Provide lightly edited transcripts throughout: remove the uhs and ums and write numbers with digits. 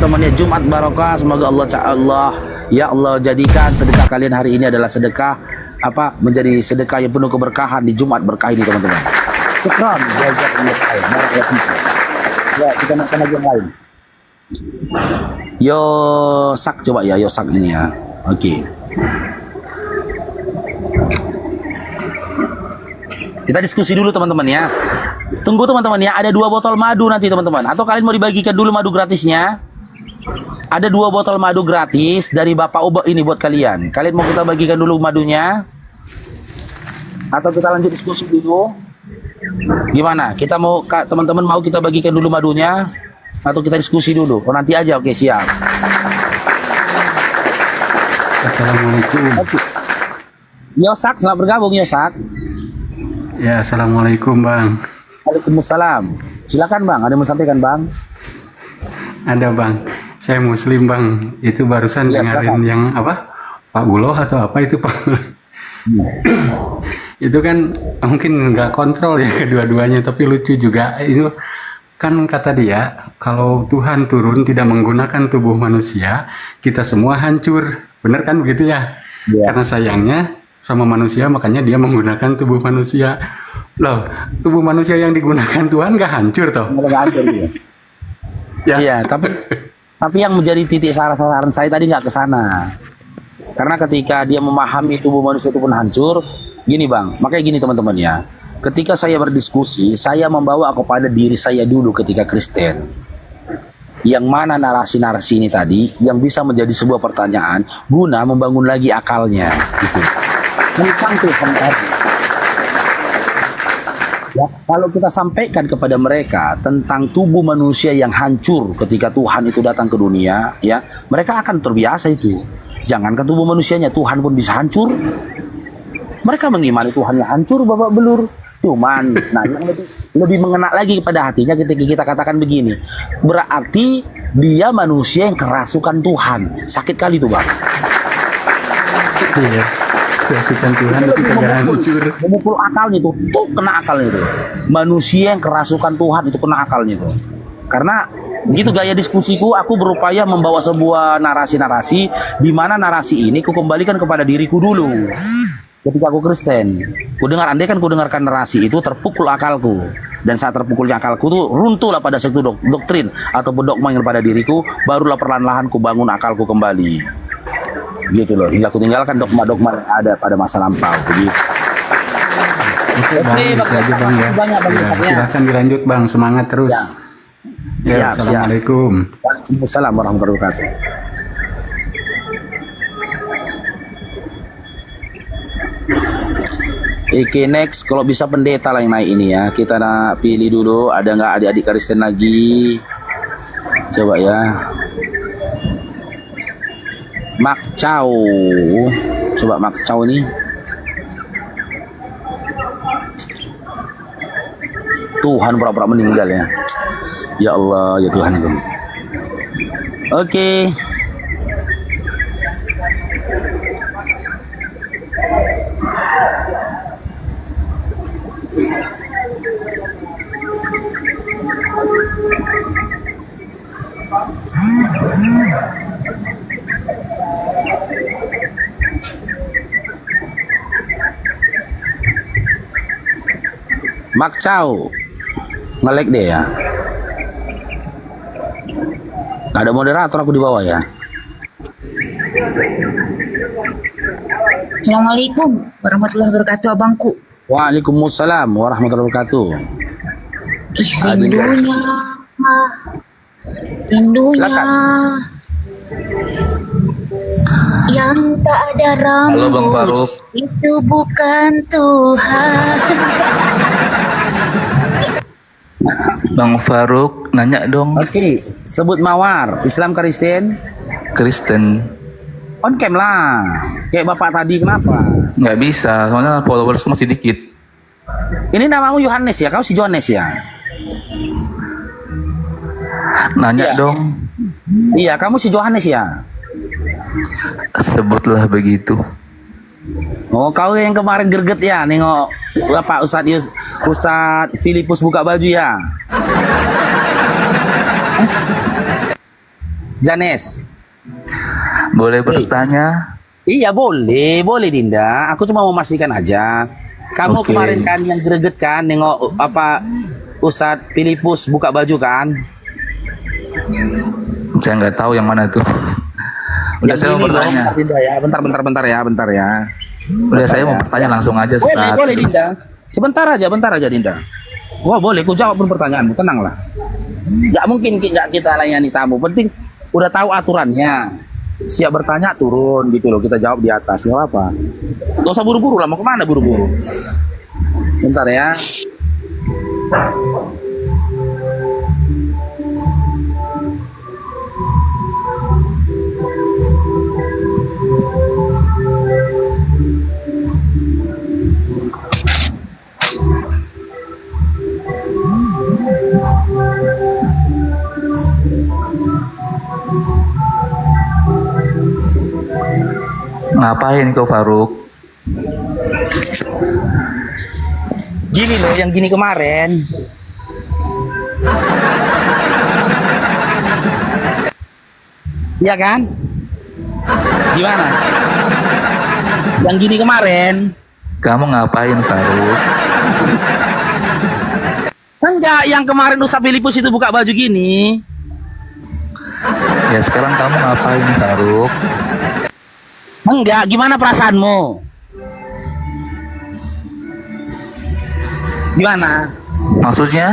teman-teman ya, Jumat barokah. Semoga Allah ya Allah jadikan sedekah kalian hari ini adalah sedekah menjadi sedekah yang penuh keberkahan di Jumat berkah ini teman-teman. Syukran, jazakallahu khair. Ya, kita makan lagi yang lain. Yo sak coba ya, yo sak ini ya. Oke. Kita diskusi dulu teman-teman ya. Tunggu teman-teman ya, ada 2 botol madu nanti teman-teman. Atau kalian mau dibagikan dulu madu gratisnya? Ada 2 botol madu gratis dari Bapak Oba ini buat kalian. Kalian mau kita bagikan dulu madunya? Atau kita lanjut diskusi dulu? Gimana? Kita mau teman-teman mau kita bagikan dulu madunya? Atau kita diskusi dulu? Oh nanti aja, oke siap. Assalamualaikum. Yosak, selamat bergabung Yosak. Ya, assalamualaikum bang. Waalaikumsalam. Silakan bang, ada yang mau sampaikan bang? Ada bang. Saya Muslim bang. Itu barusan Ya, dengerin silakan. yang apa? Pak Uloh atau apa itu Pak? Itu kan mungkin nggak kontrol ya kedua-duanya, tapi lucu juga. Itu kan kata dia, kalau Tuhan turun tidak menggunakan tubuh manusia, kita semua hancur. Bener kan begitu ya? Ya. Karena sayangnya sama manusia, makanya dia menggunakan tubuh manusia. Loh, tubuh manusia yang digunakan Tuhan nggak hancur toh? Nggak hancur dia. Ya. Iya, tapi yang menjadi titik saran saya tadi nggak ke sana. Karena ketika dia memahami tubuh manusia itu pun hancur, gini bang, makanya gini teman-teman ya. Ketika saya berdiskusi, saya membawa kepada diri saya dulu ketika Kristen. Yang mana narasi-narasi ini tadi yang bisa menjadi sebuah pertanyaan guna membangun lagi akalnya gitu. Tentang Tuhan tadi. Ya, kalau kita sampaikan kepada mereka tentang tubuh manusia yang hancur ketika Tuhan itu datang ke dunia, ya, mereka akan terbiasa itu. Jangankan tubuh manusianya, Tuhan pun bisa hancur. Mereka mengimani Tuhan yang hancur, babak belur. Cuman, nah yang lebih mengena lagi kepada hatinya ketika kita katakan begini. Berarti dia manusia yang kerasukan Tuhan. Sakit kali tuh bang. Iya. Kerasukan Tuhan tapi kagak hancur. Memukul akalnya tuh kena akalnya itu. Manusia yang kerasukan Tuhan itu kena akalnya itu. Karena gitu gaya diskusiku, aku berupaya membawa sebuah narasi-narasi di mana narasi ini ku kembalikan kepada diriku dulu. Ketika aku Kristen, andai kan ku dengarkan narasi itu terpukul akalku. Dan saat terpukulnya akalku tuh runtuhlah pada satu doktrin ataupun dogma yang pada diriku, barulah perlahan-lahan ku bangun akalku kembali. Gitu loh, hingga aku tinggalkan dogma-dogma yang ada pada masa lampau begitu. Oke bang, itu aja bang ya. Banyak Ya, silahkan dilanjut bang, semangat terus. Ya, Siap, assalamualaikum. Waalaikumsalam warahmatullahi wabarakatuh. Oke, next, kalau bisa pendeta lah yang naik ini ya. Kita pilih dulu, ada nggak adik-adik Kristen lagi? Coba ya. Mak Chow, coba Mak Chow nih. Tuhan pura-pura meninggal ya. Ya Allah, ya Tuhan itu. Oke. Mak Chow nge-lag deh ya. Gak ada moderator aku di bawah ya. Assalamualaikum warahmatullahi wabarakatuh abangku. Waalaikumsalam warahmatullahi wabarakatuh. Rindunya, rindunya yang tak ada Halo Bang rambut Faruk. itu bukan Tuhan. Bang Faruk nanya dong. Oke, sebut mawar, Islam Kristen, Kristen on cam lah. Kayak bapak tadi kenapa? nggak bisa, soalnya followers masih dikit. Ini namamu Yohanes ya, kau si Johannes ya? Nanya Iya. dong. Iya, kamu si Johannes ya? Sebutlah begitu. Oh, kau yang kemarin gerget ya, nengok Bapak Ustadz Filipus buka baju ya? Janes. Boleh bertanya? Iya boleh, boleh Dinda. Aku cuma mau memastikan aja. Kamu Oke. kemarin kan yang greget kan nengok apa Ustadz Filipus buka baju kan? Saya nggak tahu yang mana tuh. Udah saya mau gini loh, bertanya. bentar, Dinda ya. Bentar ya. Udah saya mau bertanya langsung aja, Boleh, Ustaz. boleh Dinda. Bentar aja Dinda. Wah boleh, ku jawab pun pertanyaanmu, tenanglah. Gak mungkin kita layani tamu. Penting udah tahu aturannya. Siap bertanya turun gitu loh, kita jawab di atas, nggak apa-apa. Gak usah buru-buru lah, mau kemana buru-buru? Bentar ya. Ngapain kau Faruk? Gini loh, yang gini kemarin. Iya kan? Gimana? Yang gini kemarin. Kamu ngapain Faruk? Enggak, yang kemarin Ustaz Filipus itu buka baju gini. Ya sekarang kamu ngapain Faruk? Enggak, gimana perasaanmu? Gimana? Maksudnya?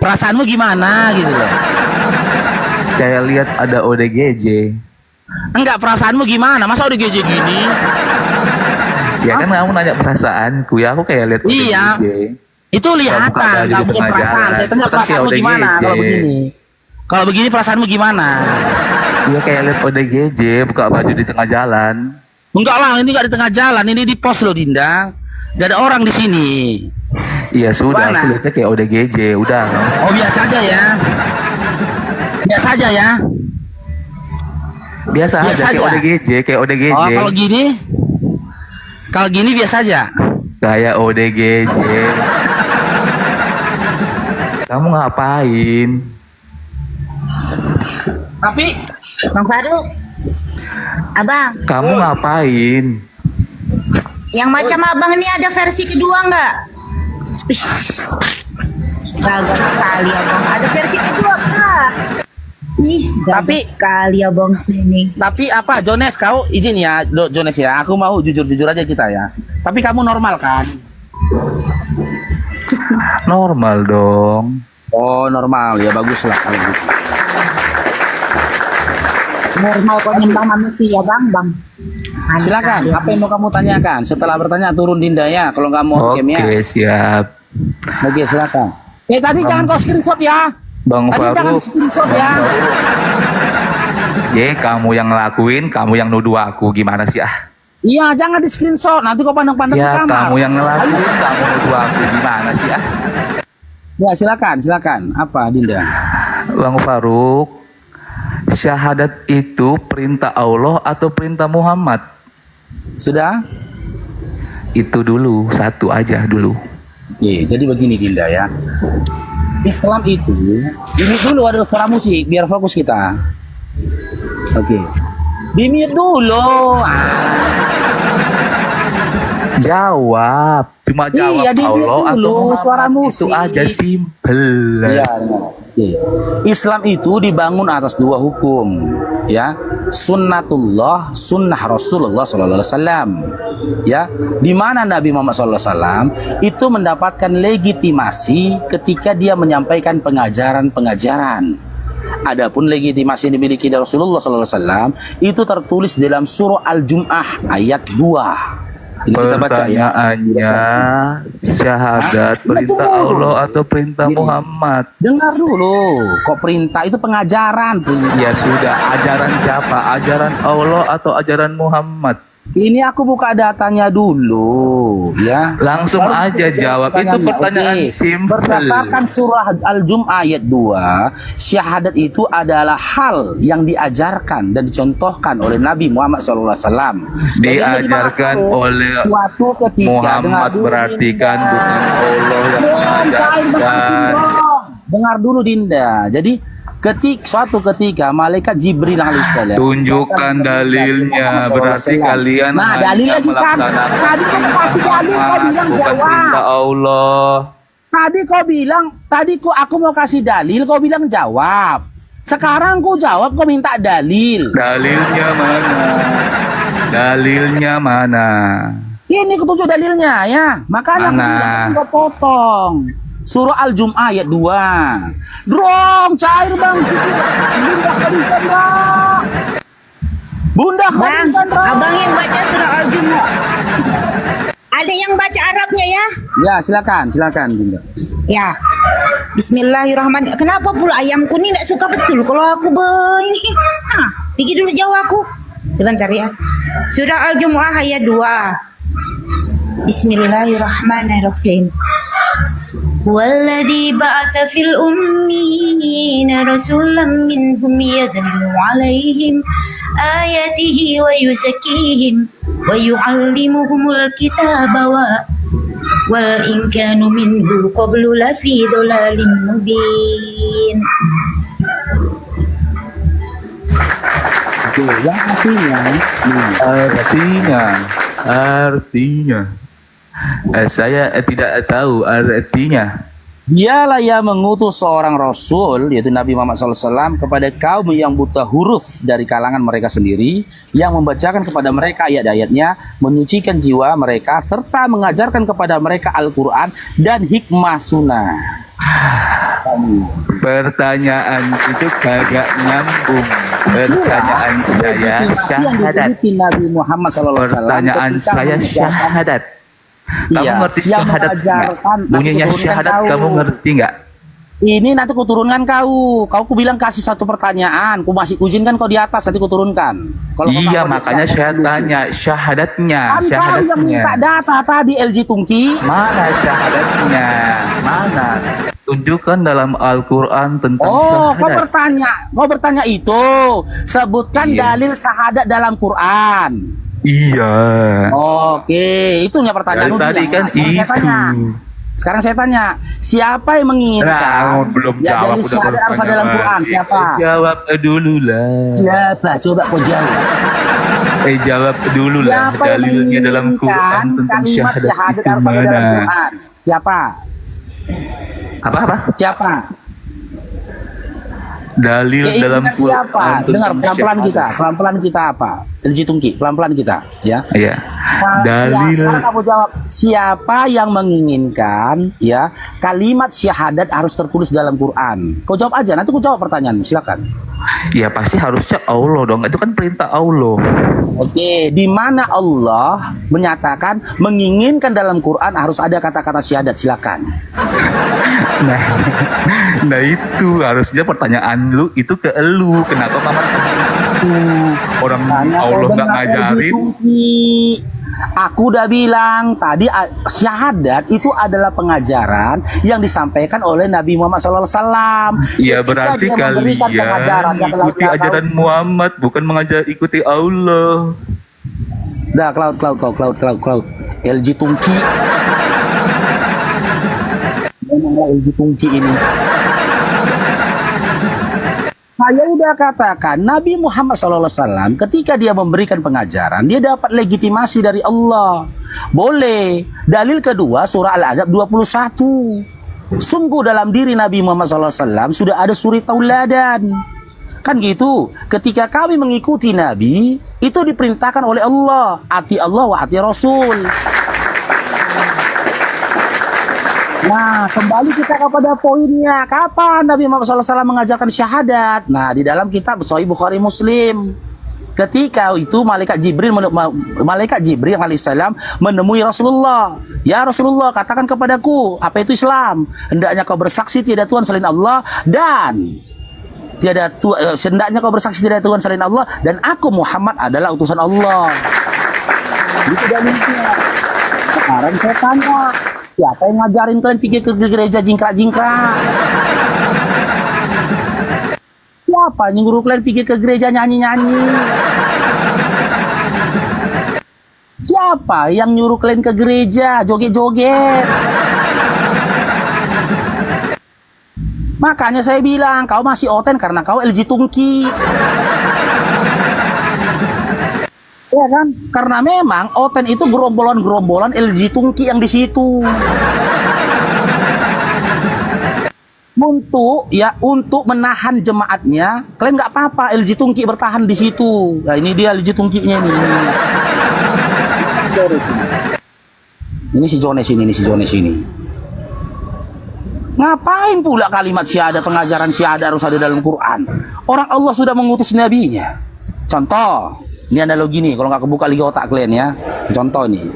Perasaanmu gimana gitu loh. Kayak lihat ada ODGJ. Enggak, perasaanmu gimana? Masa udah GJ gini? Ya kan kamu nanya perasaanku, ya aku kayak lihat ODGJ. Iya. Itu Buka lihatan, baju nggak di bukan tengah perasaan. jalan. Saya tanya Itu kan perasaanmu kayak gimana ODGJ. kalau begini? Kalau begini perasaanmu gimana? Iya kayak lihat ODGJ buka baju di tengah jalan. Enggak lah, ini nggak di tengah jalan, ini di pos loh Dinda. Gak ada orang di sini. Iya sudah, Mana? aku lihatnya kayak ODGJ. Udah. Oh biasa aja ya. Biasa aja ya. Biasa aja Biasa kayak aja. ODGJ, kayak ODGJ. Oh kalau gini biasa aja. Kayak ODGJ. Kamu ngapain? Tapi Bang Faruk. Abang, Kamu ngapain? yang macam abang ini ada versi kedua nggak? Ih, gagal sekali abang. Ada versi kedua kak? Ih, Tapi- gagal sekali abang ini. Tapi apa Jones, kau izin ya Jones ya, aku mau jujur-jujur aja kita ya. Tapi kamu normal kan? Normal dong. Oh normal ya, bagus lah kalau gitu. Normal kok nimbang manusia bang bang. Aneh Silakan, sekali, apa yang mau kamu tanyakan? Setelah bertanya turun Dinda ya, kalau nggak mau Oke, game ya. siap. Oke silakan. Tadi jangan kau screenshot ya. Bang Tadi jangan Faruk. screenshot ya. Ye, kamu yang ngelakuin, kamu yang nuduh aku. Gimana sih ah? Iya, jangan di screenshot. Nanti kau pandang-pandang di Ya, kamar. kamu yang ngelakuin, kamu nuduh aku. Gimana sih ah? Ya silakan. Apa Dinda? Bang Faruk, syahadat itu perintah Allah atau perintah Muhammad? Sudah? Itu dulu, satu aja dulu. Oke, jadi begini Dinda ya. Islam itu, ini dulu ada suara musik biar fokus kita. Oke. Di-mute dulu. Jawab, cuma jawab Iya, di-mute Allah atau dulu, Muhammad. suara Itu musik. aja simple. Iya. Oke. Islam itu dibangun atas dua hukum, ya. Sunnatullah, sunnah Rasulullah sallallahu alaihi wasallam. Ya, di mana Nabi Muhammad sallallahu alaihi wasallam itu mendapatkan legitimasi ketika dia menyampaikan pengajaran-pengajaran. Adapun legitimasi yang dimiliki dari Rasulullah sallallahu alaihi wasallam itu tertulis dalam surah Al-Jum'ah ayat 2. Ini kita baca ya. Pertanyaannya, syahadat Hah? perintah Betul. Allah atau perintah Gini. Muhammad? Dengar dulu, kok perintah itu pengajaran. Ya sudah, ajaran siapa? Ajaran Allah atau ajaran Muhammad? Ini aku buka datanya dulu, ya. Langsung Baru aja kita jawab. Itu pertanyaannya. pertanyaan Oke. simple. Berdasarkan surah Al-Jum'ah ayat 2, syahadat itu adalah hal yang diajarkan dan dicontohkan oleh Nabi Muhammad SAW. Diajarkan oleh suatu ketika. Muhammad Dengar dulu, berarti Dinda. kan bukan Allah yang Belum, saya mengajarkan. dengar dulu, Dinda. Jadi Suatu ketika malaikat Jibril alaihissalam Tunjukkan dalilnya. Berarti kalian Nah, dalil hanya lagi kan. melaksanakan Tadi kan kasih dalil, kau bilang bukan perintah jawab. Allah. Tadi aku mau kasih dalil, kau bilang jawab. Sekarang kau jawab, kau minta dalil. Dalilnya mana? Dalilnya mana? Ini ketujuh dalilnya ya. Makanya Mana? aku bilang kau potong. Surah Al-Jum'ah ayat 2. Drong, cair bang situ. Bunda Khadijah, Bang. Bunda Bang, Khadijah, Bang. abang yang baca surah Al-Jumu'ah. Ada yang baca Arabnya ya? Ya, silakan Bunda. Ya. Bismillahirrahmanirrahim. Kenapa pula ayamku nih nggak suka betul kalau aku ini? Pikir dulu jauh aku. Sebentar ya. Surah Al-Jumu'ah ayat 2. Bismillahirrahmanirrahim. Walladzi ba'atsa fil ummiyina rasulan minhum yadlu 'alaihim ayatihi wa yuzakkihim wa yu'allimuhumul kitaba wal in kanu minhu qablu lafi dhalalin mubin. Oke, yang Artinya, saya tidak tahu artinya. dialah yang mengutus seorang rasul, yaitu Nabi Muhammad SAW, kepada kaum yang buta huruf dari kalangan mereka sendiri, yang membacakan kepada mereka ayat-ayatnya, menyucikan jiwa mereka, serta mengajarkan kepada mereka Al-Quran dan hikmah sunnah. Pertanyaan itu kagak nyambung. Pertanyaan saya syahadat. Nabi Muhammad SAW. Pertanyaan saya syahadat. Kamu Iya, ngerti yang syahadat nggak? mengajarkan, Bunyinya nanti syahadat turunkan kamu kau. ngerti nggak? Ini nanti kuturunkan kau. Ku bilang kasih satu pertanyaan. Ku masih kuizinkan kau di atas, nanti kuturunkan. Kalau kau Iya, nggak mau makanya dijawab, saya dulu. tanya syahadatnya, Kan kau yang syahadatnya. minta data tadi LG Tungki. Mana syahadatnya? Mana? Tunjukkan dalam Al-Quran tentang Oh, syahadat. kau bertanya itu. Sebutkan Iya. dalil syahadat dalam Quran. Iya. Oke, itunya pertanyaan. Dari tadi kan itu. Sekarang saya tanya, siapa yang menginginkan? Nah, belum ya, jawab dalil udah syahadat harus ada dalam pertanyaan. Quran. Siapa? Jawab dulu lah. Siapa? Coba kau jawab. Jawab dulu lah. Siapa yang Dalilnya dalam Quran menginginkan tentang kalimat syahadat syahadat itu harus ada dalam mana? Quran? Siapa? Apa? Siapa? Dalil dalam Keinginan Quran siapa? tentang Dengar pelan-pelan syahadat. kita. Pelan-pelan kita apa? LG Tungki, pelan-pelan kita, ya. Iya. Dalil. Sekarang kamu jawab, siapa yang menginginkan ya kalimat syahadat harus tertulis dalam Quran? Kau jawab aja, nanti aku jawab pertanyaan. Silakan. Ya pasti harusnya Allah dong. Itu kan perintah Allah. Oke, di mana Allah menyatakan menginginkan dalam Quran harus ada kata-kata syahadat? Silakan. Nah, nah itu harusnya pertanyaan lu itu ke elu. Kenapa mama itu orang Karena kau Allah nggak dengar ngajarin? LG Tungki. Aku udah bilang tadi syahadat itu adalah pengajaran yang disampaikan oleh Nabi Muhammad SAW. Ya Ketika berarti dia memberikan pengajaran, kalian ikuti ajaran Muhammad bukan ikuti Allah. Dah, cloud. LG Tungki. Memanglah LG Tungki ini. Saya udah katakan Nabi Muhammad SAW ketika dia memberikan pengajaran dia dapat legitimasi dari Allah. Boleh. Dalil kedua surah Al-Ahzab 21. Sungguh dalam diri Nabi Muhammad SAW sudah ada suri tauladan. Kan gitu. Ketika kami mengikuti Nabi itu diperintahkan oleh Allah. Ati Allah wa ati Rasul. Nah, kembali kita kepada poinnya. Kapan Nabi Muhammad SAW mengajarkan syahadat? Nah, di dalam kitab Sahih Bukhari Muslim. Ketika itu malaikat Jibril alaihissalam menemui Rasulullah. Ya Rasulullah, katakan kepadaku, apa itu Islam? Hendaknya kau bersaksi tiada Tuhan selain Allah dan hendaknya kau bersaksi tiada Tuhan selain Allah dan aku Muhammad adalah utusan Allah. Itu dalilnya. Sekarang saya tanya, siapa yang ngajarin kalian pergi ke gereja jingkrak-jingkrak? Siapa yang nyuruh kalian pergi ke gereja nyanyi-nyanyi? Siapa yang nyuruh kalian ke gereja joget-joget? Makanya saya bilang kau masih oten karena kau LG Tungki. Ya kan? Karena memang oten itu gerombolan-gerombolan LG Tungki yang di situ. Untuk menahan jemaatnya, kalian nggak apa-apa LG Tungki bertahan di situ. Nah, ini dia LG Tungkinya nih. Ini si Jones ini. Ngapain pula kalimat syahadat, pengajaran syahadat harus ada dalam Quran? Orang Allah sudah mengutus nabinya. Contoh, ini analogi nih, kalau nggak kebuka lagi otak kalian ya. Contoh nih,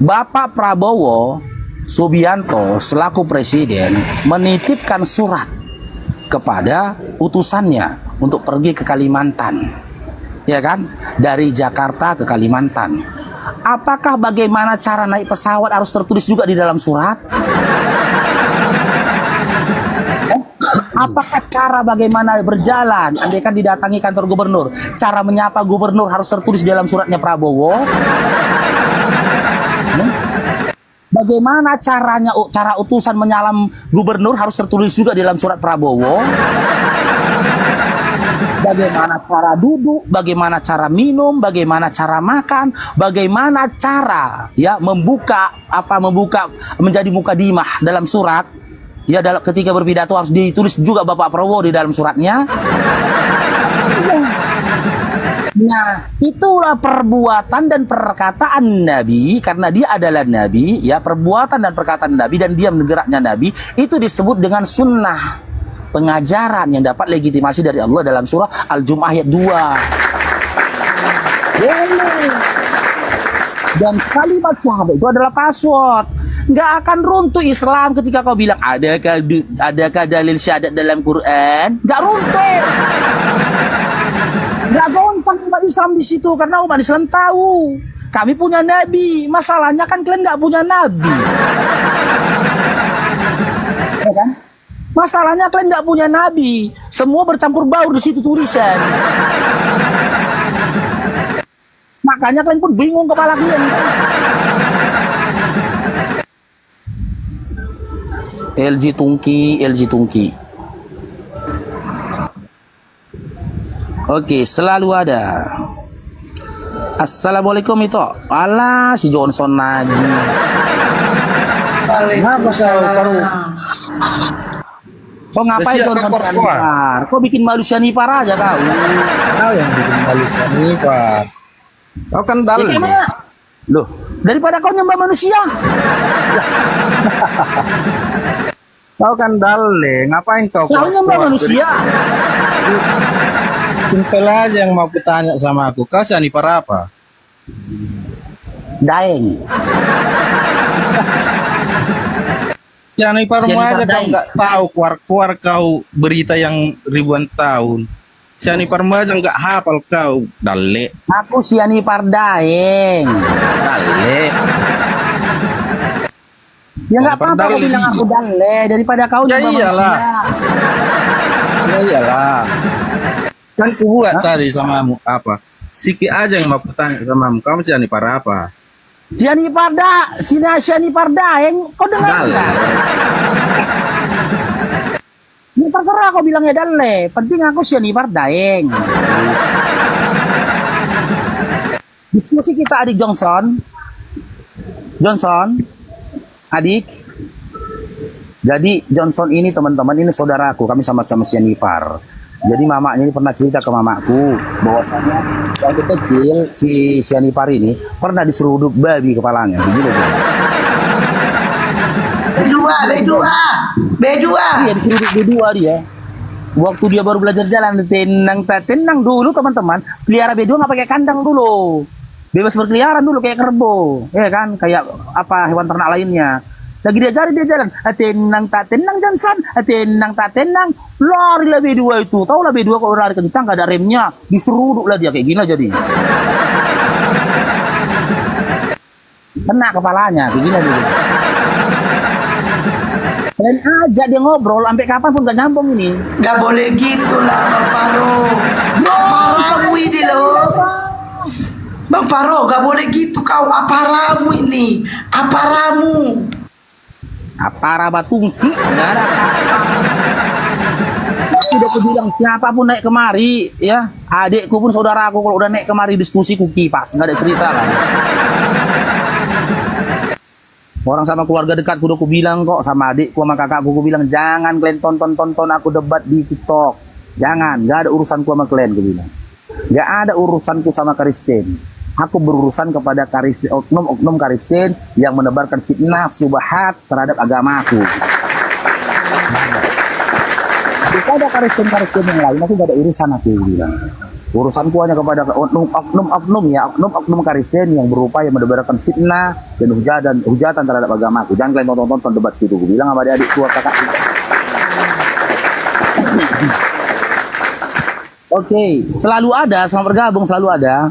Bapak Prabowo Subianto selaku presiden menitipkan surat kepada utusannya untuk pergi ke Kalimantan, ya kan? Dari Jakarta ke Kalimantan. Apakah bagaimana cara naik pesawat harus tertulis juga di dalam surat? Apakah cara bagaimana berjalan, andai kan didatangi kantor gubernur, cara menyapa gubernur harus tertulis di dalam suratnya Prabowo? Bagaimana cara utusan menyalam gubernur harus tertulis juga di dalam surat Prabowo? Bagaimana cara duduk, bagaimana cara minum, bagaimana cara makan, bagaimana cara membuka menjadi mukadimah dalam surat. Ya, ketika berpidato harus ditulis juga Bapak Prabowo di dalam suratnya. Nah, itulah perbuatan dan perkataan Nabi, karena dia adalah Nabi, ya, perbuatan dan perkataan Nabi dan dia geraknya Nabi itu disebut dengan sunnah, pengajaran yang dapat legitimasi dari Allah dalam surah Al-Jumu'ah ayat 2. Dan kalimat syahadat itu adalah password. Nggak akan runtuh Islam ketika kau bilang adakah dalil syahadat dalam Quran? Nggak runtuh. Nggak goncang umat Islam di situ karena umat Islam tahu kami punya nabi. Masalahnya kan kalian nggak punya nabi, ya kan? Masalahnya kalian nggak punya nabi. Semua bercampur baur di situ tulisan. Makanya kalian pun bingung kepala kalian. LG Tungki. Oke, selalu ada. Assalamualaikum itu. Alah, si Johnson lagi. Kau ngapain Johnson Sianipar? Kau bikin malu Sianipar aja kau. Kau yang bikin malu Sianipar. Kau kan dalil. Loh, daripada kau nyembah manusia. Kau kan dalil. Ngapain kau? Kau nyembah manusia. Simpel aja yang mau kutanya sama aku. Kau Sianipar apa? Daeng. Sianipar aja kau Daeng. nggak tahu keluar kau berita yang ribuan tahun. Sianipar aja nggak hafal kau. Dalil. Aku Sianipar Daeng. Dalil. Ya nggak apa-apa kau bilang aku daleh daripada kau Ya nyembah iyalah. manusia. Ya iyalah. Kan ku buat tadi samamu apa? Siki aja yang mau kutanya samamu. Kamu Sianipar apa? Sianipar Daeng, kau dengar Dalil. nggak? Ini terserah kau bilangnya daleh. Penting aku Sianipar Daeng. Diskusi kita adik Johnson, adik. Jadi Johnson ini teman-teman ini saudaraku, kami sama-sama Sianipar. Jadi mamanya ini pernah cerita ke mamaku bahwasanya waktu kecil si Sianipar ini pernah diseruduk babi kepalanya. Begitu. B2. Iya, diseruduk B2 dia. Waktu dia baru belajar jalan, tenang dulu teman-teman. Pelihara B2 nggak pakai kandang dulu. Bebas berkeliaran dulu kayak kerbau, ya kan? Kayak apa hewan ternak lainnya. Lagi dia jalan, tenang Johnson, tenang, lari lah B2 itu. Tahu lah B2 kalau lari kencang gak ada remnya, diseruduk lah dia kayak gini jadi. Kena kepalanya kayak gini aja. Dan ajak dia ngobrol sampai kapan pun gak nyambung ini. Gak boleh gitu lah Bang Paro. Maramu ini loh. Bang Paro gak boleh gitu kau. Apa ramu ini? Apa ramu? Apa rabatungki? Nggak ada. aku bilang siapapun naik kemari ya, adikku pun saudaraku kalau udah naik kemari diskusi ku kipas, nggak ada cerita kan. Orang sama keluarga dekatku udah aku bilang kok, sama adikku sama kakakku aku bilang jangan kalian tonton aku debat di TikTok. Jangan, nggak ada urusanku sama kalian, aku bilang. Nggak ada urusanku sama Kristen. Aku berurusan kepada oknum Kristen yang menebarkan fitnah subhat terhadap agamaku. Jika ada Kristen yang lain, aku gak ada urusan, aku bilang. Urusanku hanya kepada oknum Kristen yang berupaya menebarkan fitnah dan hujatan terhadap agamaku. Jangan kalian tonton debat itu, aku bilang sama adik tua kakak. Oke, selalu ada, selamat bergabung, selalu ada.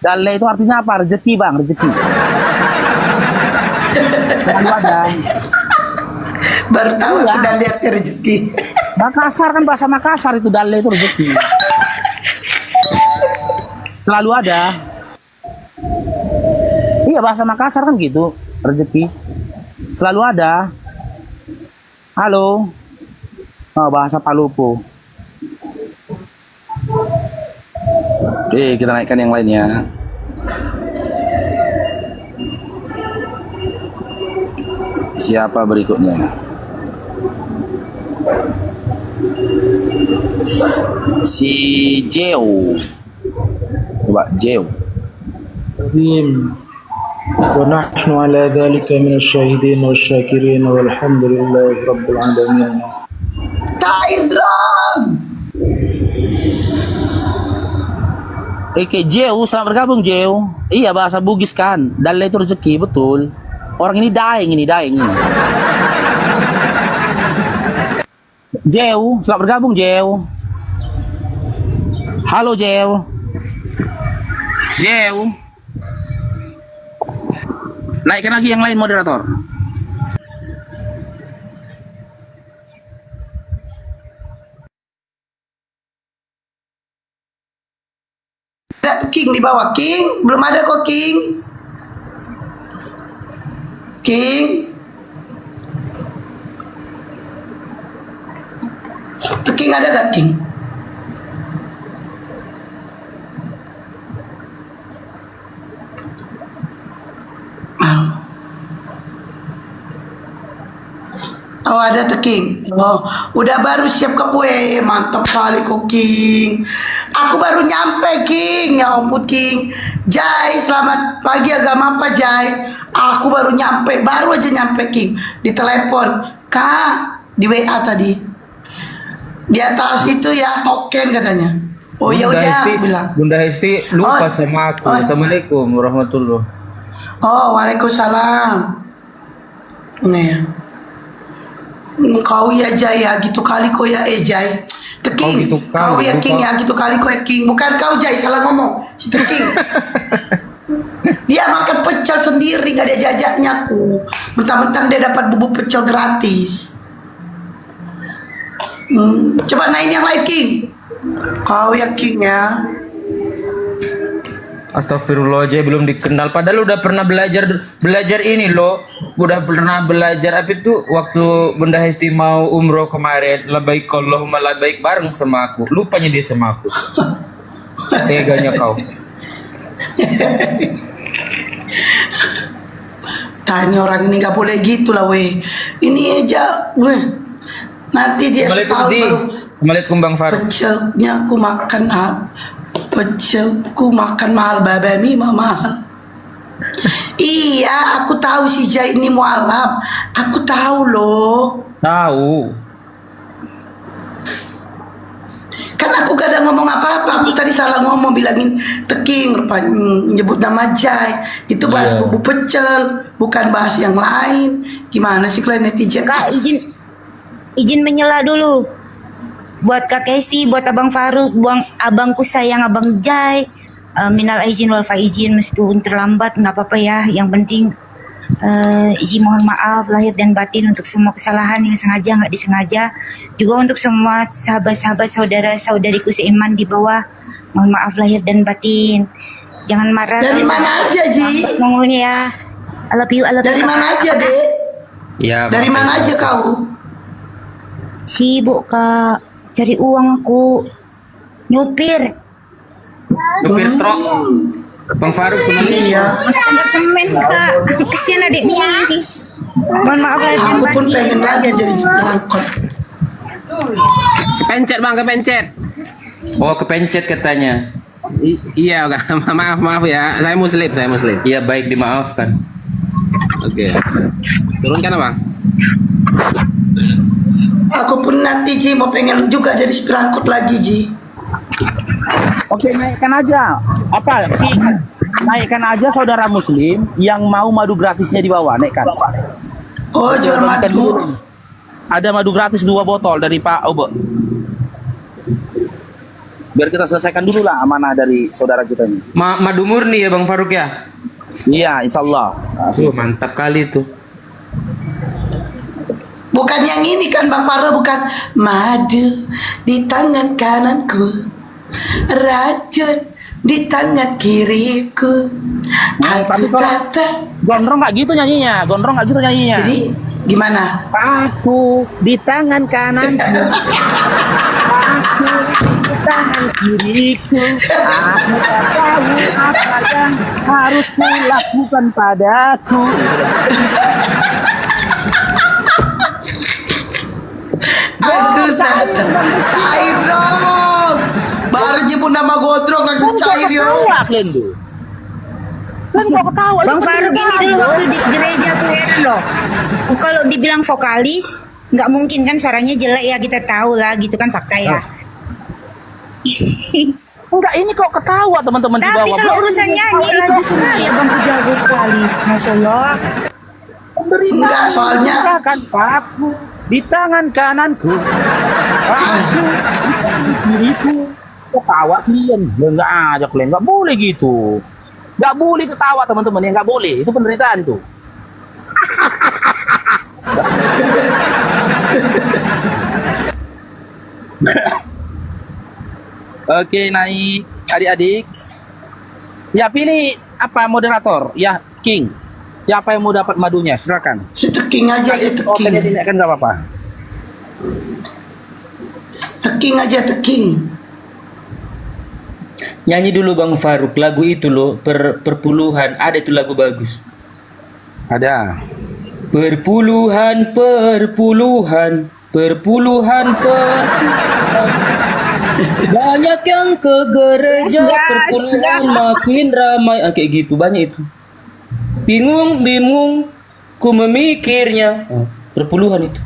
Dalle itu artinya apa? Rezeki, Bang, rezeki. Selalu ada. Baru tahu aku udah lihat rezeki. Makassar kan, bahasa Makassar itu dalle itu rezeki. Selalu ada. Iya, bahasa Makassar kan gitu, rezeki. Selalu ada. Halo. Oh, bahasa Palupo. Oke, kita naikkan yang lainnya. Siapa berikutnya? Si Jeo. Coba Jeo. ونحن على ذلك من الشاهدين والشاكرين والحمد لله رب العالمين. Taidran. Oke, Jeo, selamat bergabung Jeo. Iya, bahasa Bugis kan. Dalle itu rezeki, betul. Orang ini daeng ini. Jeo, selamat bergabung Jeo. Halo Jeo. Jeo. Naikkan lagi yang lain moderator. Ada King di bawah. King, belum ada kok King. King. Tuh King ada gak King? Oh ada tuh King. Oh udah baru siap ke kue. Mantap kali kok King. Aku baru nyampe King. Ya ampun King. Jai selamat pagi, agama apa Jai? Aku baru nyampe. Baru aja nyampe King. Di telepon Kak, di WA tadi. Di atas itu ya token katanya. Oh ya udah bilang. Bunda Hesti lupa sama aku. Assalamualaikum warahmatullahi. Oh waalaikumsalam. Nih. Kau ya Jai ya gitu kali kau ya Jai. King, kau ya King ya gitu kali kau ya King. Bukan kau Jai, salah ngomong. Situ King. Dia makan pecel sendiri, gak ada jajaknya aku. Mentang-mentang dia dapat bubuk pecel gratis. Coba naik yang lain King. Kau ya King ya. Astagfirullah, aja belum dikenal. Padahal udah pernah belajar ini loh. Udah pernah belajar apa itu waktu Bunda Hesti mau umroh kemarin. Labaik Allahumma labaik bareng sama aku. Lupanya dia sama aku. Teganya kau. Tanya orang ini gak boleh gitu lah weh. Ini aja weh. Nanti dia setahun baru. Assalamualaikum Bang Faruk. Pecelnya aku makan pecelku makan mahal, babami mahal. Iya, aku tahu si Jai ini mualaf. Aku tahu loh. Tahu. Kan aku gak ada ngomong apa-apa. Aku tadi salah ngomong bilangin Teking, rupanya nyebut nama Jai. Itu bahas bubuk pecel, bukan bahas yang lain. Gimana sih kalian netizen? Kak, izin menyela dulu. Buat Kak Kesti, buat Abang Faruk, buang abangku sayang Abang Jai. Minal izin wal faizin, meskipun terlambat nggak apa-apa ya. Yang penting izin mohon maaf lahir dan batin untuk semua kesalahan yang sengaja nggak disengaja. Juga untuk semua sahabat-sahabat saudara-saudariku seiman di bawah, mohon maaf lahir dan batin. Jangan marah. Dari mana aja Ji? Ngomongnya ya. I love you. Dari mana aja Dek? Ya. Dari mana aja kau? Sibuk kak, cari uang aku. Nyupir. Supir truk. Bang Faruk semuanya. Iya. Untuk semen kak. Kesian adiknya. Mohon maaf lahir dan Aku pun batin. pengen lagi jadi supir angkot. Kepencet bang, kepencet. Oh, kepencet katanya. Iya, maaf ya. Saya muslim. Iya, baik dimaafkan. Oke. Turunkan bang. Aku pun nanti Ji mau pengen juga jadi supir angkot lagi Ji. Oke, naikkan aja. Apa? Naikkan aja saudara muslim yang mau madu gratisnya di bawah, naikkan. Oh jual Bagikan madu. dulu. Ada madu gratis 2 botol dari Pak Obe. Biar kita selesaikan dulu lah amanah dari saudara kita ini. Madu murni ya Bang Faruk ya? Iya, insya Allah. Mantap kali tuh. Bukan yang ini kan Bang Farah, bukan madu di tangan kananku, racun di tangan kiriku. Aku kata. Gondrong nggak gitu nyanyinya, Jadi gimana? Aku di tangan kanan, aku di tangan kiriku. Aku tak tahu apa yang harus kulakukan padaku. Aduh, cair dong. Baru nyebut nama Godrong langsung cair ya. Ketawa kalian tuh. Kan kok ketawa. Bang Faruk ini dulu waktu di gereja tuh heran loh. Kalau dibilang vokalis, nggak mungkin kan suaranya jelek ya, kita tahu lah gitu kan fakta ya. Enggak, ini kok ketawa teman-teman di Tapi bawah. kalau urusan nyanyi laju sekali ya Bang, jago sekali. Masya Allah. Enggak, soalnya Kan aku di tangan kananku, aku di tangan kiriku. Ketawa kalian, ya nggak aja kalian, nggak boleh gitu. Nggak boleh ketawa teman-teman, ya nggak boleh. Itu penderitaan tuh. Oke, naik adik-adik. Ya pilih apa moderator? Ya King. Siapa yang mau dapat madunya? Silakan. si teking aja, si Oh, teking. tidak kan nggak apa-apa. Teking aja, teking. Nyanyi dulu Bang Faruk lagu itu loh, perpuluhan. Ada itu lagu bagus. Ada. Perpuluhan. Banyak yang ke gereja, perpuluhan makin ramai. Kayak gitu banyak itu. Bingung, ku memikirnya. Perpuluhan itu.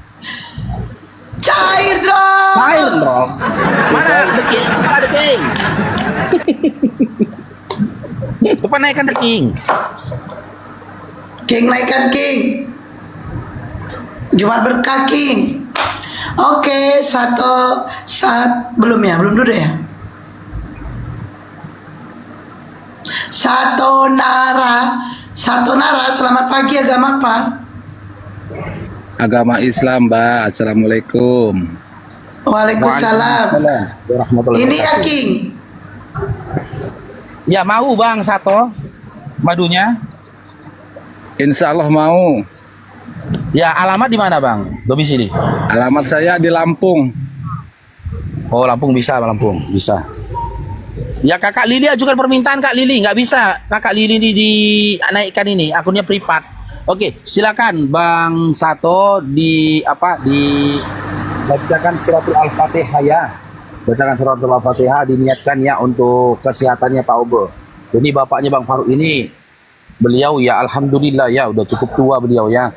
Cair dong. Cair dong. Mana deking? Ada deking. Cepat naikkan deking. King naikkan King. Jumat berkah King. Oke, belum dulu ya. Satu Nara, selamat pagi, agama apa? Agama Islam, Mbak. Assalamualaikum. Waalaikumsalam. Warahmatullahi Ini ya wabarakatuh. King. Ya mau Bang Sato madunya. Insya Allah mau. Ya alamat di mana Bang? Domisili. Alamat saya di Lampung. Oh Lampung bisa. Ya Kakak Lili ajukan permintaan Kak Lili, nggak bisa Kakak Lili dinaikkan ini akunnya privat. Oke, silakan Bang Sato bacakan suratul Al-Fatihah ya. Bacakan suratul Al-Fatihah, diniatkan ya untuk kesehatannya Pak Obe. Ini bapaknya Bang Faruk ini, beliau ya alhamdulillah ya udah cukup tua beliau ya.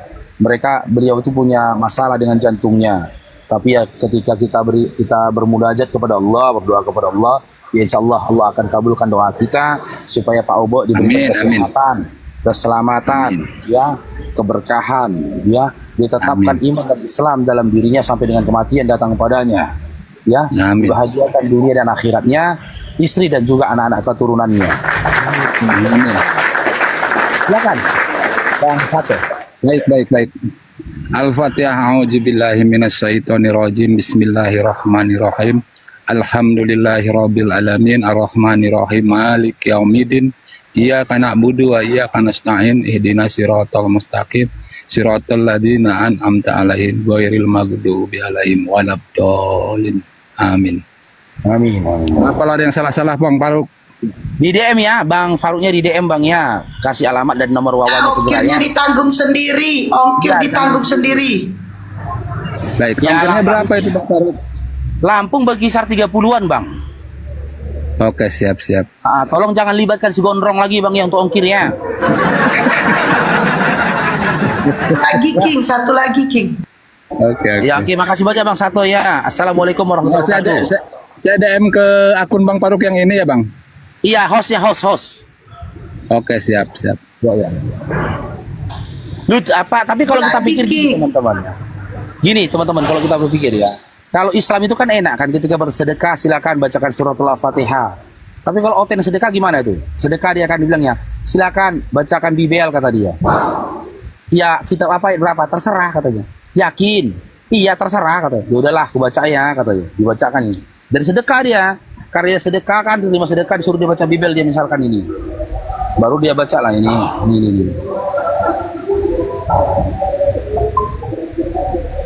Beliau itu punya masalah dengan jantungnya. Tapi ya ketika kita bermunajat kepada Allah, berdoa kepada Allah, ya insya Allah Allah akan kabulkan doa kita supaya Pak Obo diberikan kesehatan, keselamatan, ya, keberkahan, ya, ditetapkan iman dan Islam dalam dirinya sampai dengan kematian datang kepadanya, ya, bahagiakan dunia dan akhiratnya, istri dan juga anak-anak keturunannya. Amin. Silakan, Bang Sato. Baik. Al-Fatihah. A'udzubillahi minasyaitonirrajim. Bismillahirrahmanirrahim. Alhamdulillahirabbil alamin, arrahmanirrahim, maliki yaumiddin. Iyyaka na'budu wa iyyaka nasta'in ihdinas siratal mustaqim siratal ladzina an'amta 'alaihim ghairil maghdubi 'alaihim waladdallin. Amin. Amin. Amin. Kalau ada yang salah-salah Bang Faruk, Di DM ya, Bang Faruknya di DM Bang ya. Kasih alamat dan nomor wawannya segera Ongkirnya ya. ditanggung sendiri. Ongkir Ya, ditanggung sendiri. baik. Ya, Ongkirnya Bang. berapa itu Bang Faruk? Lampung berkisar 30-an Bang. Oke, siap. Tolong jangan libatkan si gondrong lagi Bang ya untuk ongkirnya. Lagi King, satu lagi King. Oke. Ya oke, makasih banyak Bang Sato ya. Assalamualaikum warahmatullahi Saya wabarakatuh. saya DM ke akun Bang Faruk yang ini ya Bang. Iya, hostnya host. Oke, siap. Ya. Lu apa? Tapi kalau kita Lagi, pikir gini, King. teman-teman. Gini teman-teman, kalau kita berpikir ya. Kalau Islam itu kan enak kan, ketika bersedekah silakan bacakan suratul Al-Fatihah. Tapi kalau oten sedekah gimana tuh? Sedekah dia akan dibilangnya, silakan bacakan Bibel kata dia. Ya kita apa berapa terserah katanya. Yakin? Iya terserah katanya. Ya udahlah, aku baca ya katanya. Dibacakan ini. Dari sedekah dia, karena dia sedekah kan, terima sedekah disuruh dia baca Bibel dia misalkan ini. Baru dia baca lah ini.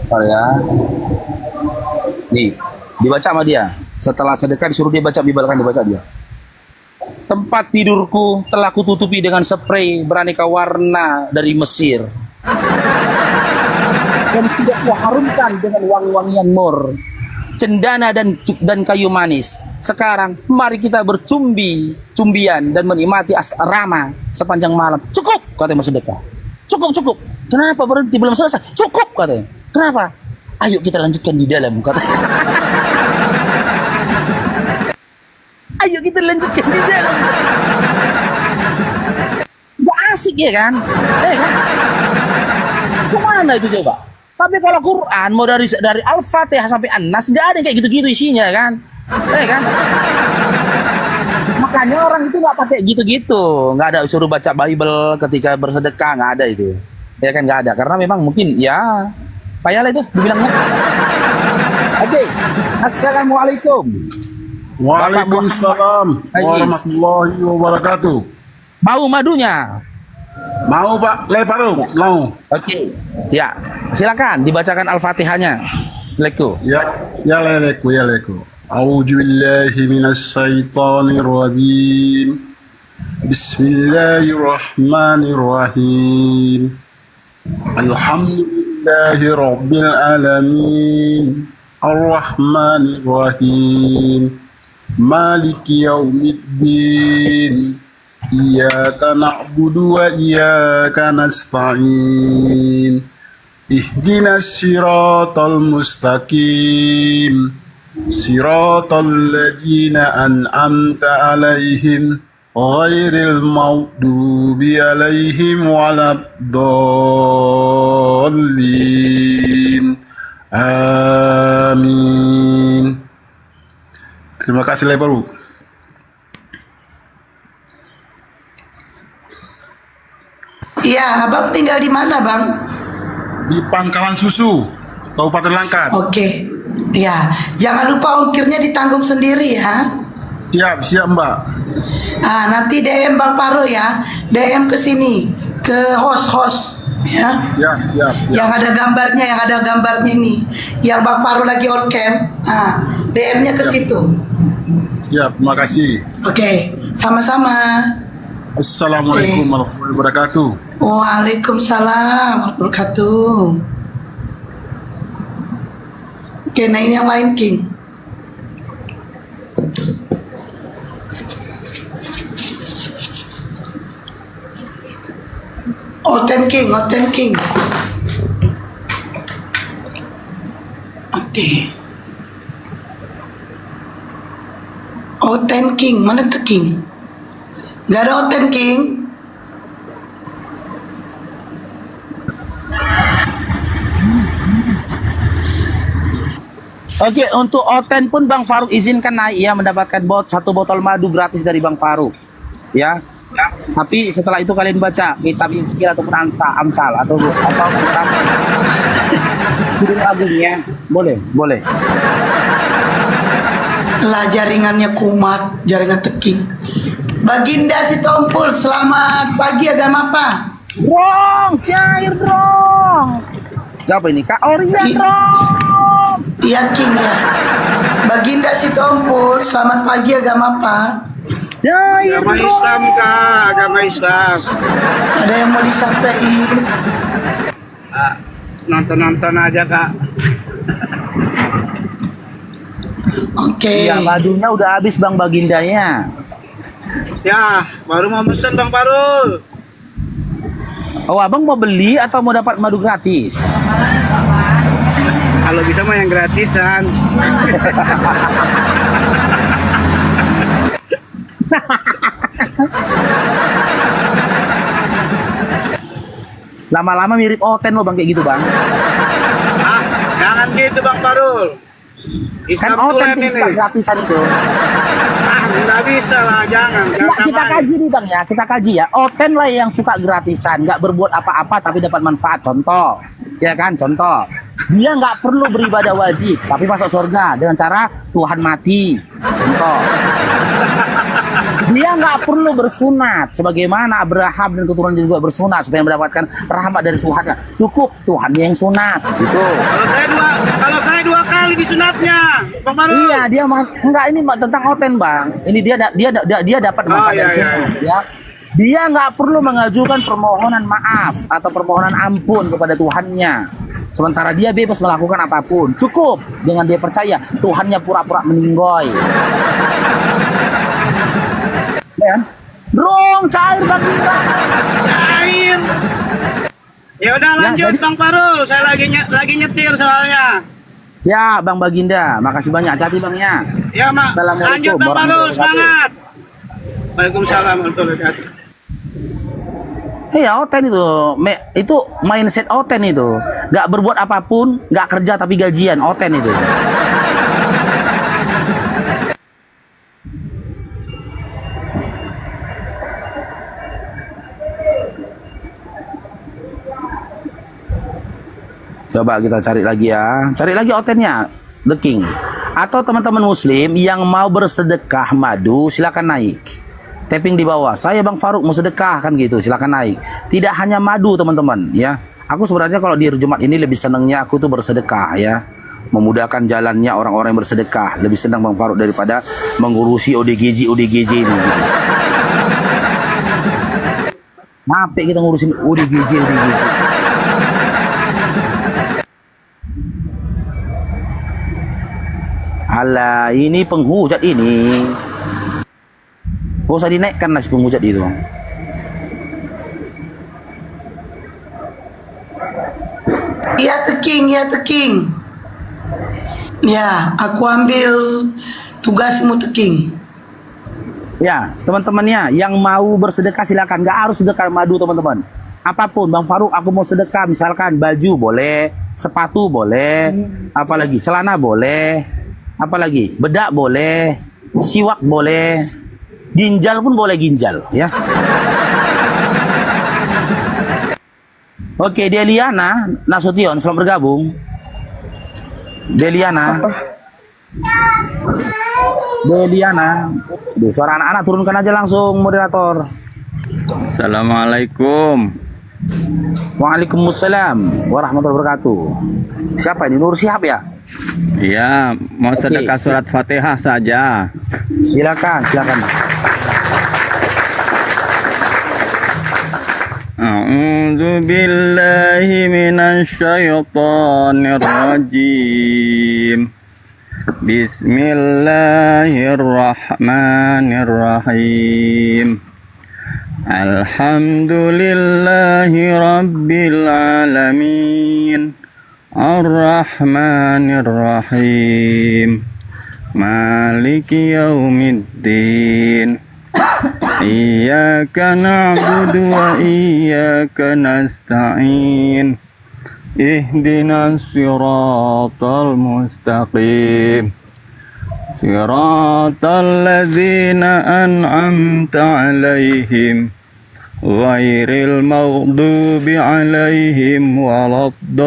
Bentar ya. Nih, dibaca sama dia. Setelah sedekah disuruh dia baca Bibel kan dibaca dia. Tempat tidurku telah kututupi dengan spray beraneka warna dari Mesir. Dan sudah kuharumkan dengan wangi-wangian mur, cendana dan kayu manis. Sekarang mari kita cumbian dan menikmati asrama sepanjang malam. Cukup, katanya Mas Sedekah. Cukup. Kenapa berhenti belum selesai? Cukup, katanya. Kenapa? Ayo kita lanjutkan di dalam, katanya. Ayo kita lanjutkan di dalam. Gak asik ya kan? Kan? Kemana itu coba? Tapi kalau Quran mau dari Al-Fatihah sampai An-Nas nggak ada yang kayak gitu-gitu isinya kan? Kan? Makanya orang itu nggak pakai gitu-gitu, nggak ada suruh baca Bible ketika bersedekah, nggak ada itu. Ya kan nggak ada, karena memang mungkin ya payahlah itu dibilangnya. Oke, assalamualaikum. Waalaikumsalam warahmatullahi wabarakatuh. Mau madunya? Mau Pak Faruk? Mau. Oke, ya silakan dibacakan Al-Fatihahnya. Leku. Ya leku. A'udzu billahi minasy syaithanir rajim. Bismillahirrahmanirrahim. Alhamdulillahi rabbil alamin. Ar-Rahmanir-Rahim. Maliki yaumiddin. Iyyaka na'budu wa iyyaka nasta'in. Ihdinas siratal mustaqim. Siratal ladzina an'amta 'alaihim ghairil maghdubi 'alaihim waladdallin. Amin. Terima kasih Faruk. Iya, Abang tinggal di mana, Bang? Di Pangkalan Susu, Kabupaten Langkat. Oke. Ya, jangan lupa ongkirnya ditanggung sendiri ya. Siap Mbak. Nanti DM Bang Paro ya. DM ke sini, ke host ya. Siap. Yang ada gambarnya ini. Yang Bang Paro lagi on cam. DM-nya ke situ. Siap, terima kasih. Oke, sama-sama. Assalamualaikum warahmatullahi wabarakatuh. Waalaikumsalam warahmatullahi wabarakatuh. Oke, nah ini yang lain King. Oten King. Oke. Oten King, mana tuh King? Gak ada Oten King. Oke, untuk Oten pun Bang Faruk izinkan naik ya, mendapatkan satu botol madu gratis dari Bang Faruk. Ya. Tapi setelah itu kalian baca kitab Injil ataupun Amsal atau Kidung Agung ya. Boleh. Lah jaringannya kumat, jaringan teking. Baginda si Tompul, selamat pagi, agama apa? Bro, cair bro. Siapa ini? Kak Oria bro. Iya King ya. Baginda si Tompul, selamat pagi, agama apa? Cair bro. Kak, agama Islam. Ada yang mau disampaikan? Nonton-nonton aja, Kak. Oke. Iya, madunya udah habis Bang Bagindanya. Ya, baru mau pesen Bang Farul. Oh, abang mau beli atau mau dapat madu gratis? Kalau bisa mah yang gratisan. Lama-lama mirip Oten lo bang kayak gitu bang. Ah, jangan gitu Bang Farul. Kan Islam Oten tulen tuh suka ini. gratisan itu. Ah, nggak bisa lah, jangan. Nggak, kita samain. kaji nih bang ya, kita kaji ya. Oten lah yang suka gratisan, nggak berbuat apa-apa tapi dapat manfaat. Contoh, ya kan? Contoh, dia nggak perlu beribadah wajib tapi masuk surga dengan cara Tuhan mati. Contoh, dia nggak perlu bersunat sebagaimana Abraham dan keturunan juga bersunat supaya mendapatkan rahmat dari Tuhan. Cukup Tuhan yang sunat gitu. Kalau saya dua kali disunatnya, Bang Farul. Iya, dia enggak ini tentang Oten, Bang. Ini dia dapat manfaat iya, dari sunat, ya. Dia nggak perlu mengajukan permohonan maaf atau permohonan ampun kepada Tuhannya. Sementara dia bebas melakukan apapun. Cukup dengan dia percaya Tuhannya pura-pura meninggoy. Ya. Drong cair Bang Indra. Cair. Ya udah lanjut jadi- Bang Farul, saya lagi nyetir soalnya. Ya, Bang Baginda, makasih banyak. Hati-hati Bang ya. Ya Mak, Assalamualaikum lanjut Bang Farul, warahmatullahi semangat. Waalaikumsalam warahmatullahi wabarakatuh. Iya, Oten itu mindset Oten itu. Nggak berbuat apapun, nggak kerja tapi gajian. Oten itu. Coba kita cari lagi ya. Cari lagi Otennya, The King. Atau teman-teman muslim yang mau bersedekah madu, silakan naik. Tapping di bawah. Saya Bang Faruk mau sedekah kan gitu, silakan naik. Tidak hanya madu teman-teman ya. Aku sebenarnya kalau di Jumat ini lebih senangnya aku tuh bersedekah ya. Memudahkan jalannya orang-orang yang bersedekah. Lebih senang Bang Faruk daripada mengurusi ODGJ ini gitu. Ngapain kita ngurusin ODGJ. Alah, ini penghujat ini. Gak usah dinaikkan nasi penghujat itu. Iya The King, ya The King. Ya, aku ambil tugasmu The King. Ya, teman-temannya yang mau bersedekah silakan. Gak harus sedekah madu teman-teman. Apapun, Bang Faruk, aku mau sedekah. Misalkan baju boleh, sepatu boleh, apalagi celana boleh, apalagi bedak boleh, siwak boleh, ginjal pun boleh ginjal, ya. Oke, Deliana Nasution, selamat bergabung. Deliana. Duh, suara anak-anak turunkan aja langsung moderator. Assalamualaikum. Waalaikumsalam warahmatullahi wabarakatuh. Siapa ini? Nur Syihab ya? Iya, mau sedekah surat Fatihah saja. Silakan. A'udzu billahi minasy syaithanir rajim. Bismillahirrahmanirrahim. Alhamdulillahi rabbil alamin. Ar-Rahmanir-Rahim. Maliki yaumiddin. Iyyaka na'budu wa iyyaka nasta'in. Ihdinas siratal mustaqim. Siratal ladzina an'amta 'alaihim ghairil maghdubi 'alaihim waladdallin.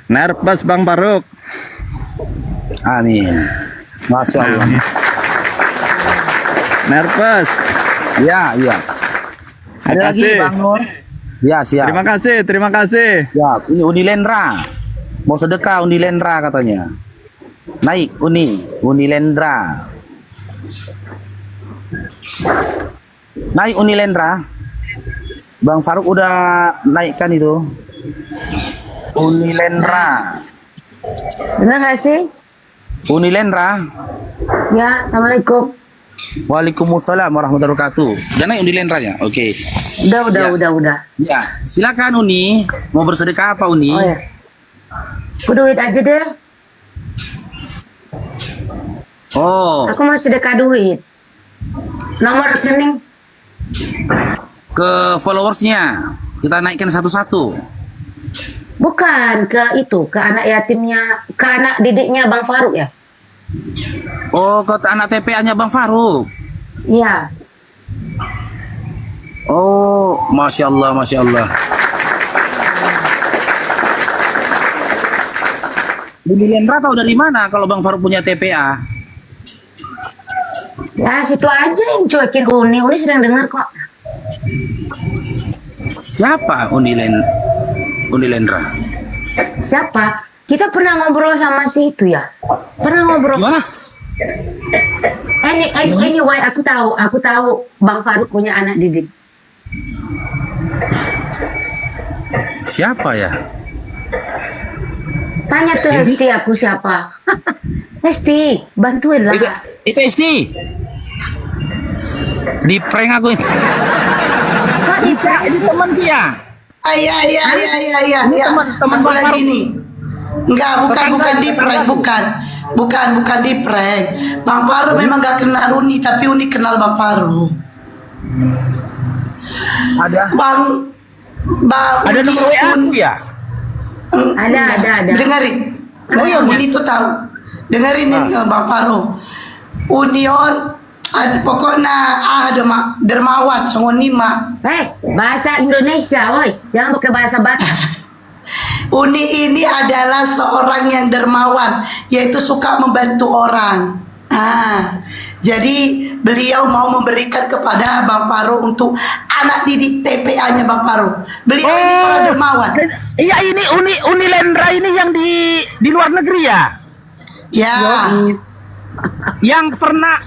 Nerpas Bang Faruk. Amin. Masya Allah. Nervous. Ya, iya. Ada lagi Makasih. Bang Nur? Ya, siap. Terima kasih, terima kasih. Ya, ini Unilendra. Mau sedekah Unilendra katanya. Naik Unilendra. Naik Unilendra. Bang Faruk udah naikkan itu. Unilendra. Terima kasih. Unilendra. Ya, assalamualaikum. Waalaikumsalam warahmatullahi wabarakatuh. Dan naik Unilendranya. Oke. Udah, Ya. udah. Ya, silakan Uni. Mau bersedekah apa Uni? Oh ya. Aku duit aja deh. Oh, Aku mau sedekah duit. Nomor rekening. ke followersnya kita naikkan satu-satu. Bukan ke itu, ke anak yatimnya, ke anak didiknya Bang Faruk ya. Oh, ke anak TPA-nya Bang Faruk. Iya. Oh, masya Allah, masya Allah. Unilendra tahu dari mana kalau Bang Faruk punya TPA? Ya, situ aja yang cuekin Uni. Uni sedang dengar kok. Siapa Unilendra? Siapa? Kita pernah ngobrol sama si itu ya. Pernah ngobrol. Gimana? Anyway, aku tahu Bang Faruk punya anak didik. Siapa ya? Tanya tuh Hesti aku siapa. Hesti, bantuin lah. Itu Esti. Di prank aku ini. Kok di Itu teman dia. Iya. Ini teman Aku Bang lagi Faruk. nih. Enggak, bukan di prank, bukan di prank. Bang Faru memang gak kenal Uni, tapi Uni kenal Bang Faru. Ada Bang nomor WA aku ya? Ada. Dengerin. Oh, iya, Uni tuh tahu. Dengerin nih Bang Faru. Union pokoknya ada mak dermawan sama Nima. Bahasa Indonesia, woi. Jangan pakai bahasa Batak. Uni ini adalah seorang yang dermawan, yaitu suka membantu orang. Jadi beliau mau memberikan kepada Bang Faru untuk anak didik TPA-nya Bang Faru. Beliau ini seorang dermawan. Iya, ini Unilendra ini yang di luar negeri ya? Ya. Yang pernah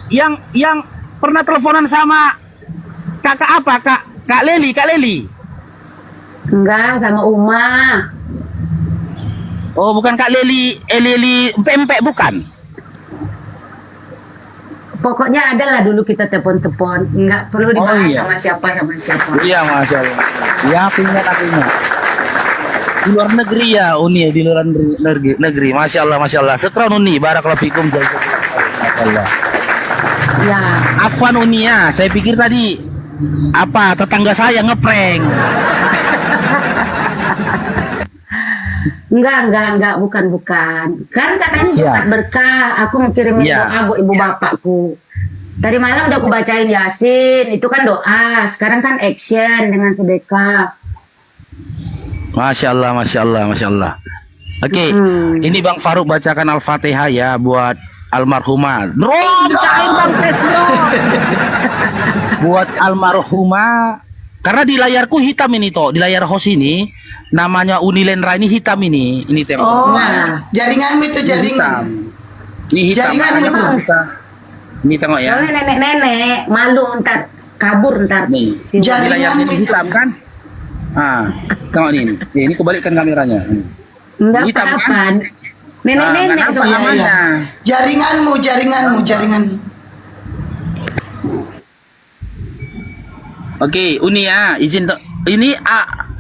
teleponan sama kakak apa? Kak Leli. Enggak, sama Uma. Oh, bukan Kak Leli empek bukan? Pokoknya adalah dulu kita telepon-telepon. Enggak perlu dibahas iya. sama siapa. Iya, masya Allah. Ya, aku ingat. Di luar negeri ya, Uni ya, di luar negeri. Masya Allah. Sekron Uni, barakallahu fikum. Allah. Ya. Afwan Uni ya, saya pikir tadi tetangga saya ngeprank. Enggak, bukan. Kan katanya Jumat berkah, aku mau kirimin doa buat ibu bapakku. Tadi malam udah aku bacain Yasin, itu kan doa. Sekarang kan action dengan sedekah. Masya Allah. Oke, ini Bang Faruk bacakan Al-Fatihah ya buat almarhumah. Drone cair Bang Tesno. Buat almarhumah. Karena di layarku hitam ini toh, di layar host ini namanya Unilendra ini hitam ini tema. Oh, jaringanmu itu jaringan. Ini hitam. Jaringan makanya itu. Ini tengok ya. Soalnya nenek-nenek malu ntar kabur ntar. Nih, di layarnya ini hitam kan? Tengok nih. Ini kebalikkan kameranya. Enggak Hitam apa-apa. kan? Nenek-nenek Kenapa soalnya. namanya? Jaringanmu. Oke, Uni ya, izin ini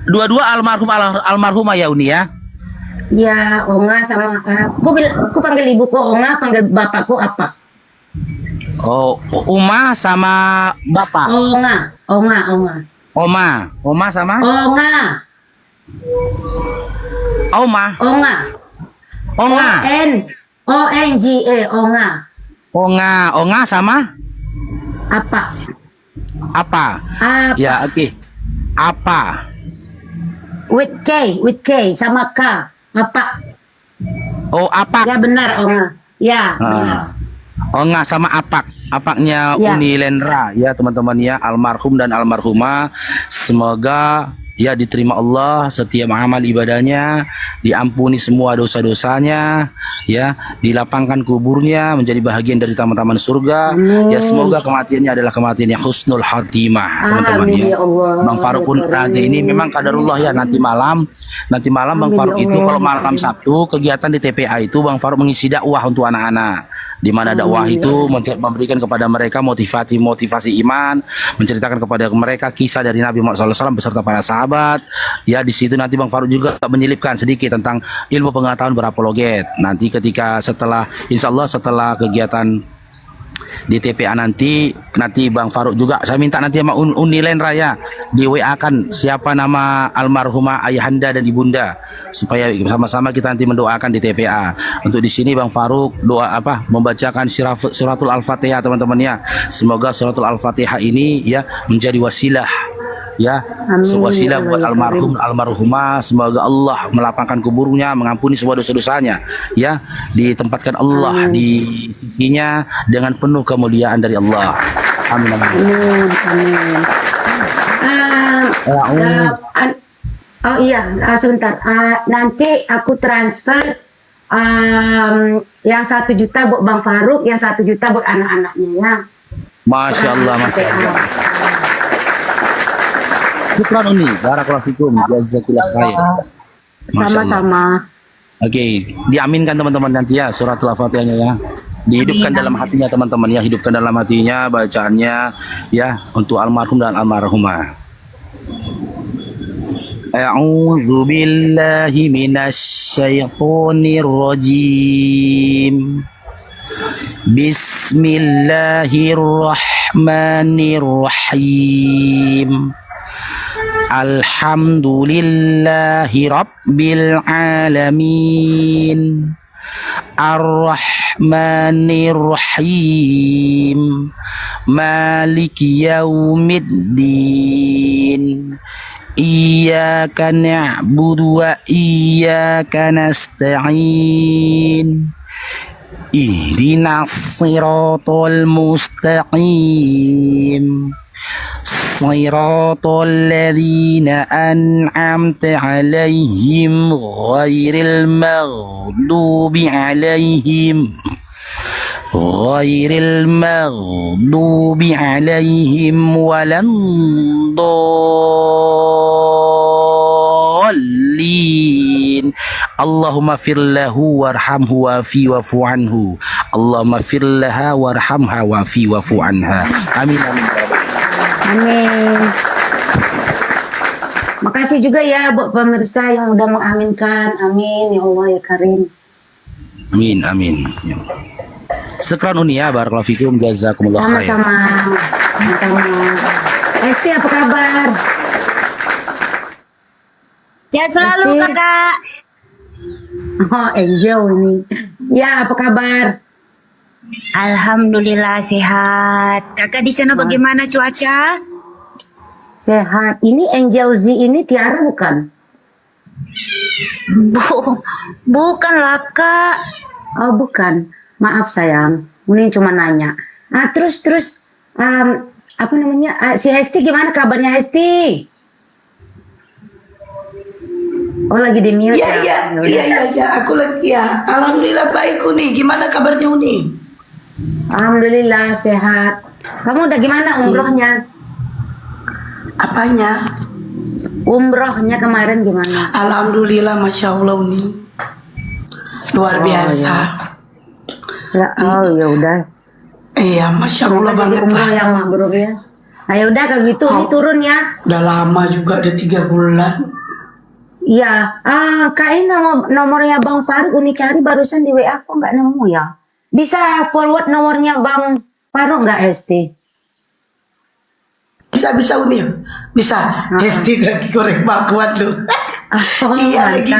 dua-dua almarhumah ya Uni ya. Ya, Onga sama aku panggil ibuku Onga, panggil bapakku apa? Oh, Uma sama bapak. Onga. Oma sama Onga. ONGA Onga sama apa? Ya, oke. Apa? With K sama K. Apa? Oh, apa? Ya benar Onga. Ya. Onga sama apa? apaknya Ya. Uni Lendra ya teman-teman ya, almarhum dan almarhumah, semoga ya diterima Allah setiap amal ibadahnya, diampuni semua dosa-dosanya, ya dilapangkan kuburnya menjadi bahagian dari taman-taman surga. Ya semoga kematiannya adalah kematian yang husnul khatimah teman-teman Amin ya. ya Allah. Bang Faruk pun nanti ini memang kadarullah ya, nanti malam Bang Amin Faruk ya itu Allah. kalau malam Sabtu kegiatan di TPA itu Bang Faruk mengisi dakwah untuk anak-anak, di mana dakwah itu memberikan kepada mereka motivasi iman, menceritakan kepada mereka kisah dari Nabi Muhammad SAW beserta para sahabat. Ya di situ nanti Bang Faruk juga menyelipkan sedikit tentang ilmu pengetahuan berapologet. Nanti ketika insya Allah setelah kegiatan di TPA nanti Bang Faruk juga saya minta nanti sama Uni Lendra ya, di WA kan siapa nama almarhumah ayahanda dan ibunda, supaya sama-sama kita nanti mendoakan di TPA. Untuk di sini Bang Faruk membacakan suratul Al-Fatihah teman-teman ya. Semoga suratul Al-Fatihah ini ya menjadi wasilah ya, wasilah buat almarhum almarhumah. Semoga Allah melapangkan kuburnya, mengampuni semua dosa-dosanya ya, ditempatkan Allah di sisinya dengan penuh kemuliaan dari Allah. Amin amin. Oh iya, sebentar. Nanti aku transfer yang 1 juta buat Bang Faruk, yang 1 juta buat anak-anaknya ya. Masya Allah, Masya Allah. Syukran Uni, barakallahu fikum, jazakallah khair. Sama-sama. Oke, diaminkan teman-teman nanti ya suratul Al-Fatihahnya ya. Dihidupkan dalam hatinya teman-teman ya, hidupkan dalam hatinya bacaannya ya untuk almarhum dan almarhumah. A'udzu billahi minasy syaithanir rajim. Bismillahirrahmanirrahim. Alhamdulillahi Rabbil Alamin. Ar-Rahmanir Rahim. Maliki Yaumiddin. Iyyaka na'budu wa iyyaka nasta'in. Ihdinas siratal mustaqim. Siratal ladzina an'amta 'alaihim ghairil maghdubi alaihim waladdallin. Allahumma fir lahu warhamhu wa'fi wa'fu anhu. Allahumma fir laha warhamha wa'fi wa'fu anha. Amin amin. Amin. Makasih juga ya buat pemirsa yang udah mengaminkan. Amin ya Allah ya Karim. Amin amin. Ya. Sekran Uni ya, barakallahu fikum, jazakumullah khair. Sama-sama. Esti apa kabar? Sehat selalu Esti. kakak. Oh Angel ini. Ya apa kabar? Alhamdulillah sehat. Kakak di sana bagaimana cuaca? Sehat. Ini Angel Z ini Tiara bukan? Bukan lah kak. Oh bukan. Maaf sayang. Ini cuma nanya. Terus apa namanya? Si Hesti gimana kabarnya Hesti? Oh lagi di mute Iya. Aku lagi ya. Alhamdulillah baik Uni. Gimana kabarnya Uni? Alhamdulillah sehat. Kamu udah gimana umrohnya? Apanya? Umrohnya kemarin gimana? Alhamdulillah, masya Allah Uni. Luar biasa. Oh ya udah. Iya, masya Allah banget Umroh lah. yang mabrur ya. Nah ya udah kalau gitu ini turun ya. Udah lama juga, udah 3 bulan. Iya. Kak ini nomornya Bang Faruk Uni cari barusan di WA kok nggak nemu ya. Bisa forward nomornya Bang Faruk nggak Esti? Bisa Uni, bisa. Esti lagi goreng bakwan lu. Iya lagi.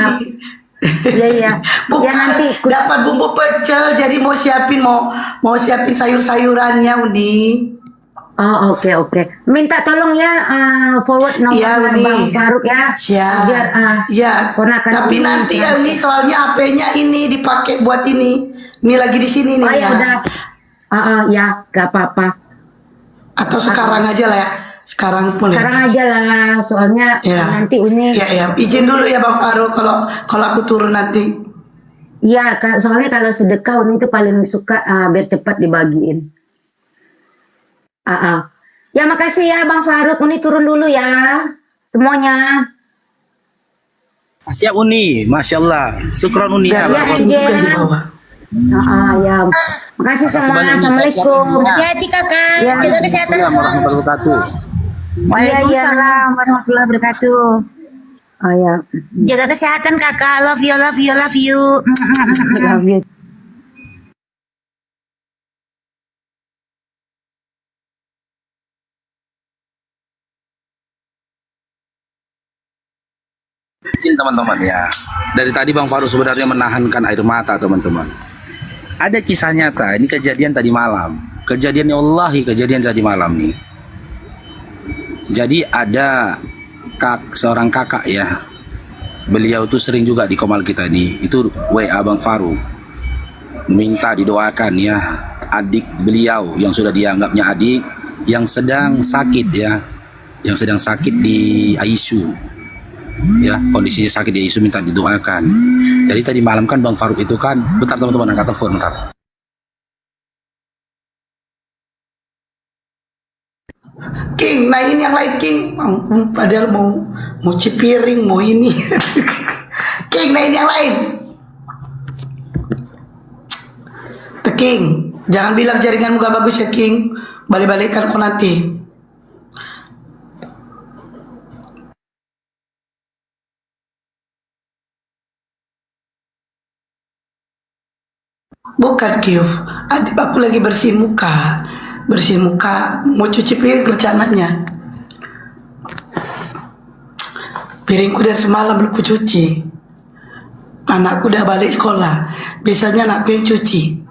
Iya. Bukan Ya, nanti dapat bumbu pecel, jadi mau siapin sayur-sayurannya Uni. Oh oke. Minta tolong ya forward nomornya Iya, Uni. Bang Faruk ya. Siap. Biar Ya. ponakan Tapi Uni nanti ya langsung. Uni, soalnya HP-nya ini dipakai buat ini. Ini lagi di sini nih Oh ya ya. udah. Ya, gak apa-apa. Atau sekarang aja lah ya. Sekarang boleh. Sekarang aja lah, soalnya nanti Uni. Ya, izin dulu ya Bang Faru kalau aku turun nanti. Iya, soalnya kalau sedekah Uni itu paling suka biar cepat dibagiin. Ya makasih ya Bang Faruk, Uni turun dulu ya semuanya. Siap Uni, Masya Allah. Syukron Uni. Ya, ya. Makasih semua. Assalamualaikum. Hati-hati kakak. Ya. Jaga kesehatan. Assalamualaikum warahmatullahi wabarakatuh. Waalaikumsalam warahmatullahi wabarakatuh. Ya. Jaga kesehatan kakak. Love you, love you, love you. Love you. Izin teman-teman ya. Dari tadi Bang Faru sebenarnya menahankan air mata teman-teman. Ada kisah nyata, ini kejadian tadi malam. Kejadiannya wallahi kejadian tadi malam nih. Jadi ada seorang kakak ya. Beliau tuh sering juga di komal kita nih. Itu WA Bang Faru. Minta didoakan ya adik beliau yang sudah dianggapnya adik yang sedang sakit ya. Yang sedang sakit di ICU. Ya, kondisinya sakit di ICU minta didoakan. Jadi tadi malam kan Bang Faruk itu kan, bentar teman-teman angkat telepon bentar. King, naikin yang lain King. Padahal mau cipiring, mau ini. King, naikin yang lain. King, jangan bilang jaringanmu gak bagus ya King. Balik-balikan kok nanti. Bukan Kiyuf, adik aku lagi bersihin muka, mau cuci piring rencananya. Piringku dari semalam belum kucuci. Anakku udah balik sekolah, biasanya anakku yang cuci.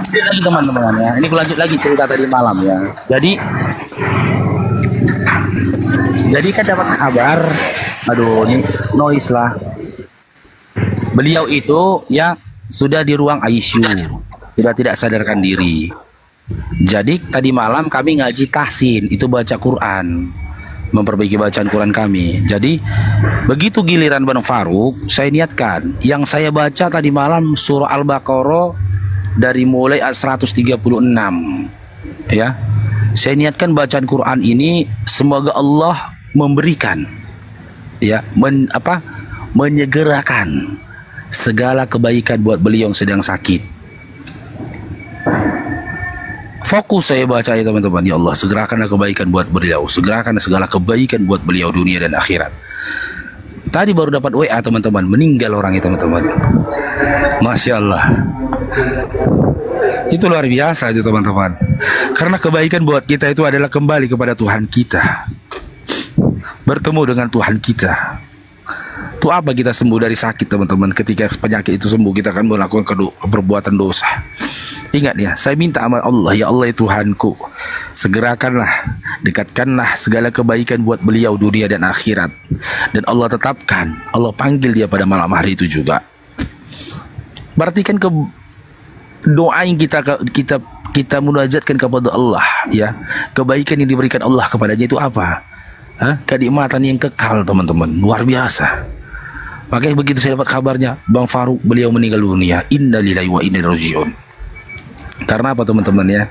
Lanjut lagi teman-teman ya, ini lanjut lagi cerita tadi malam ya. Jadi kan dapat kabar, aduh ini noise lah. Beliau itu ya sudah di ruang ICU, sudah tidak sadarkan diri. Jadi tadi malam kami ngaji tahsin, itu baca Quran, memperbaiki bacaan Quran kami. Jadi begitu giliran Bang Faruk, saya niatkan yang saya baca tadi malam surah Al-Baqarah dari mulai ayat 136 ya. Saya niatkan bacaan Quran ini semoga Allah memberikan ya menyegerakan segala kebaikan buat beliau yang sedang sakit. Fokus saya baca ya teman-teman. Ya Allah, segerakanlah kebaikan buat beliau, segerakan segala kebaikan buat beliau dunia dan akhirat. Tadi baru dapat WA teman-teman, meninggal orangnya teman-teman. Masya Allah. Itu luar biasa itu teman-teman. Karena kebaikan buat kita itu adalah kembali kepada Tuhan kita, bertemu dengan Tuhan kita. Itu apa kita sembuh dari sakit teman-teman. Ketika penyakit itu sembuh, kita akan melakukan perbuatan dosa. Ingat ya, saya minta amal Allah, ya Allah ya Tuhanku, segerakanlah, dekatkanlah segala kebaikan buat beliau dunia dan akhirat. Dan Allah tetapkan, Allah panggil dia pada malam hari itu juga. Berarti kan doa yang kita munajatkan kepada Allah ya, kebaikan yang diberikan Allah kepadanya itu apa? Kenikmatan yang kekal teman-teman, luar biasa. Makanya begitu saya dapat kabarnya Bang Faruk beliau meninggal dunia, inna lillahi wa inna ilaihi rajiun. Karena apa teman-teman ya?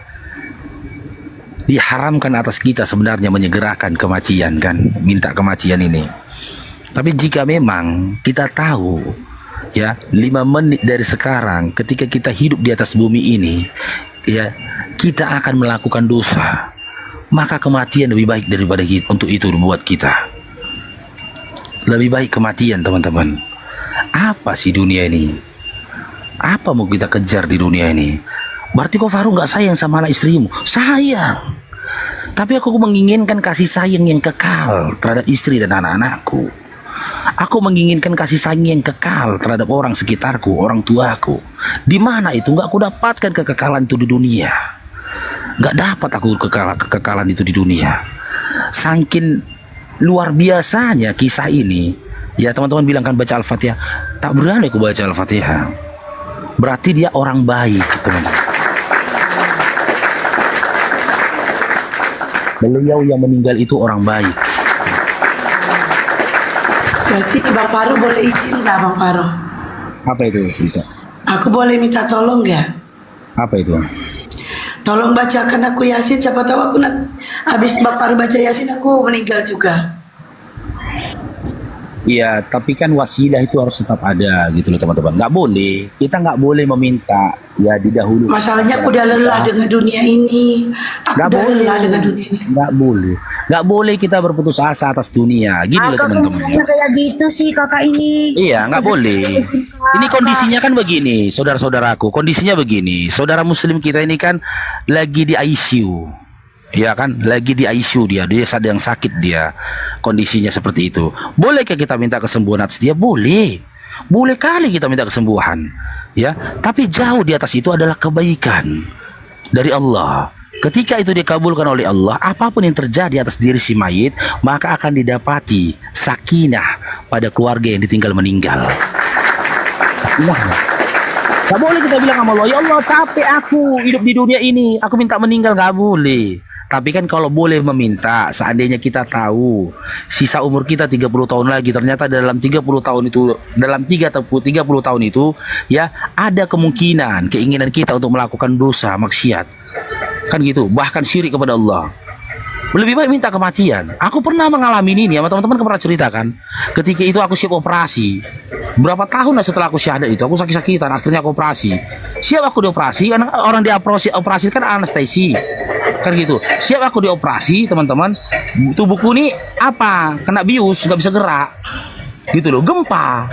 Diharamkan atas kita sebenarnya menyegerakan kematian kan, minta kematian ini. Tapi jika memang kita tahu ya 5 menit dari sekarang ketika kita hidup di atas bumi ini ya, kita akan melakukan dosa, maka kematian lebih baik daripada untuk itu buat kita. Lebih baik kematian teman-teman. Apa sih dunia ini? Apa mau kita kejar di dunia ini? Berarti kok Faruk gak sayang sama anak istrimu? Sayang. Tapi aku menginginkan kasih sayang yang kekal terhadap istri dan anak-anakku. Aku menginginkan kasih sayang yang kekal terhadap orang sekitarku, orang tuaku. Di mana itu gak aku dapatkan kekekalan itu di dunia. Gak dapat aku kekekalan itu di dunia. Saking luar biasanya kisah ini ya teman-teman bilang kan baca Al-Fatihah, tak berani aku baca Al-Fatihah. Berarti dia orang baik teman-teman. Beliau yang meninggal itu orang baik. Berarti Bang Faru boleh izin nggak Bang Faru? Apa itu? Aku boleh minta tolong nggak? Apa itu? Tolong bacakan aku Yasin, siapa tahu aku habis Bang Faru baca Yasin aku meninggal juga. Iya, tapi kan wasilah itu harus tetap ada gitu loh teman-teman. Nggak boleh, kita nggak boleh meminta ya didahului. Masalahnya aku udah lelah dengan dunia ini. Aku udah lelah dengan dunia ini. Nggak boleh kita berputus asa atas dunia. Gini loh teman-teman. Kakak kayak gitu sih kakak ini. Iya, nggak boleh. Ini kondisinya kan begini, saudara-saudaraku. Kondisinya begini, saudara Muslim kita ini kan lagi di ICU. Ya kan, lagi di ICU dia sedang sakit dia, kondisinya seperti itu. Bolehkah kita minta kesembuhan atas dia? Boleh kali kita minta kesembuhan, ya. Tapi jauh di atas itu adalah kebaikan dari Allah. Ketika itu dikabulkan oleh Allah, apapun yang terjadi atas diri si mayit, maka akan didapati sakinah pada keluarga yang ditinggal meninggal. Nah, gak boleh kita bilang sama Allah, ya Allah capek aku hidup di dunia ini, aku minta meninggal. Gak boleh. Tapi kan kalau boleh meminta, seandainya kita tahu sisa umur kita 30 tahun lagi, ternyata dalam 30 tahun itu, dalam 30 tahun itu ya ada kemungkinan keinginan kita untuk melakukan dosa maksiat, kan gitu, bahkan syirik kepada Allah. Lebih baik minta kematian. Aku pernah mengalami ini sama teman-teman, pernah ceritakan. Ketika itu aku siap operasi. Berapa tahun setelah aku syahadat itu, aku sakit-sakitan, akhirnya aku operasi. Siap aku dioperasi, karena orang operasi kan anestesi, kan gitu. Siap aku dioperasi, teman-teman. Tubuhku ini apa? Kena bius, nggak bisa gerak, gitu loh. Gempa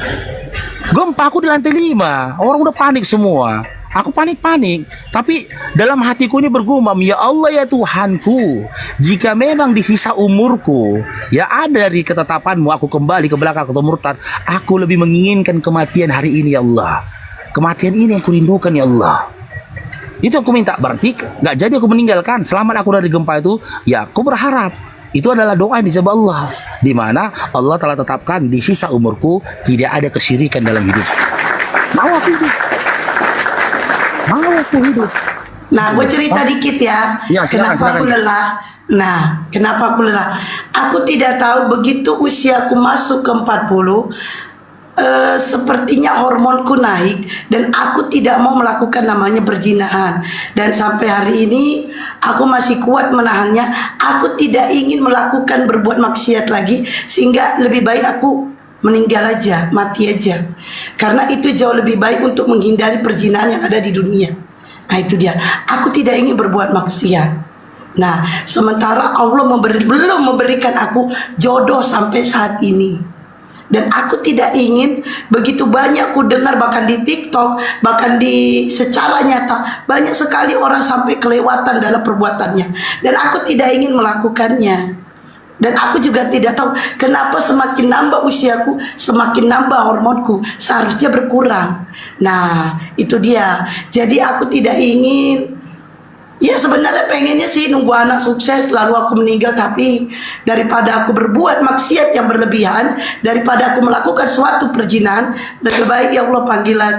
aku di lantai 5. Orang udah panik semua. Aku panik, tapi dalam hatiku ini bergumam, ya Allah ya Tuhanku, jika memang di sisa umurku ya ada dari ketetapanmu aku kembali ke belakang atau murtad, aku lebih menginginkan kematian hari ini ya Allah. Kematian ini yang kurindukan ya Allah. Itu aku minta, berarti nggak jadi aku meninggalkan. Selamat aku dari gempa itu, ya aku berharap itu adalah doa yang dijawab Allah, di mana Allah telah tetapkan di sisa umurku tidak ada kesyirikan dalam hidup. Mau aku hidup. Nah, gue cerita dikit ya. Kenapa aku lelah? Nah, kenapa aku lelah? Aku tidak tahu begitu usiaku masuk ke 40, sepertinya hormonku naik dan aku tidak mau melakukan namanya perzinahan. Dan sampai hari ini aku masih kuat menahannya. Aku tidak ingin melakukan berbuat maksiat lagi, sehingga lebih baik aku meninggal aja, mati aja. Karena itu jauh lebih baik untuk menghindari perzinahan yang ada di dunia. Nah itu dia, aku tidak ingin berbuat maksiat. Nah sementara Allah belum memberikan aku jodoh sampai saat ini. Dan aku tidak ingin, begitu banyak ku dengar bahkan di TikTok, bahkan di secara nyata, banyak sekali orang sampai kelewatan dalam perbuatannya. Dan aku tidak ingin melakukannya. Dan aku juga tidak tahu kenapa semakin nambah usiaku, semakin nambah hormonku, seharusnya berkurang. Nah itu dia. Jadi aku tidak ingin, ya sebenarnya pengennya sih nunggu anak sukses lalu aku meninggal. Tapi daripada aku berbuat maksiat yang berlebihan, daripada aku melakukan suatu perzinahan, lebih baik ya Allah panggilan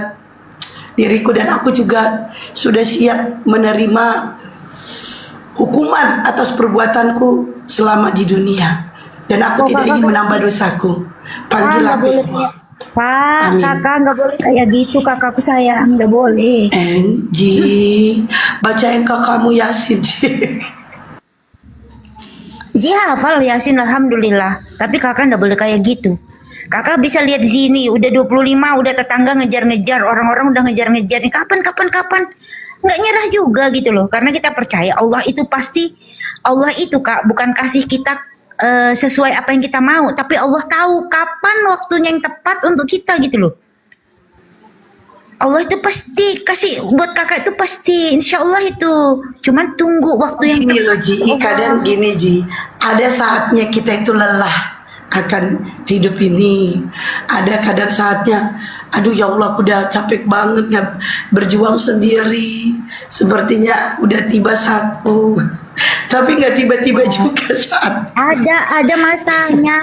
diriku. Dan aku juga sudah siap menerima hukuman atas perbuatanku selama di dunia. Dan aku tidak ingin menambah dosaku. Panggil aku ya Allah. Pak, kakak nggak boleh kayak gitu, kakakku sayang, nggak boleh. Angie, bacain kakakmu Yasin. Hafal Yasin, alhamdulillah. Tapi kakak nggak boleh kayak gitu. Kakak bisa lihat di sini, udah 25, udah tetangga ngejar-ngejar, orang-orang udah ngejar-ngejar. Kapan? Nggak nyerah juga gitu loh. Karena kita percaya Allah itu pasti, Allah itu Kak bukan kasih kita sesuai apa yang kita mau, tapi Allah tahu kapan waktunya yang tepat untuk kita gitu loh. Allah itu pasti kasih buat kakak, itu pasti, insya Allah itu. Cuman tunggu waktu yang gini tepat. loh Ji, kadang gini Ji, ada saatnya kita itu lelah akan hidup ini. Ada kadang saatnya, aduh ya Allah aku udah capek banget berjuang sendiri, sepertinya udah tiba saatku. Tapi nggak tiba-tiba juga saat. Ada masanya.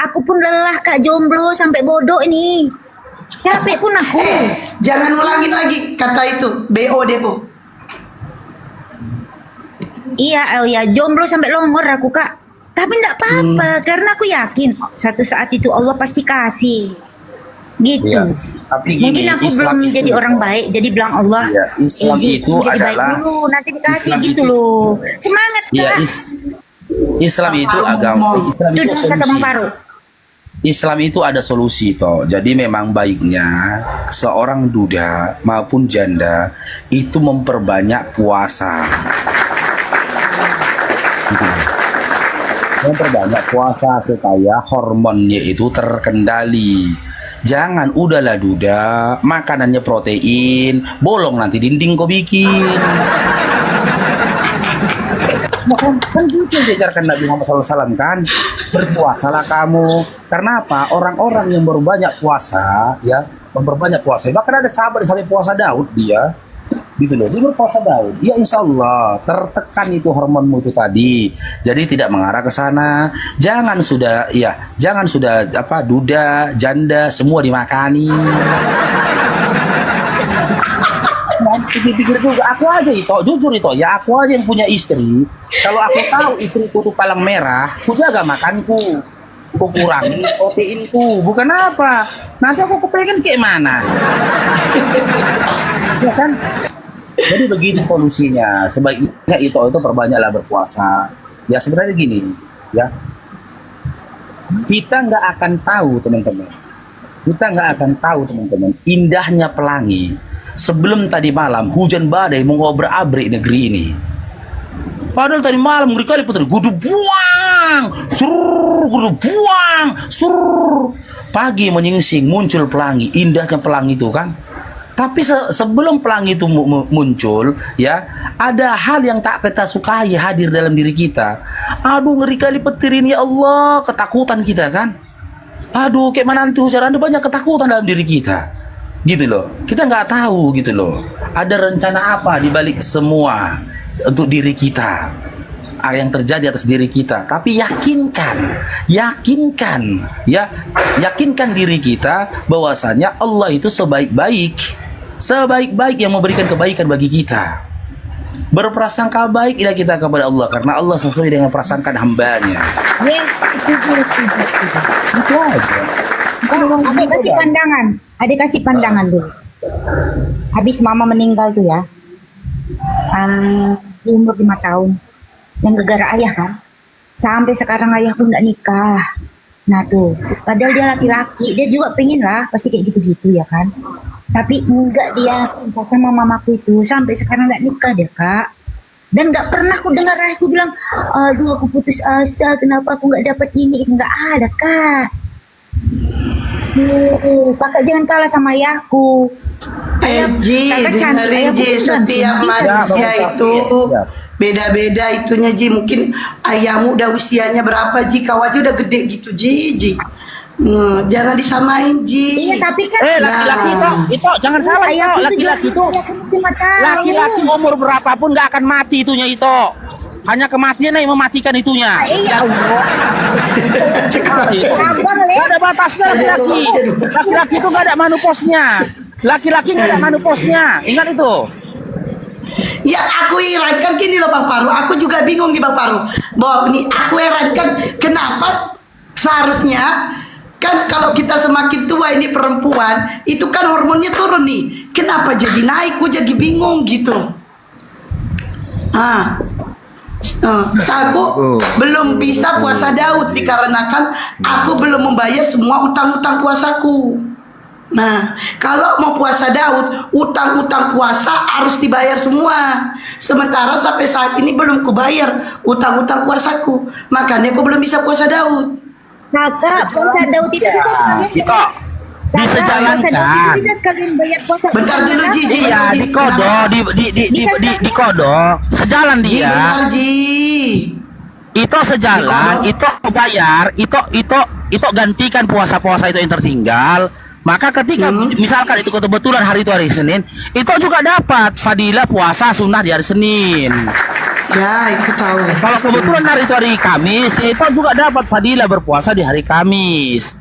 Aku pun lelah Kak, jomblo sampai bodoh ini. Capek pun aku. Jangan ulangin lagi kata itu, BO. Iya, oh ya, jomblo sampai longor aku, Kak. Tapi enggak apa-apa, karena aku yakin satu saat itu Allah pasti kasih. Gitu. Iya. Tapi gini, Mungkin aku Islam belum itu- jadi orang baik, jadi bilang Allah, Iya, Islam Zi, itu jadi baik adalah- dulu, nanti dikasih Islam gitu itu- loh. Semangat, Iya, Kak. Islam itu agama, Islam Itu itu kata Bang solusi. Faru. Islam itu ada solusi toh. Jadi memang baiknya seorang duda maupun janda itu memperbanyak puasa. Gitu. Memperbanyak puasa supaya hormonnya itu terkendali. Jangan udahlah duda, makanannya protein, bolong nanti dinding kau bikin. Kan gitu diajarkan Nabi Muhammad SAW kan, berpuasalah kamu. Karena apa? Orang-orang yang berbanyak puasa, ya, memperbanyak puasa. Bahkan ada sahabat yang sampai puasa Daud dia, gitu loh. Dia berpuasa Daud. Ya insya Allah tertekan itu hormonmu itu tadi. Jadi tidak mengarah ke sana. Jangan sudah apa duda, janda semua dimakani. Pikir-pikir juga aku aja itu, jujur itu ya aku aja yang punya istri. Kalau aku tahu istriku tuh palang merah, aku jaga makanku, aku kurangi proteinku. Bukan apa? Nanti aku kepengen kayak mana? Ya kan? Jadi begitu solusinya. Sebaiknya itu perbanyaklah berpuasa. Ya sebenarnya gini, ya kita nggak akan tahu teman-teman. Kita nggak akan tahu teman-teman indahnya pelangi sebelum tadi malam hujan badai mengobrak-abrik negeri ini. Padahal tadi malam ngeri kali putri, gudu buang, gudu buang, pagi menyingsing muncul pelangi, indahnya pelangi itu kan. Tapi sebelum pelangi itu muncul, ya ada hal yang tak kita sukai hadir dalam diri kita. Aduh ngeri kali petir ini ya Allah, ketakutan kita kan. Aduh kayak mana nanti hujan, ada banyak ketakutan dalam diri kita. Gitu loh, kita nggak tahu gitu loh. Ada rencana apa di balik semua untuk diri kita yang terjadi atas diri kita. Tapi yakinkan diri kita bahwasanya Allah itu sebaik-baik yang memberikan kebaikan bagi kita. Berprasangka baiklah kita kepada Allah karena Allah sesuai dengan prasangka hambanya. Yes, setuju. Itu aja. Adik kasih pandangan dulu. Habis mama meninggal tuh ya, di umur 5 tahun, yang gara-gara ayah kan, sampai sekarang ayah pun nggak nikah. Nah tuh, padahal dia laki-laki, dia juga pengen lah, pasti kayak gitu-gitu ya kan. Tapi enggak, dia cinta sama mamaku itu, sampai sekarang nggak nikah deh kak. Dan nggak pernah aku dengar ayahku bilang, aduh aku putus asa, kenapa aku nggak dapet ini, nggak ada kak. Kakak jangan kalah sama ayahku. Ji, dengerin Ji, setiap manusia itu beda-beda itunya Ji. Mungkin ayahmu udah usianya berapa Ji, kau aja udah gede gitu Ji. Jangan disamain Ji. Iya tapi kan Laki-laki itu jangan salah itu. Laki-laki umur berapapun nggak akan mati itunya itu. Hanya kematian yang mematikan itunya. Iya Allah. Gak ada batasnya laki-laki. Laki-laki itu gak ada manuposnya. Laki-laki gak ada manuposnya. Ingat itu. Ya aku herankan gini loh Bang Paru. Aku juga bingung nih Bang Paru. Bahwa ini aku herankan kenapa seharusnya kan kalau kita semakin tua ini perempuan itu kan hormonnya turun nih. Kenapa jadi naik? Aku jadi bingung gitu. Aku belum bisa puasa Daud dikarenakan aku belum membayar semua utang-utang puasaku. Nah, kalau mau puasa Daud, utang-utang puasa harus dibayar semua. Sementara sampai saat ini belum kubayar utang-utang puasaku. Makanya aku belum bisa puasa Daud. Kakak, puasa Daud itu Kita bisa jalankan. Bisa sekalian bayar puasa. Bentar dulu Ji. Iya, di kodo. Sejalan dia. Itu sejalan, itu bayar, itu gantikan puasa-puasa itu yang tertinggal. Maka ketika misalkan itu kebetulan hari itu hari Senin, itu juga dapat fadilah puasa sunnah di hari Senin. Ya, itu tahu. Kalau kebetulan hari itu hari Kamis, itu juga dapat fadilah berpuasa di hari Kamis.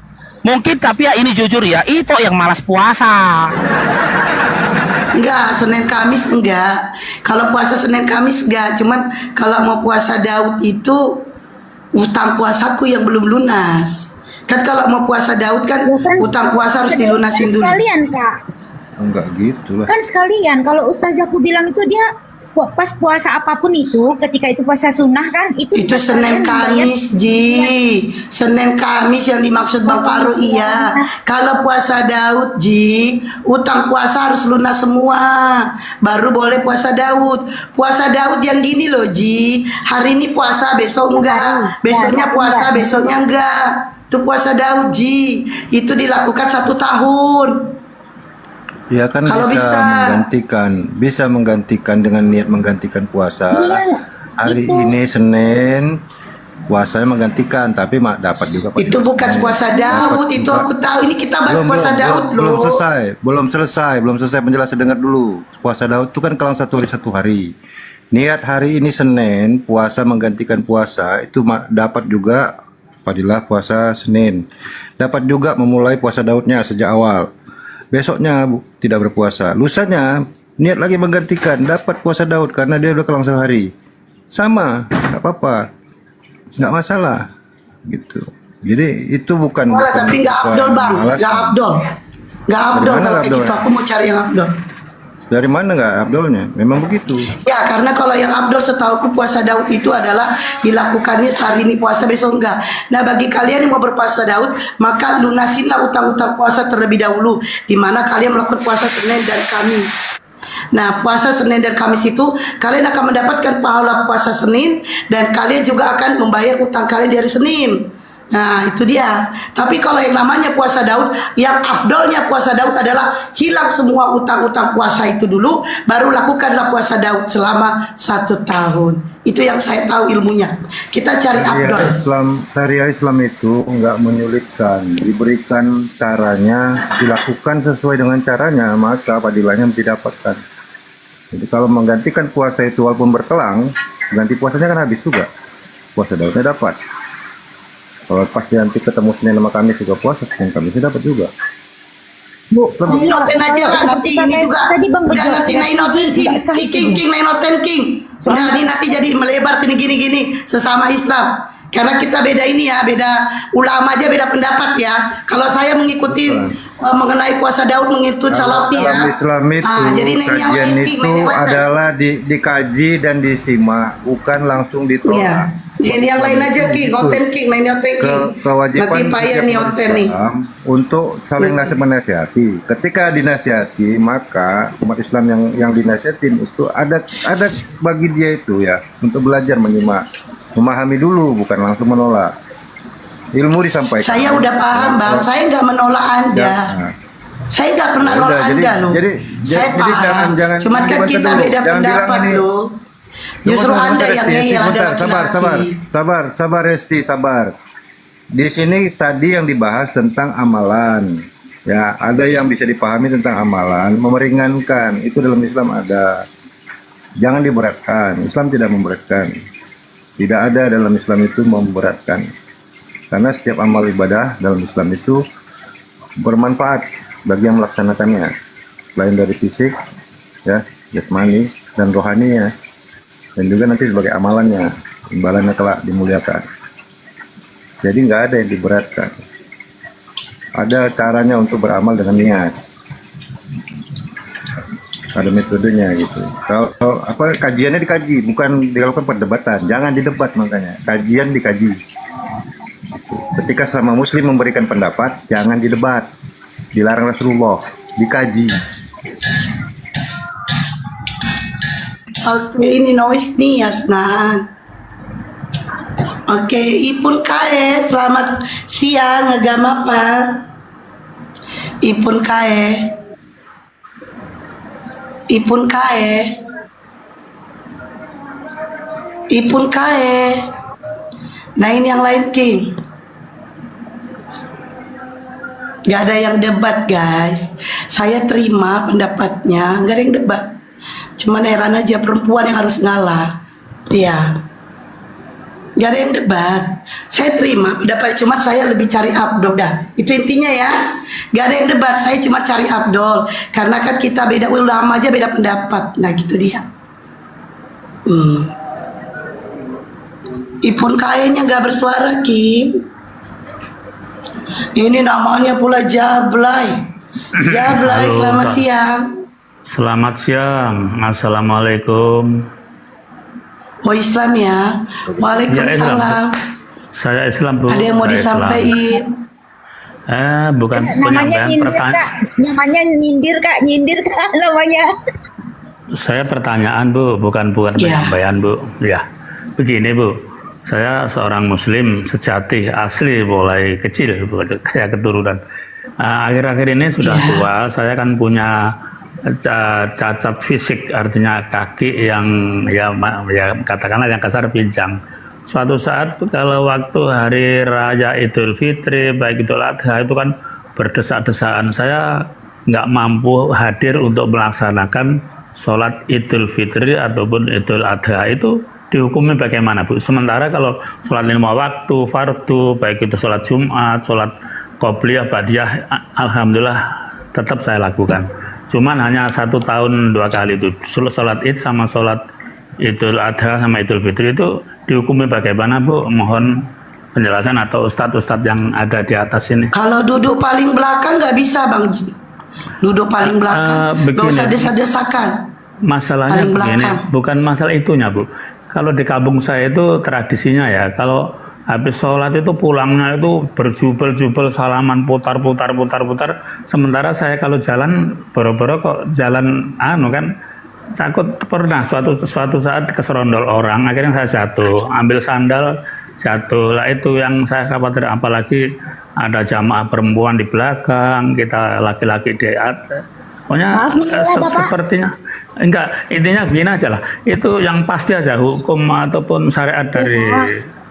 Mungkin tapi ya ini jujur ya, itu yang malas puasa. Enggak, Senin Kamis enggak. Kalau puasa Senin Kamis enggak. Cuman kalau mau puasa Daud itu utang puasaku yang belum lunas. Kan kalau mau puasa Daud kan utang puasa harus dilunasin dulu. Sekalian Kak. Enggak gitu lah. Kan sekalian. Kalau ustazaku bilang itu dia pas puasa apapun itu, ketika itu puasa sunnah kan, itu Senin Kamis, Ji. Senin Kamis yang dimaksud Bang Paru, iya. Kalau puasa Daud, Ji, utang puasa harus lunas semua. Baru boleh puasa Daud. Puasa Daud yang gini loh, Ji. Hari ini puasa, besok enggak. Besoknya puasa, besoknya enggak. Itu puasa Daud, Ji. Itu dilakukan 1 tahun. Ya kan Kalau bisa menggantikan dengan niat menggantikan puasa. Iya, Hari itu. ini Senin puasanya menggantikan, tapi dapat juga. Itu bukan puasa Daud, itu aku tahu. Ini kita bahas puasa Daud loh. Belum selesai penjelasan, dengar dulu. Puasa Daud itu kan kalau 1 hari 1 hari. Niat hari ini Senin puasa menggantikan puasa itu dapat juga fadilah puasa Senin. Dapat juga memulai puasa Daudnya sejak awal. Besoknya tidak berpuasa. Lusanya niat lagi menggantikan, dapat puasa Daud karena dia udah kelang sehari. Sama, nggak apa-apa, nggak masalah, gitu. Jadi itu bukan. Tapi nggak Abdul Bang, nggak Abdul kalau kayak gitu. Aku mau cari yang Abdul. Dari mana nggak Abdulnya? Memang begitu. Ya karena kalau yang Abdul setauku puasa Daud itu adalah dilakukannya sehari ini puasa besok enggak. Nah bagi kalian yang mau berpuasa Daud, maka lunasinlah utang-utang puasa terlebih dahulu, di mana kalian melakukan puasa Senin dan Kamis. Nah puasa Senin dan Kamis itu kalian akan mendapatkan pahala puasa Senin, dan kalian juga akan membayar utang kalian dari Senin. Nah itu dia. Tapi kalau yang namanya puasa Daud, yang afdolnya puasa Daud adalah hilang semua utang-utang puasa itu dulu, baru lakukanlah puasa Daud selama 1 tahun. Itu yang saya tahu ilmunya. Kita cari afdol. Syariat Islam itu nggak menyulitkan, diberikan caranya, dilakukan sesuai dengan caranya, maka padilahnya didapatkan. Jadi kalau menggantikan puasa itu walaupun berkelang, ganti puasanya kan habis juga. Puasa Daudnya dapat. Kalau pas nanti ketemu Senin sama Kamis juga puasa, Senin Kamisnya dapat juga. Bu, noten aja lah nanti ini juga. Udah nanti naik noten King naik noten King. Udah ini nanti jadi melebar gini sesama Islam. Karena kita beda ini ya, beda ulama aja beda pendapat ya. Kalau saya mengikuti mengenai puasa Daud mengikut Salafi ya. Islam itu jadi kajian itu adalah dikaji dan disimak, bukan langsung ditolak. Iya. Ini yang lain aja King, noten King, nanti Kewajiban payah nih noten nih. Untuk saling menasihati. Ketika dinasihati, maka umat Islam yang dinasihatin itu ada bagi dia itu ya untuk belajar menyimak, memahami dulu, bukan langsung menolak. Ilmu disampaikan. Saya udah paham Bang, saya nggak menolak Anda. Saya nggak pernah nolak Anda loh. Saya paham. Cuman kan kita beda pendapat loh. Justru Anda yang ngeyel, Anda laki-laki. Sabar Resti, sabar. Di sini tadi yang dibahas tentang amalan. Ya, ada yang bisa dipahami tentang amalan, memeringankan. Itu dalam Islam ada. Jangan diberatkan. Islam tidak memberatkan. Tidak ada dalam Islam itu memberatkan. Karena setiap amal ibadah dalam Islam itu bermanfaat bagi yang melaksanakannya. Selain dari fisik, ya, jasmani dan rohaninya. Dan juga nanti sebagai amalannya, imbalannya kelak dimuliakan. Jadi nggak ada yang diberatkan. Ada caranya untuk beramal dengan niat. Ada metodenya gitu. Kalau kajiannya dikaji, bukan dilakukan perdebatan. Jangan didebat makanya. Kajian dikaji. Ketika sama Muslim memberikan pendapat, jangan didebat. Dilarang Rasulullah, dikaji. Oke, ini noise nih Yasnan. Oke, Ipun Kae, selamat siang, agama apa? Ipun Kae. Nah ini yang lain King. Gak ada yang debat guys. Saya terima pendapatnya, gak ada yang debat. Cuman heran aja perempuan yang harus ngalah. Iya. Gak ada yang debat. Saya terima pendapat, cuma saya lebih cari Abdul dah. Itu intinya ya. Gak ada yang debat, saya cuma cari Abdul. Karena kan kita beda ulama aja beda pendapat. Nah gitu dia. Ipun kayaknya gak bersuara, Kim. Ini namanya pula Jablay. Jablay, Halo, selamat Pak. siang. Selamat siang. Assalamualaikum. Oh Islam ya. Waalaikumsalam. Saya Islam, Bu. Ada yang mau Saya Islam. disampaikan? Bukan Namanya penyampaian nyindir pertanyaan. kak, namanya nyindir kak namanya. Saya pertanyaan, Bu, bukan penyampaian, Bu. Ya. Begini, Bu. Saya seorang muslim sejati, asli mulai kecil, Bu, kayak keturunan. Akhir-akhir ini sudah tua, saya kan punya cacat fisik, artinya kaki yang ya katakanlah yang kasar pincang. Suatu saat kalau waktu hari raya Idul Fitri baik Idul Adha itu kan berdesak-desakan, saya nggak mampu hadir untuk melaksanakan sholat Idul Fitri ataupun Idul Adha. Itu dihukumi bagaimana, Bu? Sementara kalau sholat 5 waktu fardu, baik itu sholat Jumat, sholat qobliyah, ba'diyah, alhamdulillah tetap saya lakukan. Cuman hanya 1 tahun 2 kali itu, sholat Id sama sholat Idul Adha sama Idul Fitri itu dihukumi bagaimana, Bu? Mohon penjelasan atau ustadz-ustadz yang ada di atas ini. Kalau duduk paling belakang nggak bisa, Bang. Duduk paling belakang, nggak begini. usah desa-desakan. Masalahnya Paling begini, belakang. bukan masalah itunya, Bu. Kalau di kampung saya itu tradisinya ya, kalau habis sholat itu pulangnya itu berjubel-jubel salaman putar-putar. Sementara saya kalau jalan boro-boro kok jalan kan takut pernah suatu saat keserondol orang, akhirnya saya jatuh, ambil sandal jatuh. Lah itu yang saya khawatir, apalagi ada jamaah perempuan di belakang, kita laki-laki di atas. Pokoknya sepertinya enggak, intinya begini aja lah. Itu yang pasti aja hukum ataupun syariat dari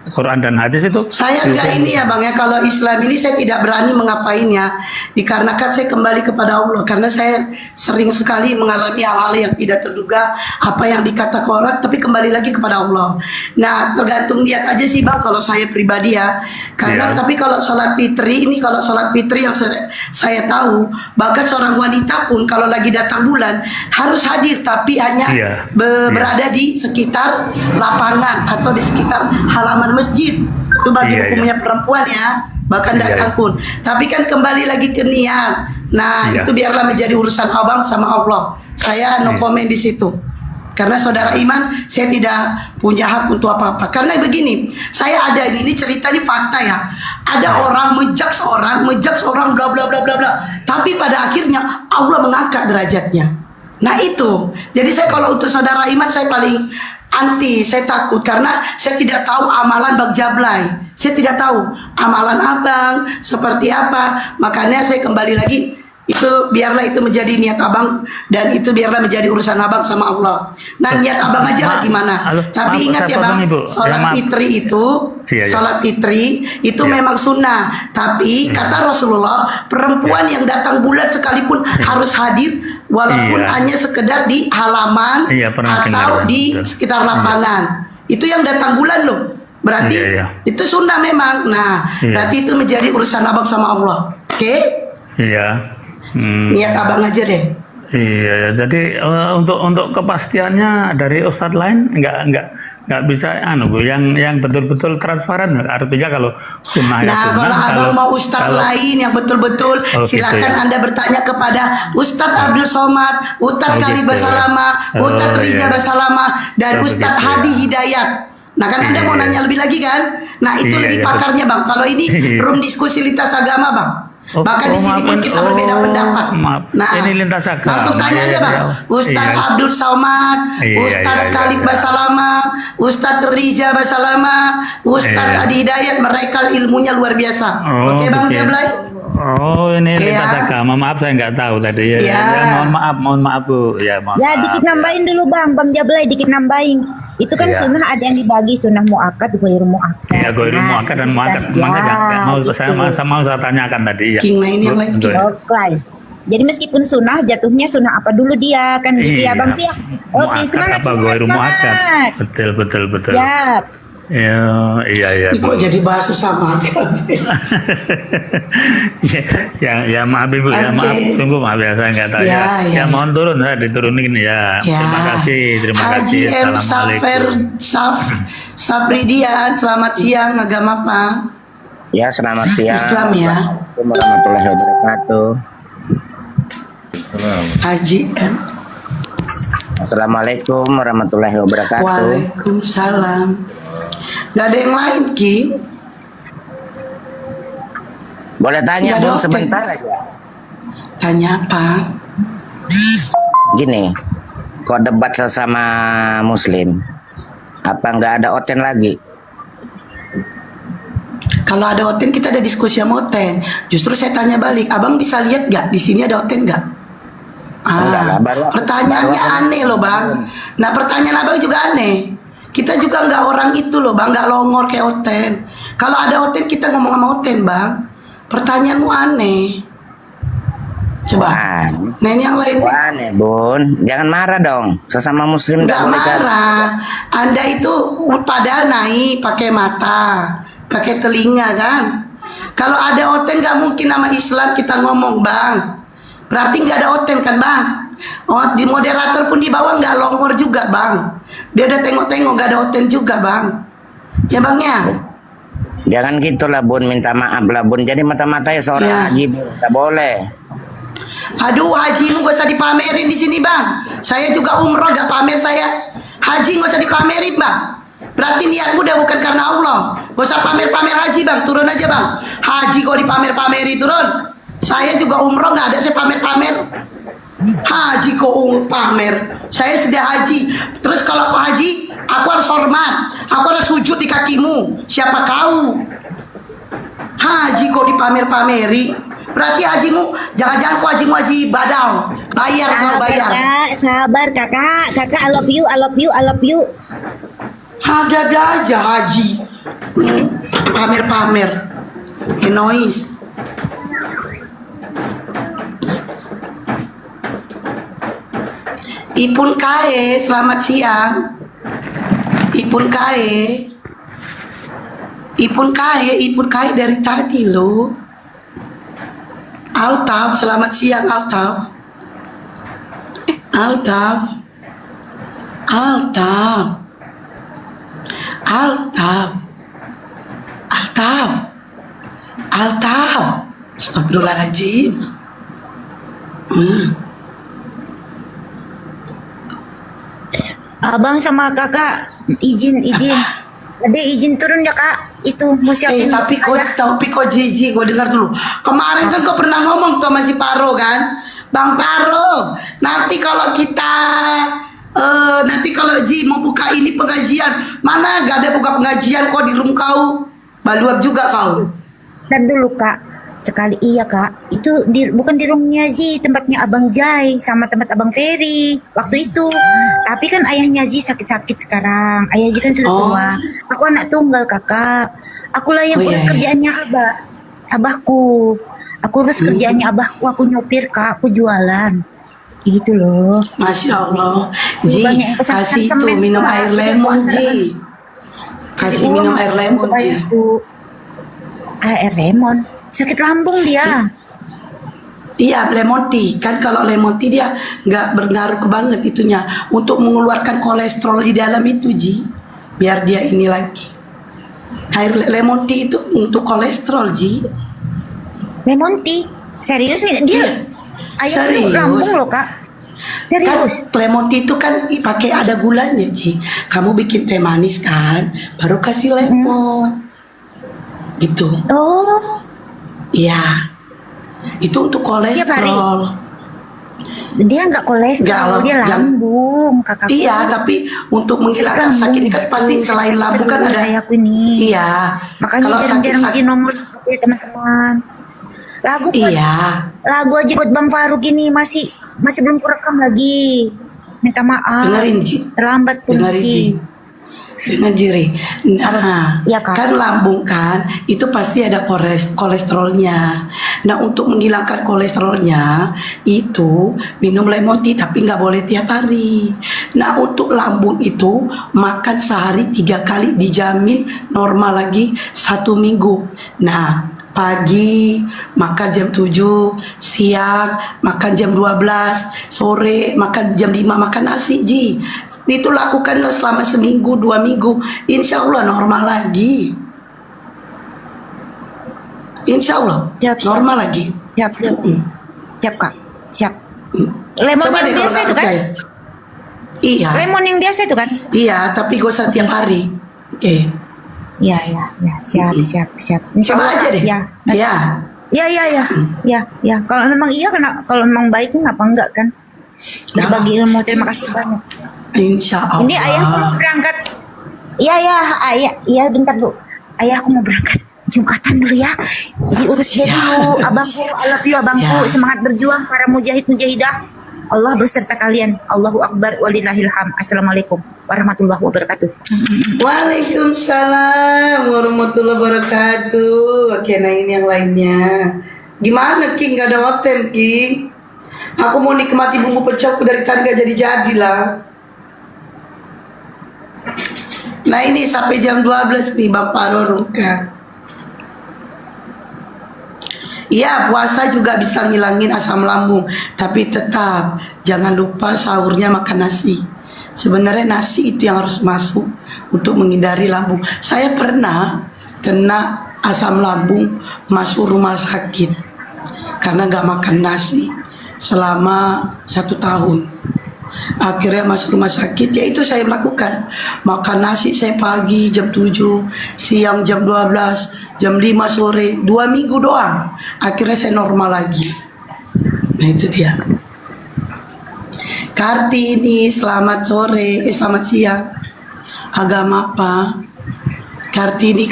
Quran dan hadis itu. Saya enggak ini ya Bang ya, kalau Islam ini saya tidak berani mengapainnya, dikarenakan saya kembali kepada Allah, karena saya sering sekali mengalami hal-hal yang tidak terduga, apa yang dikatakan orang, tapi kembali lagi kepada Allah. Nah tergantung niat aja sih Bang, kalau saya pribadi ya, karena tapi kalau sholat fitri ini, kalau sholat fitri yang saya tahu, bahkan seorang wanita pun kalau lagi datang bulan harus hadir, tapi hanya berada di sekitar lapangan atau di sekitar halaman masjid. Itu bagi hukumnya perempuan ya, bahkan datang pun. Tapi kan kembali lagi ke niat. Nah itu biarlah menjadi urusan abang sama Allah. Saya no comment di situ. Karena saudara iman, saya tidak punya hak untuk apa-apa. Karena begini, saya ada ini cerita, ini fakta ya. Ada orang mejak seorang bla bla bla bla bla. Tapi pada akhirnya Allah mengangkat derajatnya. Nah itu. Jadi saya kalau untuk saudara iman saya paling anti, saya takut karena saya tidak tahu amalan Bang Jablay. Saya tidak tahu amalan abang seperti apa. Makanya saya kembali lagi, itu biarlah itu menjadi niat abang, dan itu biarlah menjadi urusan abang sama Allah. Nah niat abang aja lah gimana. Tapi ingat ya Bang, sholat fitri itu sholat fitri itu memang sunnah. Tapi kata Rasulullah, perempuan yang datang bulan sekalipun harus hadir, walaupun hanya sekedar di halaman atau di sekitar lapangan. Itu yang datang bulan loh. Berarti itu sunnah memang. Nah berarti itu menjadi urusan abang sama Allah. Oke? Iya. Niat abang aja deh. Iya, jadi untuk kepastiannya dari ustadz lain nggak bisa Bu, yang betul-betul transparan, artinya kalau sunnah ya Nah sunnah, kalau abang mau ustadz lain yang betul-betul, silakan Anda bertanya kepada Ustadz Abdul Somad, Ustadz Khalid Basalama, Ustadz Riza Basalama, dan Ustadz Hadi Hidayat. Nah kan Anda mau nanya lebih lagi kan? Nah itu lebih pakarnya Bang. Kalau ini room diskusi lintas agama Bang. Bahkan di sini pun kita berbeda pendapat. Nah, ini lintas agama. langsung tanya aja Bang. Ustadz Abdul Somad, Ustadz Khalid Basalama, Ustadz Riza Basalama, Ustadz Adi Hidayat, mereka ilmunya luar biasa. Oke Bang Jablay? Oh ini lintas agama, maaf saya nggak tahu tadi ya. Mohon maaf Bu. Ya maaf. Ya dikit nambahin dulu Bang Jablay, dikit nambahin. Itu kan sunnah ada yang dibagi, sunnah muakkad, ghairul muakkad. Iya, ghairul muakkad dan muakkad. Makanya mau saya tanyakan tadi ya. Oke. Jadi meskipun sunnah, jatuhnya sunnah apa dulu dia kan gitu ya Bang ya. Oke, semangat. Betul. Ya. Ya, iya Ini Bu. kok jadi bahasa sama Ya maaf Ibu ya, maaf, Oke. sungguh maaf ya, saya nggak tahu Ya, ya. ya. Mohon turun ya, diturunin ya. Ya. Terima Haji kasih. M. Safridian, selamat siang, agama apa? Ya, selamat siang. Islam ya. Assalamualaikum warahmatullahi wabarakatuh. Haji M. Assalamualaikum warahmatullahi wabarakatuh. Waalaikumsalam. Gak ada yang lain, Ki? Boleh tanya Nggak ada Bun oten. sebentar aja. Tanya apa? Gini, kok debat sesama Muslim? Apa nggak ada oten lagi? Kalau ada Oten kita ada diskusi sama Oten. Justru saya tanya balik, abang bisa lihat gak di sini ada Oten gak? Enggak lah, Pertanyaannya aneh loh bang. Nah pertanyaan abang juga aneh. Kita juga nggak orang itu loh bang, nggak longor kayak Oten. Kalau ada Oten kita ngomong sama Oten bang. Pertanyaanmu aneh. Coba. Nah ini yang lain. Aneh Bun, jangan marah dong. Sesama Muslim Nggak boleh kan? marah. Anda itu padahal naik pakai mata, pakai telinga kan. Kalau ada Oten nggak mungkin nama Islam kita ngomong bang. Berarti nggak ada Oten kan bang. Oh di moderator pun di bawah nggak longor juga bang. Dia udah tengok-tengok nggak ada Oten juga bang. Ya bang ya. Jangan gitulah Bun, minta maaf lah Bun. Jadi mata-mata ya seorang Ya. haji Bun, nggak boleh. Aduh hajimu gak usah dipamerin di sini bang. Saya juga umroh gak pamer saya. Haji gak usah dipamerin bang. Berarti niatmu udah bukan karena Allah. Gak usah pamer-pamer haji bang. Turun aja bang. Haji kok dipamer-pameri turun. Saya juga umroh gak ada saya pamer-pamer. Haji kok pamer. Saya sudah haji. Terus kalau aku haji, aku harus hormat. Aku harus sujud di kakimu. Siapa kau? Haji kok dipamer-pameri. Berarti hajimu, jangan-jangan kok hajimu haji badal. Bayar kau bayar. Kakak, sabar kakak. Kakak I love you, I love you, I love you. Ada aja haji. Pamer-pamer. Noise. Ipun Kae, selamat siang. Ipun Kae. Ipun Kae dari tadi loh. Altaf, selamat siang Altaf. Altaf. Altaf. Altaf. Altaf. Altaf. Astagfirullahaladzim. Abang sama kakak izin. Ade izin turun ya kak. Itu mau siapin. Tapi kok jijik, gue dengar dulu. Kemarin kan kau pernah ngomong tuh sama si Paro kan, Bang Paro. Nanti kalau kita, nanti kalau Ji mau buka ini pengajian, mana gak ada buka pengajian kok di room kau, baluap juga kau. Dan dulu kak, sekali iya kak, itu bukan di roomnya Zi, tempatnya Abang Jai sama tempat Abang Ferry waktu itu. Tapi kan ayahnya Zi sakit-sakit sekarang. Ayah Zi kan sudah tua. Aku anak tunggal kakak. Akulah yang urus kerjaannya abahku. Aku urus kerjaannya abahku. Aku nyopir kak, aku jualan. Gitu loh. Masya Allah. Ji, kasih itu minum air lemon Ji. Kasih minum air lemon Ji. Air lemon. Sakit lambung dia. Iya, lemon tea. Kan kalau lemon tea dia nggak berpengaruh banget itunya untuk mengeluarkan kolesterol di dalam itu, Ji. Biar dia ini lagi. Air lemon tea itu untuk kolesterol, Ji. Lemon tea? Serius nih? Dia Serius. lambung loh, Kak. Serius. Kan lemon tea itu kan pakai ada gulanya, Ji. Kamu bikin teh manis kan, baru kasih lemon. Gitu. Oh. Iya. Itu untuk kolesterol. Dia nggak kolesterol, dia lambung, kakak. Iya, tapi untuk menghilangkan sakit ini kan pasti selain lambung kan ada. Aku ini. Iya. Makanya Kalau jarang-jarang sakit- sih nomor ya teman-teman. Lagu Iya. Lagu aja buat Bang Faruk ini masih belum kurekam lagi. Minta maaf. Dengerin, Ji. Terlambat pun Dengerin, Ji. Dengan Jiri. Nah, kan lambung kan itu pasti ada kolesterolnya. Nah, untuk menghilangkan kolesterolnya itu minum lemon tea, tapi nggak boleh tiap hari. Nah, untuk lambung itu makan sehari 3 kali dijamin normal lagi 1 minggu. Nah, pagi makan jam 7, siang makan jam 12, sore makan jam 5 makan nasi, Ji. Itu lakukanlah selama seminggu 2 minggu, insya Allah normal lagi. Insya Allah normal lagi. Siap Kak, siap. Lemon Coba yang deh kalau biasa nggak itu kan? percaya. Iya. Lemon yang biasa itu kan? Iya, tapi gak usah tiap hari. Ya, siap. Insya Coba Allah, aja deh. Ya. Kalau memang iya, kalau memang baik kenapa enggak kan? Berbagi ilmu, terima kasih banyak. Insya Allah. Ini ayahku mau berangkat. Iya, bentar Bu. Ayahku mau berangkat Jumatan dulu ya. Diurus dia dulu, abangku. I love you abangku. Semangat berjuang para mujahid-mujahidah. Allah beserta kalian. Allahu Akbar walillahil hamd. Assalamualaikum warahmatullahi wabarakatuh. Waalaikumsalam warahmatullahi wabarakatuh. Oke, nah ini yang lainnya. Gimana King? Gak ada hotel King. Aku mau nikmati bumbu pecelku dari tadi gak jadi-jadilah. Nah ini sampai jam 12 nih Bapak Rorungka. Iya, puasa juga bisa ngilangin asam lambung, tapi tetap jangan lupa sahurnya makan nasi. Sebenarnya nasi itu yang harus masuk untuk menghindari lambung. Saya pernah kena asam lambung masuk rumah sakit karena gak makan nasi selama 1 tahun. Akhirnya masuk rumah sakit, ya itu saya lakukan. Makan nasi saya pagi jam 7, siang jam 12, jam 5 sore, 2 minggu doang. Akhirnya saya normal lagi. Nah itu dia. Kartini, selamat sore, selamat siang. Agama apa? Kartini.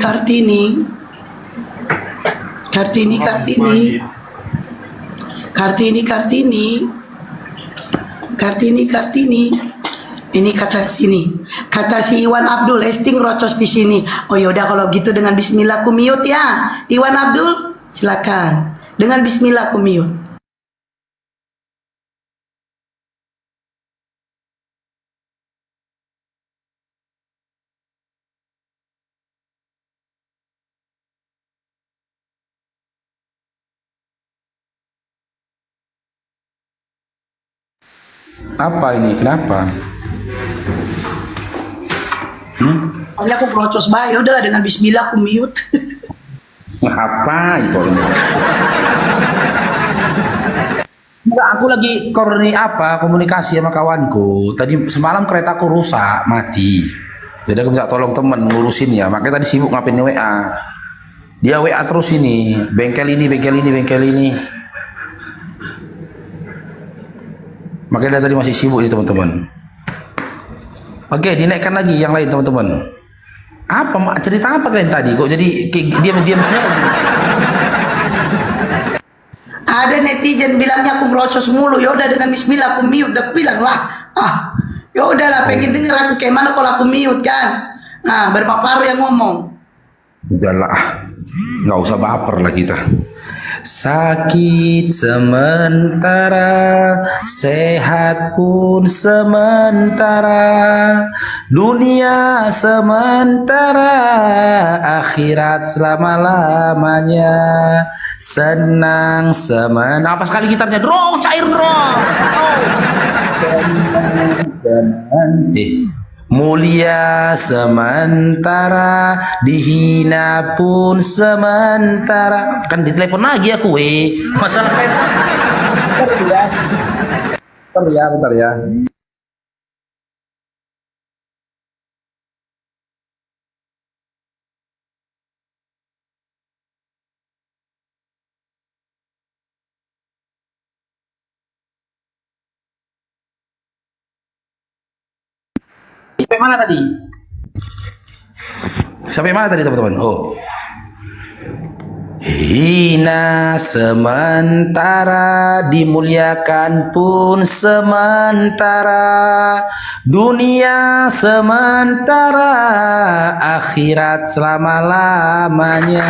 Ini kata sini. Kata si Iwan Abdul, Esting rocos di sini. Oh yaudah kalau gitu dengan bismillah aku mute ya. Iwan Abdul, silakan. Dengan bismillah aku mute. Apa ini? Kenapa? Ini aku procos bae, udah dengan bismillah aku mute. Apa itu ini? Enggak, aku lagi komunikasi sama kawanku. Tadi semalam keretaku rusak, mati. Jadi aku minta tolong temen ngurusin ya. Makanya tadi sibuk ngapain WA. Dia WA terus ini, bengkel ini. Makanya dia tadi masih sibuk nih teman-teman. Oke, dinaikkan lagi yang lain teman-teman. Apa cerita apa kalian tadi? Kok jadi diam-diam semua? Ada netizen bilangnya aku merocos mulu. Ya udah dengan bismillah aku mute. Udah bilang lah. Ya udahlah, pengen denger aku kayak mana kalau aku mute kan. Nah, berpaparu yang ngomong. Udahlah, nggak usah baper lah kita. Sakit sementara, sehat pun sementara, dunia sementara, akhirat selama-lamanya. Senang sementara. Apa sekali gitarnya? Drong, cair drong. Mulia sementara, dihina pun sementara. Kan ditelepon lagi aku masalah telepon. Bentar ya. Sampai mana tadi? Sampai mana tadi teman-teman? Hina sementara, dimuliakan pun sementara, dunia sementara, akhirat selama-lamanya.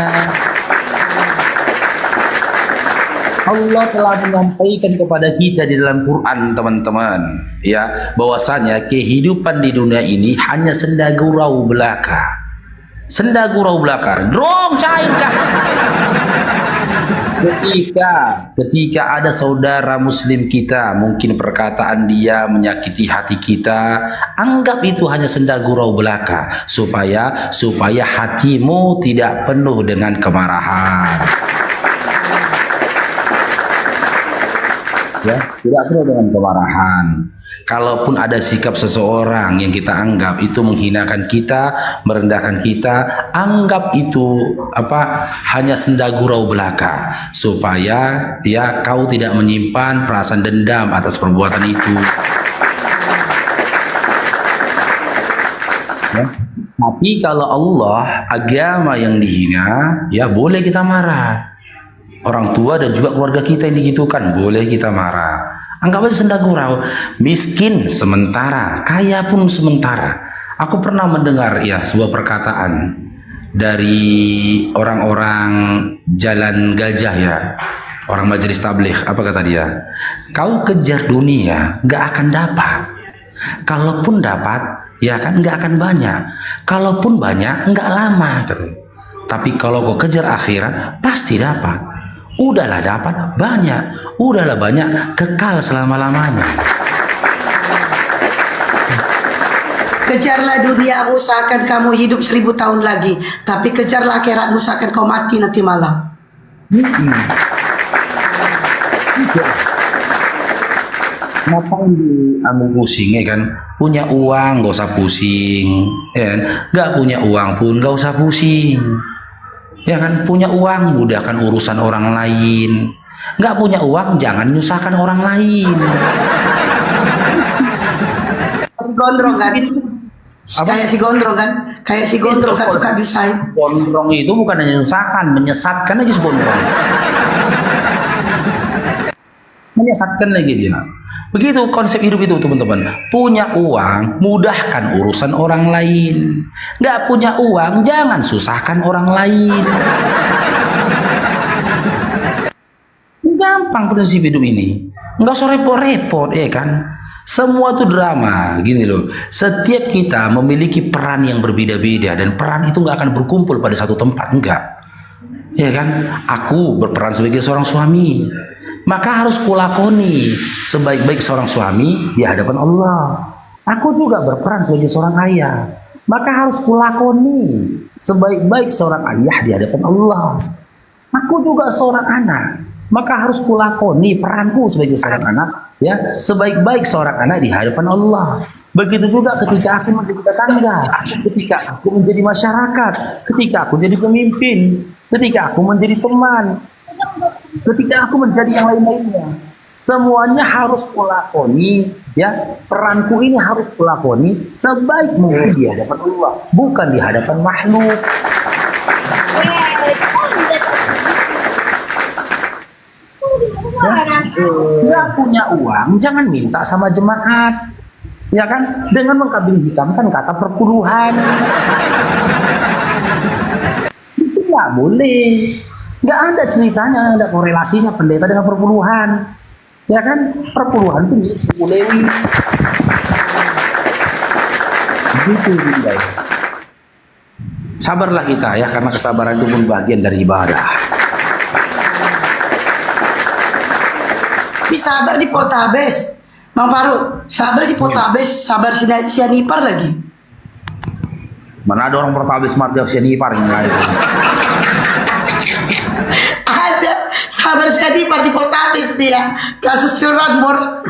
Allah telah menyampaikan kepada kita di dalam Quran, teman-teman, ya, bahwasanya kehidupan di dunia ini hanya senda gurau belaka. Senda gurau belaka, drong cairkah? Ketika ada saudara muslim kita, mungkin perkataan dia menyakiti hati kita, anggap itu hanya senda gurau belaka, supaya hatimu tidak penuh dengan kemarahan. Ya, tidak perlu dengan kemarahan. Kalaupun ada sikap seseorang yang kita anggap itu menghinakan kita, merendahkan kita, anggap itu hanya senda gurau belaka, supaya ya kau tidak menyimpan perasaan dendam atas perbuatan itu. Ya. Tapi kalau Allah, agama yang dihina, ya boleh kita marah. Orang tua dan juga keluarga kita yang digitukan, boleh kita marah. Anggap aja senda gurau. Miskin sementara, kaya pun sementara. Aku pernah mendengar ya sebuah perkataan dari orang-orang Jalan Gajah ya, orang majelis tabligh. Apa kata dia? Kau kejar dunia, gak akan dapat. Kalaupun dapat, ya kan gak akan banyak. Kalaupun banyak, gak lama. Katanya. Tapi kalau kau kejar akhirat, pasti dapat. Udahlah dapat banyak, udahlah banyak, kekal selama-lamanya. Kejarlah dunia, usahakan kamu hidup 1000 tahun lagi. Tapi kejarlah akhirat, usahakan kau mati nanti malam. Ngapain diambil pusing ya kan? Punya uang gak usah pusing, ya kan? Gak punya uang pun gak usah pusing. Ya kan, punya uang mudahkan urusan orang lain. Nggak punya uang jangan nyusahkan orang lain. Gondrong kan? Kayak si gondrong kan? Kayak si gondrong kan suka bisain. Gondrong itu bukan hanya nyusahkan, menyesatkan lagi si gondrong. Menyesatkan lagi dia. Begitu konsep hidup itu teman-teman. Punya uang, mudahkan urusan orang lain. Nggak punya uang, jangan susahkan orang lain. Gampang prinsip hidup ini. Nggak usah repot-repot, ya kan? Semua itu drama, gini loh. Setiap kita memiliki peran yang berbeda-beda dan peran itu nggak akan berkumpul pada satu tempat, enggak. Ya kan? Aku berperan sebagai seorang suami. Maka harus kulakoni sebaik-baik seorang suami di hadapan Allah. Aku juga berperan sebagai seorang ayah. Maka harus kulakoni sebaik-baik seorang ayah di hadapan Allah. Aku juga seorang anak. Maka harus kulakoni peranku sebagai seorang anak, ya, sebaik-baik seorang anak di hadapan Allah. Begitu juga ketika aku menjadi tetangga, ketika aku menjadi masyarakat, ketika aku jadi pemimpin, ketika aku menjadi teman, ketika aku menjadi yang lain-lainnya. Semuanya harus kulakoni, ya, peranku ini harus kulakoni sebaik mungkin di hadapan Allah, bukan di hadapan makhluk. Nggak punya uang jangan minta sama jemaat, ya kan, dengan mengkambing hitamkan kata perpuluhan. Itu nggak boleh. Nggak ada ceritanya, ada korelasinya pendeta dengan perpuluhan, ya kan? Perpuluhan itu milik suku Lewi. Begitu, guys. Sabarlah kita ya, karena kesabaran itu pun bagian dari ibadah. Tapi sabar di Poltabes, Bang Faruk. Sabar di Poltabes, sabar sianipar lagi. Mana ada orang Poltabes marga sianipar yang lain? Ada sabar sianipar di Poltabes dia. Kasus curanmor.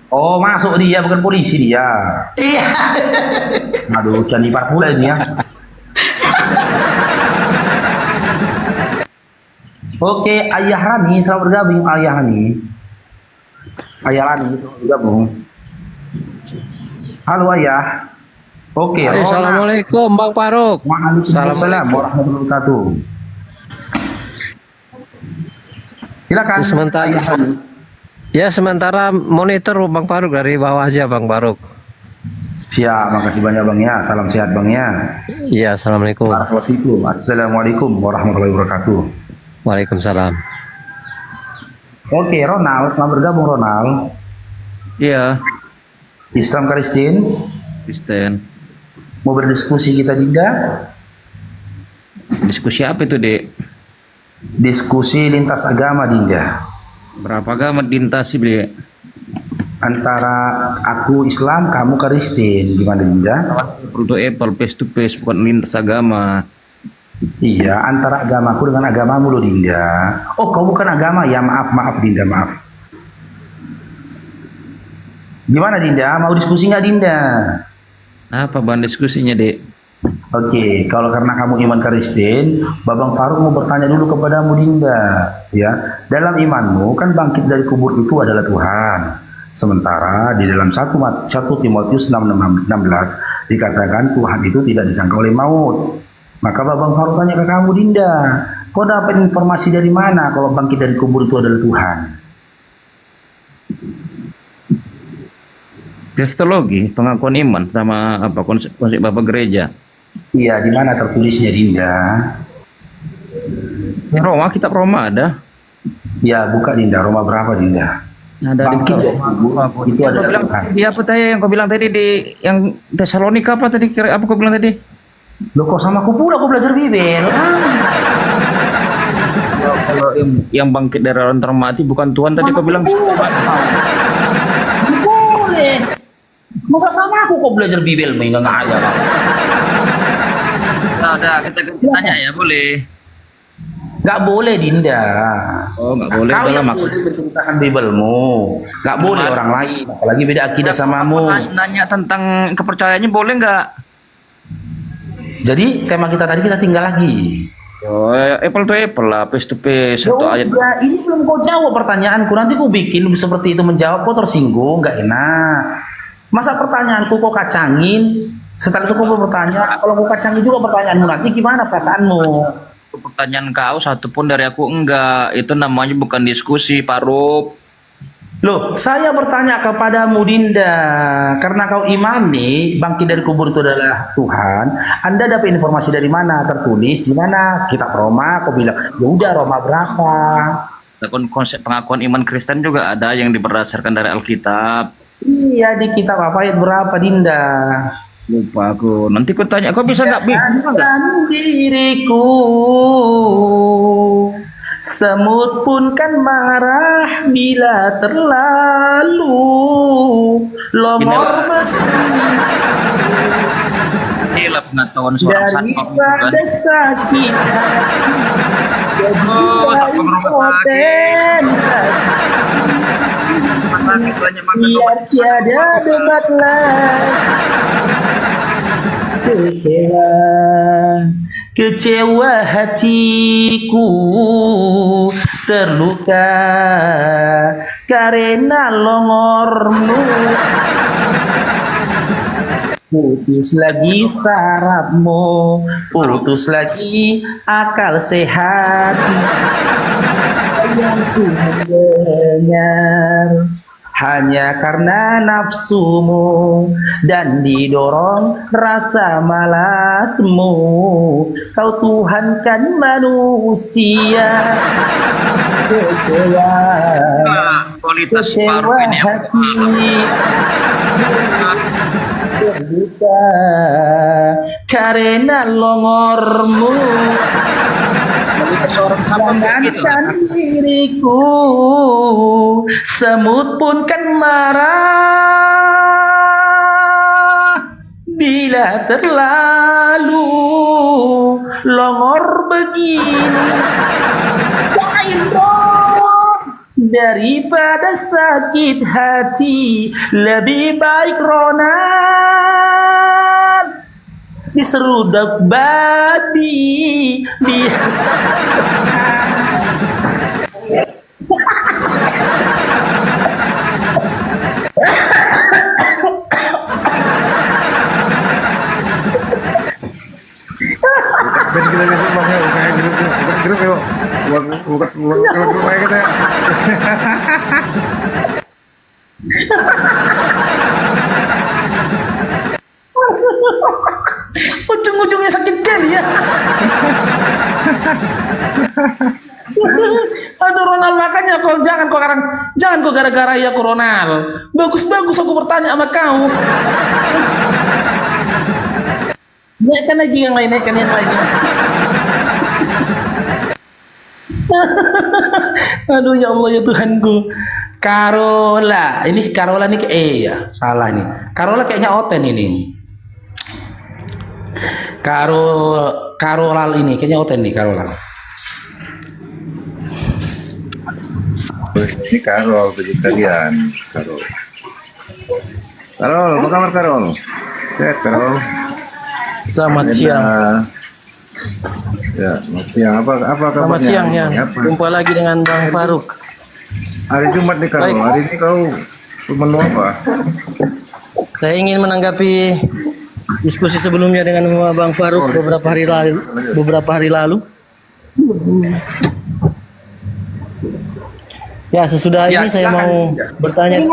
Oh, masuk dia, bukan polisi dia. Iya. Aduh, sianipar pula ini ya. Oke, Ayah Rani, selamat bergabung Ayah Rani. Ayah Rani, selamat bergabung. Halo Ayah. Oke. Assalamualaikum Bang Faruk. Waalaikumsalam warahmatullahi wabarakatuh. Silakan. Ya sementara monitor Bang Faruk dari bawah aja Bang Faruk. Siap, makasih banyak Bang ya. Salam sehat Bang ya. Iya, assalamualaikum. Assalamualaikum warahmatullahi wabarakatuh. Waalaikumsalam. Oke, Ronald, selamat bergabung Ronald. Iya, Islam Kristen, Kristen. mau berdiskusi kita Dinda? Diskusi apa itu, Dek? Diskusi lintas agama Dinda. Berapa agama lintas sih, Dek? Antara aku Islam, kamu Kristen, gimana Dinda? Apple to apple, face to face, bukan lintas agama. Iya, antara agamaku dengan agamamu loh Dinda. Oh, kau bukan agama ya? Maaf Dinda, maaf. Gimana Dinda? Mau diskusi nggak Dinda? Apa bahan diskusinya, Dek? Oke, kalau karena kamu iman Kristen, Babang Faruk mau bertanya dulu kepadamu Dinda, ya. Dalam imanmu kan bangkit dari kubur itu adalah Tuhan. Sementara di dalam 1 Timotius 6:16 dikatakan Tuhan itu tidak disangka oleh maut. Maka Babang Faruk tanya ke kamu Dinda, kau dapat informasi dari mana kalau bangkit dari kubur itu adalah Tuhan? Kristologi, pengakuan iman sama apa konsep Bapak gereja. Iya, di mana tertulisnya Dinda? Roma, kitab Roma ada. Ya, buka Dinda. Roma berapa Dinda? Ada di Bangkit kitab. dari kubur itu adalah Tuhan. Iya, apa tadi yang kau bilang tadi di yang Tesalonika apa tadi? Apa kau bilang tadi? Loh, kok sama aku pula, aku belajar Bibel. Kalau yang bangkit dari orang termati bukan Tuhan tadi kau bilang. Boleh. Masa sama aku kok belajar Bibel, enggak ada. Nah, kita tanya ya, boleh. Nggak boleh Dinda. Oh, nggak boleh. Kau Udah yang lah, boleh menceritakan Bibelmu. Nggak boleh orang lain, apalagi beda akidah samamu. Nanya tentang kepercayaannya boleh nggak? Jadi tema kita tadi kita tinggal lagi. Oh, apple to apple lah, face to face atau ayat. Ya, ini belum kau jawab pertanyaanku. Nanti kau bikin seperti itu menjawab, kau tersinggung, nggak enak. Masa pertanyaanku kau kacangin, setelah itu kau bertanya, kalau kau kacangin juga pertanyaanmu nanti gimana perasaanmu? Pertanyaan kau satu pun dari aku enggak. Itu namanya bukan diskusi, Pak Rup. Loh, saya bertanya kepadamu Dinda, karena kau imani bangkit dari kubur itu adalah Tuhan. Anda dapat informasi dari mana? Tertulis di mana? Kitab Roma. Kau bilang, ya udah Roma berapa? Konsep pengakuan iman Kristen juga ada yang berdasarkan dari Alkitab. Iya, di kitab apa ayat berapa Dinda? Lupa aku. Nanti aku tanya, kau bisa nggak Dan diriku, semut pun kan marah bila terlalu longor Inilah pengetahuan seorang daripada sakit jadi biar tiada debat kecewa hatiku terluka karena longormu. Putus lagi sarafmu, putus lagi akal sehat yang ku mendengar hanya karena nafsumu dan didorong rasa malasmu. Kau tuhankan manusia, kecewa hati terbuka karena longormu. Jangankan diriku, semut pun kan marah bila terlalu longor begini. Lain dong, daripada sakit hati, lebih baik Ronan diseruduk babi kita besok bang ya, bukan grup yuk, bukan grup kayak kita ya. Ujung-ujungnya sakit kali ya. Aduh Ronald, makanya kau jangan kau gara-gara ya Ronald. Bagus aku bertanya sama kau. Naikkan lagi yang lain, naikkan yang lain. Aduh ya Allah ya Tuhanku. Carola, ini Carola nih ya, salah nih. Carola kayaknya Oten ini. Carola ini kayaknya Oten nih Carola. Ini Karol bagi kalian. Karol, apa kabar Karol? Sehat Karol. Selamat siang. Ya, selamat siang. Apa kabarnya? Selamat siang ya. Jumpa lagi dengan Bang Faruk. Hari Jumat nih Karol. Hari ini kau menu apa? Saya ingin menanggapi diskusi sebelumnya dengan Bang Faruk beberapa hari lalu. Ya, sesudah ini saya mau bertanya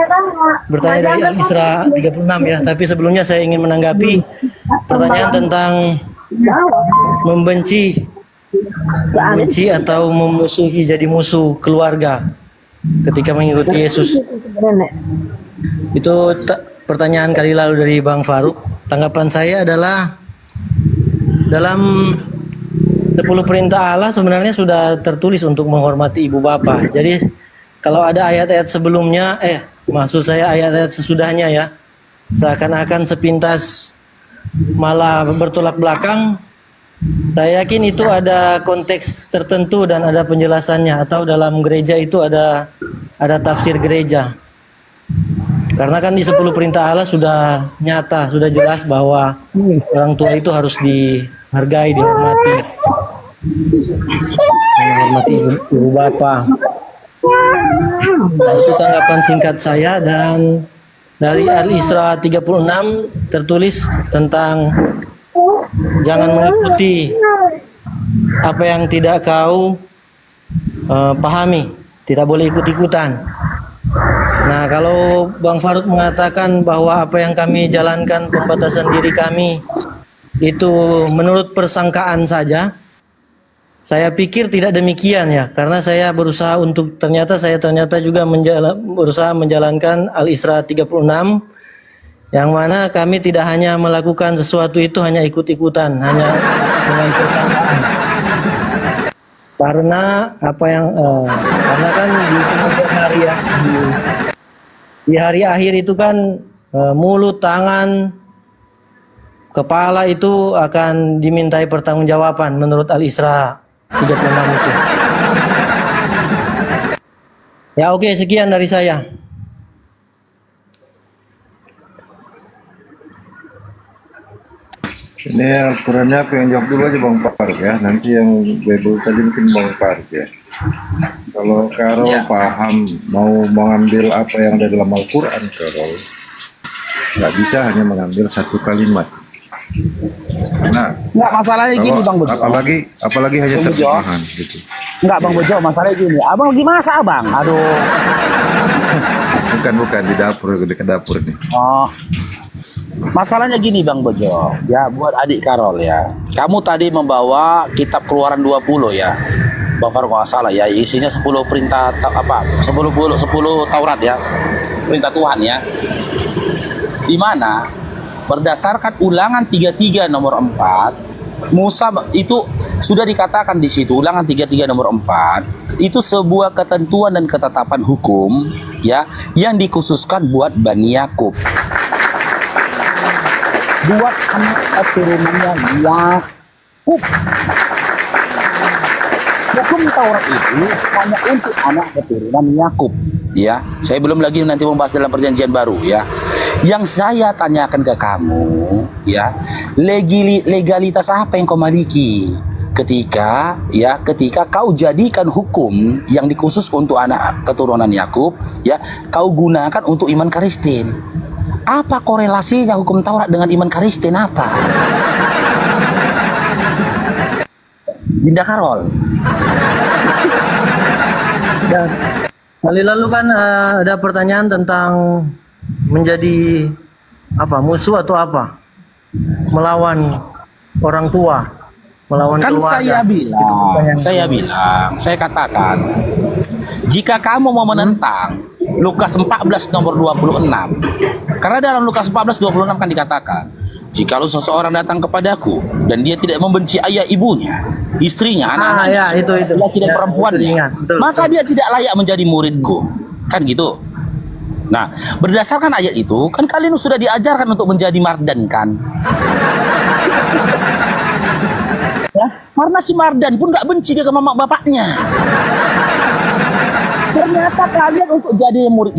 dari Al-Isra 36 ya, tapi sebelumnya saya ingin menanggapi pertanyaan tentang membenci atau memusuhi, jadi musuh keluarga ketika mengikuti Yesus. Itu pertanyaan kali lalu dari Bang Faruk. Tanggapan saya adalah dalam 10 perintah Allah sebenarnya sudah tertulis untuk menghormati ibu bapak. Jadi kalau ada ayat-ayat sebelumnya, maksud saya ayat-ayat sesudahnya ya, seakan-akan sepintas malah bertolak belakang. Saya yakin itu ada konteks tertentu dan ada penjelasannya, atau dalam gereja itu ada tafsir gereja. Karena kan di 10 perintah Allah sudah nyata, sudah jelas bahwa orang tua itu harus dihargai, dihormati. Menghormati ibu bapak. Dan itu tanggapan singkat saya, dan dari Al-Isra 36 tertulis tentang jangan mengikuti apa yang tidak kau pahami, tidak boleh ikut-ikutan. Nah, kalau Bang Faruk mengatakan bahwa apa yang kami jalankan, pembatasan diri kami itu menurut persangkaan saja, saya pikir tidak demikian ya, karena saya berusaha ternyata juga berusaha menjalankan Al-Isra 36, yang mana kami tidak hanya melakukan sesuatu itu hanya ikut-ikutan, hanya dengan persangkaan. Karena karena kan di kemudian hari ya, di hari akhir itu kan mulut, tangan, kepala itu akan dimintai pertanggungjawaban menurut Al-Isra 36 itu. Ya oke, sekian dari saya. Ini Al-Qurannya aku yang jawab dulu aja Bang Faruk ya. Nanti yang Bible tadi mungkin Bang Faruk ya. Kalau Karol paham mau mengambil apa yang ada dalam Al-Quran, Karol nggak bisa hanya mengambil satu kalimat. Nah, nggak, masalahnya gini Bang Bojo. Apalagi hanya terjemahan gitu. Nggak Bang Bojo, masalahnya gini. Abang lagi masak Abang. Aduh. Bukan di dapur, di dapur nih. Oh. Masalahnya gini Bang Bojo. Ya, buat adik Karol ya. Kamu tadi membawa kitab Keluaran 20 ya. Bang Faruk nggak salah ya, isinya 10 perintah 10 Taurat ya. Perintah Tuhan ya. Di mana berdasarkan Ulangan 33 nomor 4, Musa itu sudah dikatakan di situ, Ulangan 33 nomor 4 itu sebuah ketentuan dan ketetapan hukum ya yang dikhususkan buat Bani Yakub, buat anak keturunannya Yakub. Hukum Taurat itu hanya untuk anak keturunan Yakub ya. Saya belum lagi nanti membahas dalam perjanjian baru ya. Yang saya tanyakan ke kamu ya, legalitas apa yang kau miliki ketika kau jadikan hukum yang dikhusus untuk anak keturunan Yakub ya, kau gunakan untuk iman Kristen. Apa korelasinya hukum Taurat dengan iman Kristen apa? Dinda Karol. Dan kali lalu kan ada pertanyaan tentang menjadi musuh atau melawan orang tua, melawan kan keluarga. saya katakan jika kamu mau menentang Lukas 14 nomor 26, karena dalam Lukas 14:26 kan dikatakan, jikalau seseorang datang kepadaku dan dia tidak membenci ayah ibunya, istrinya, anak-anaknya, laki dan perempuannya, maka dia tidak layak menjadi muridku. Kan gitu. Nah, berdasarkan ayat itu, kan kalian sudah diajarkan untuk menjadi mardan kan? Ya, karena si mardan pun nggak benci dia ke mama bapaknya. Ternyata kalian untuk jadi murid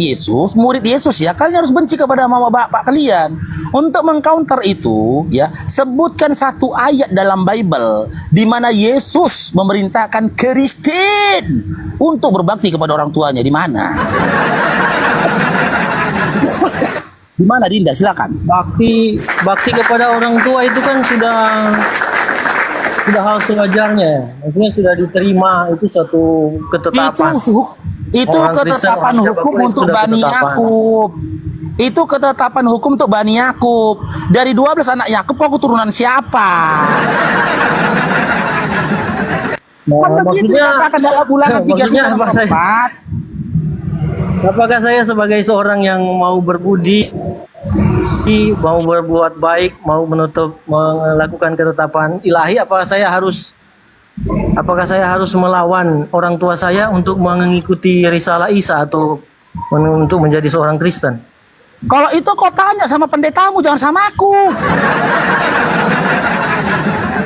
Yesus ya, kalian harus benci kepada mama bapak kalian. Untuk mengcounter itu ya, sebutkan satu ayat dalam Bible di mana Yesus memerintahkan Kristen untuk berbakti kepada orang tuanya. Di mana? Di mana, Dinda? Silakan. Bakti kepada orang tua itu kan sudah hal sewajarnya, maksudnya sudah diterima, itu suatu ketetapan. Itu ketetapan hukum untuk Bani Yakub. Itu ketetapan hukum untuk Bani Yakub. Dari 12 anak Yakub, kau keturunan siapa? Maksudnya dalam Ulangan 3:4. Apakah saya sebagai seorang yang mau berbudi, mau berbuat baik, mau melakukan ketetapan ilahi, apakah saya harus melawan orang tua saya untuk mengikuti risalah Isa atau untuk menjadi seorang Kristen? Kalau itu kau tanya sama pendetamu, jangan sama aku.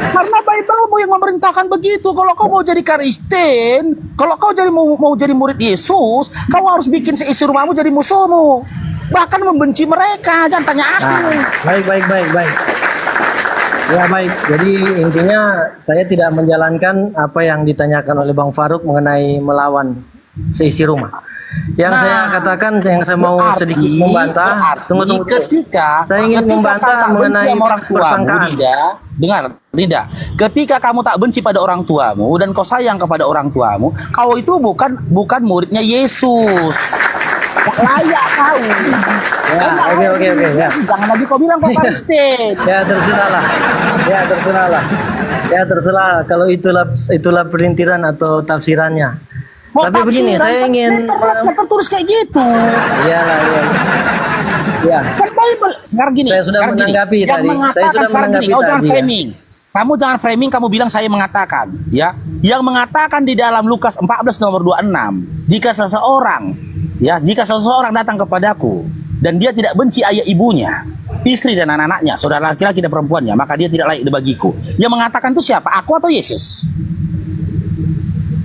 Karena Bible-mu yang memerintahkan begitu. Kalau kau mau jadi Kristen, kalau kau mau jadi murid Yesus, kau harus bikin seisi rumahmu jadi musuhmu. Bahkan membenci mereka, jangan tanya aku. Baik. Ya baik, jadi intinya saya tidak menjalankan apa yang ditanyakan oleh Bang Faruk mengenai melawan seisi rumah. Yang saya katakan, yang saya mau sedikit membantah, tunggu. Saya ingin membantah mengenai persangkaan. Dengar, Linda, ketika kamu tak benci pada orang tuamu dan kau sayang kepada orang tuamu, kau itu bukan muridnya Yesus. Layak kau. Ya, oke. Ya. Jangan lagi kau bilang kau Kristen. Ya terserah. Kalau itulah perintiran atau tafsirannya. Tapi begini, saya ingin tertulis kayak gitu. Iyalah. Ya. Kan Bible sekarang gini. Saya sudah menanggapi tadi. Kamu jangan framing, kamu bilang saya mengatakan, ya. Yang mengatakan di dalam Lukas 14 nomor 26, jika seseorang datang kepadaku dan dia tidak benci ayah ibunya, istri dan anak-anaknya, saudara laki-laki dan perempuannya, maka dia tidak layak bagiku. Yang mengatakan itu siapa? Aku atau Yesus?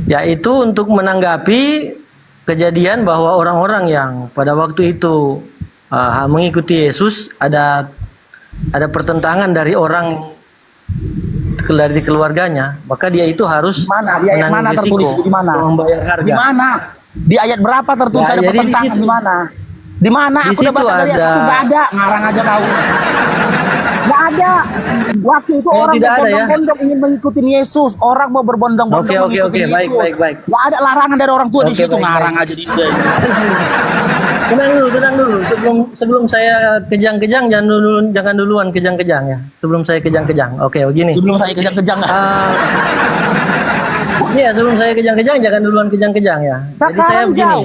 Yaitu untuk menanggapi kejadian bahwa orang-orang yang pada waktu itu mengikuti Yesus, ada pertentangan dari orang dari keluarganya, maka dia itu harus menanggung risiko, membayar harga. Di mana? Di ayat berapa tertulis ada pertentangan? Di mana? Di mana? Aku udah baca dari ayat, nggak ada, ngarang aja kau. Nggak ada. Waktu itu orang berbondong-bondong ingin mengikuti Yesus, orang mau berbondong-bondong mengikuti Yesus. Baik. Nggak ada larangan dari orang tua di situ, ngarang aja di dia. Tenang dulu. Sebelum saya kejang-kejang, jangan duluan kejang-kejang ya. Sebelum saya kejang-kejang. Oke, begini. Sebelum saya kejang-kejang. Iya, sebelum saya kejang-kejang, jangan duluan kejang-kejang ya. Jadi saya begini,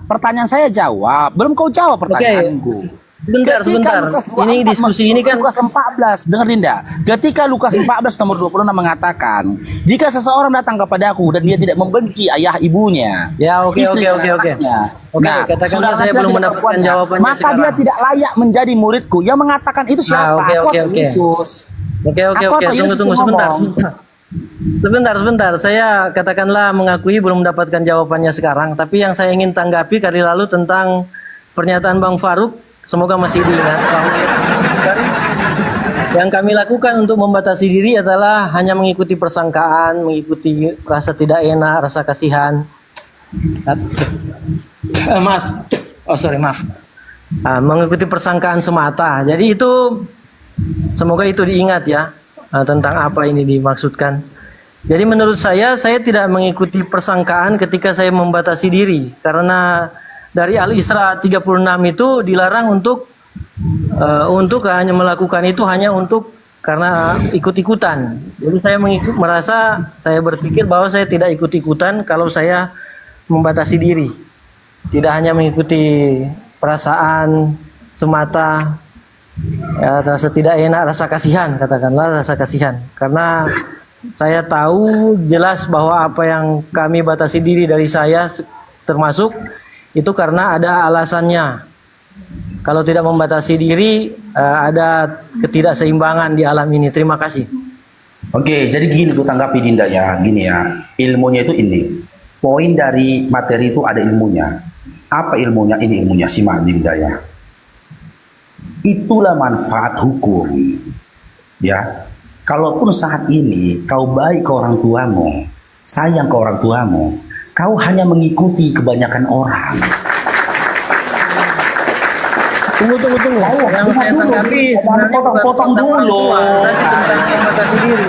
pertanyaan saya jawab. Belum kau jawab pertanyaanku. Sebentar. Ini diskusi ini kan Lukas 14, dengerin dah. Ketika Lukas 14 nomor 26 mengatakan, jika seseorang datang kepadaku dan dia tidak membenci ayah ibunya. Ya, oke. Nah, katakanlah saya belum mendapatkan jawabannya maka sekarang. dia tidak layak menjadi muridku. Yang mengatakan itu siapa? Aku atau Yesus? Oke. Tunggu, sebentar. Saya katakanlah mengakui belum mendapatkan jawabannya sekarang. Tapi yang saya ingin tanggapi kali lalu tentang pernyataan Bang Faruk, semoga masih diingat bahwa yang kami lakukan untuk membatasi diri adalah hanya mengikuti persangkaan, mengikuti rasa tidak enak, rasa kasihan. Maaf. Mengikuti persangkaan semata. Jadi itu semoga itu diingat ya, tentang apa ini dimaksudkan. Jadi menurut saya tidak mengikuti persangkaan ketika saya membatasi diri, karena dari Al-Isra 36 itu dilarang untuk hanya melakukan itu hanya untuk karena ikut-ikutan. Jadi saya berpikir bahwa saya tidak ikut-ikutan kalau saya membatasi diri. Tidak hanya mengikuti perasaan semata, ya, rasa tidak enak, rasa kasihan, katakanlah rasa kasihan. Karena saya tahu jelas bahwa apa yang kami batasi diri dari saya termasuk itu karena ada alasannya. Kalau tidak membatasi diri, ada ketidakseimbangan di alam ini. Terima kasih. Oke, jadi gini tuh tanggapi Dinda ya, gini ya, ilmunya itu ini. Poin dari materi itu ada ilmunya. Apa ilmunya? Ini ilmunya, simak Dinda ya. Itulah manfaat hukum. Ya, kalaupun saat ini kau baik ke orang tuamu, sayang ke orang tuamu, kau hanya mengikuti kebanyakan orang. Tunggu. Yang saya tanggapi sebenarnya potong dulu. tapi tentang membatasi diri.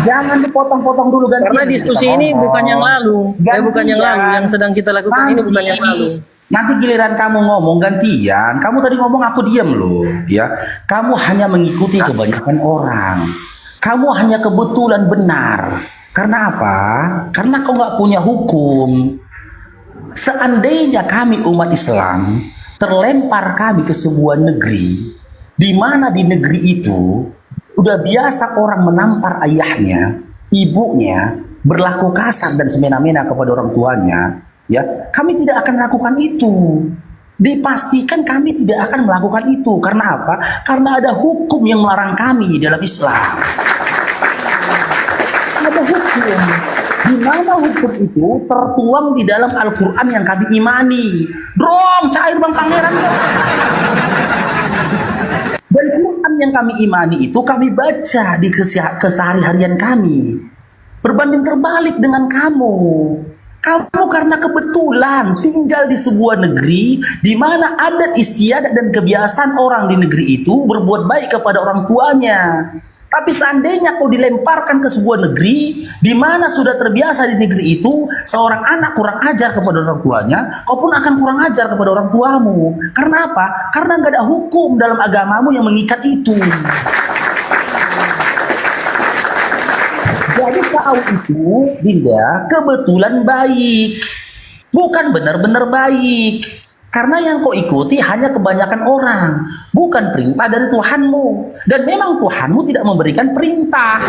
Jangan dipotong-potong dulu gantian. Karena diskusi ini bukan yang lalu. Bukan yang lalu. Yang sedang kita lakukan ini bukan yang lalu. Nanti giliran kamu ngomong gantian. Kamu tadi ngomong aku diam loh, ya. Kamu hanya mengikuti kebanyakan orang. Kamu hanya kebetulan benar. Karena apa? Karena kau nggak punya hukum. Seandainya kami umat Islam terlempar kami ke sebuah negeri, di mana di negeri itu udah biasa orang menampar ayahnya, ibunya, berlaku kasar dan semena-mena kepada orang tuanya, ya, kami tidak akan melakukan itu. Dipastikan kami tidak akan melakukan itu. Karena apa? Karena ada hukum yang melarang kami dalam Islam. Ada hukum. Di mana hukum itu tertuang di dalam Al-Quran yang kami imani. Dong, cair Bang Pangeran. Dan Quran yang kami imani itu kami baca di kesehari-harian kami. Berbanding terbalik dengan kamu. Kamu karena kebetulan tinggal di sebuah negeri di mana adat istiadat dan kebiasaan orang di negeri itu berbuat baik kepada orang tuanya. Tapi seandainya kau dilemparkan ke sebuah negeri di mana sudah terbiasa di negeri itu seorang anak kurang ajar kepada orang tuanya, kau pun akan kurang ajar kepada orang tuamu. Karena apa? Karena nggak ada hukum dalam agamamu yang mengikat itu. Jadi kau itu, Dinda, kebetulan baik, bukan benar-benar baik. Karena yang kau ikuti hanya kebanyakan orang, bukan perintah dari Tuhanmu. Dan memang Tuhanmu tidak memberikan perintah.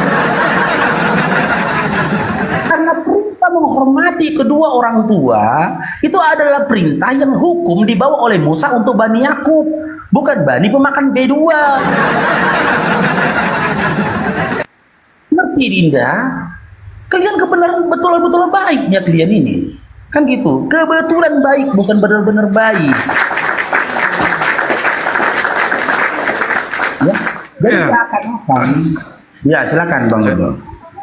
Karena perintah menghormati kedua orang tua, itu adalah perintah yang hukum dibawa oleh Musa untuk Bani Yakub, bukan Bani pemakan B2. Ngerti Dinda? Kalian kebenaran betul-betul baiknya kalian ini. Kan gitu, kebetulan baik, bukan benar-benar baik. Ya, jadi seakan-akan. Ya, silakan Bang Dodo.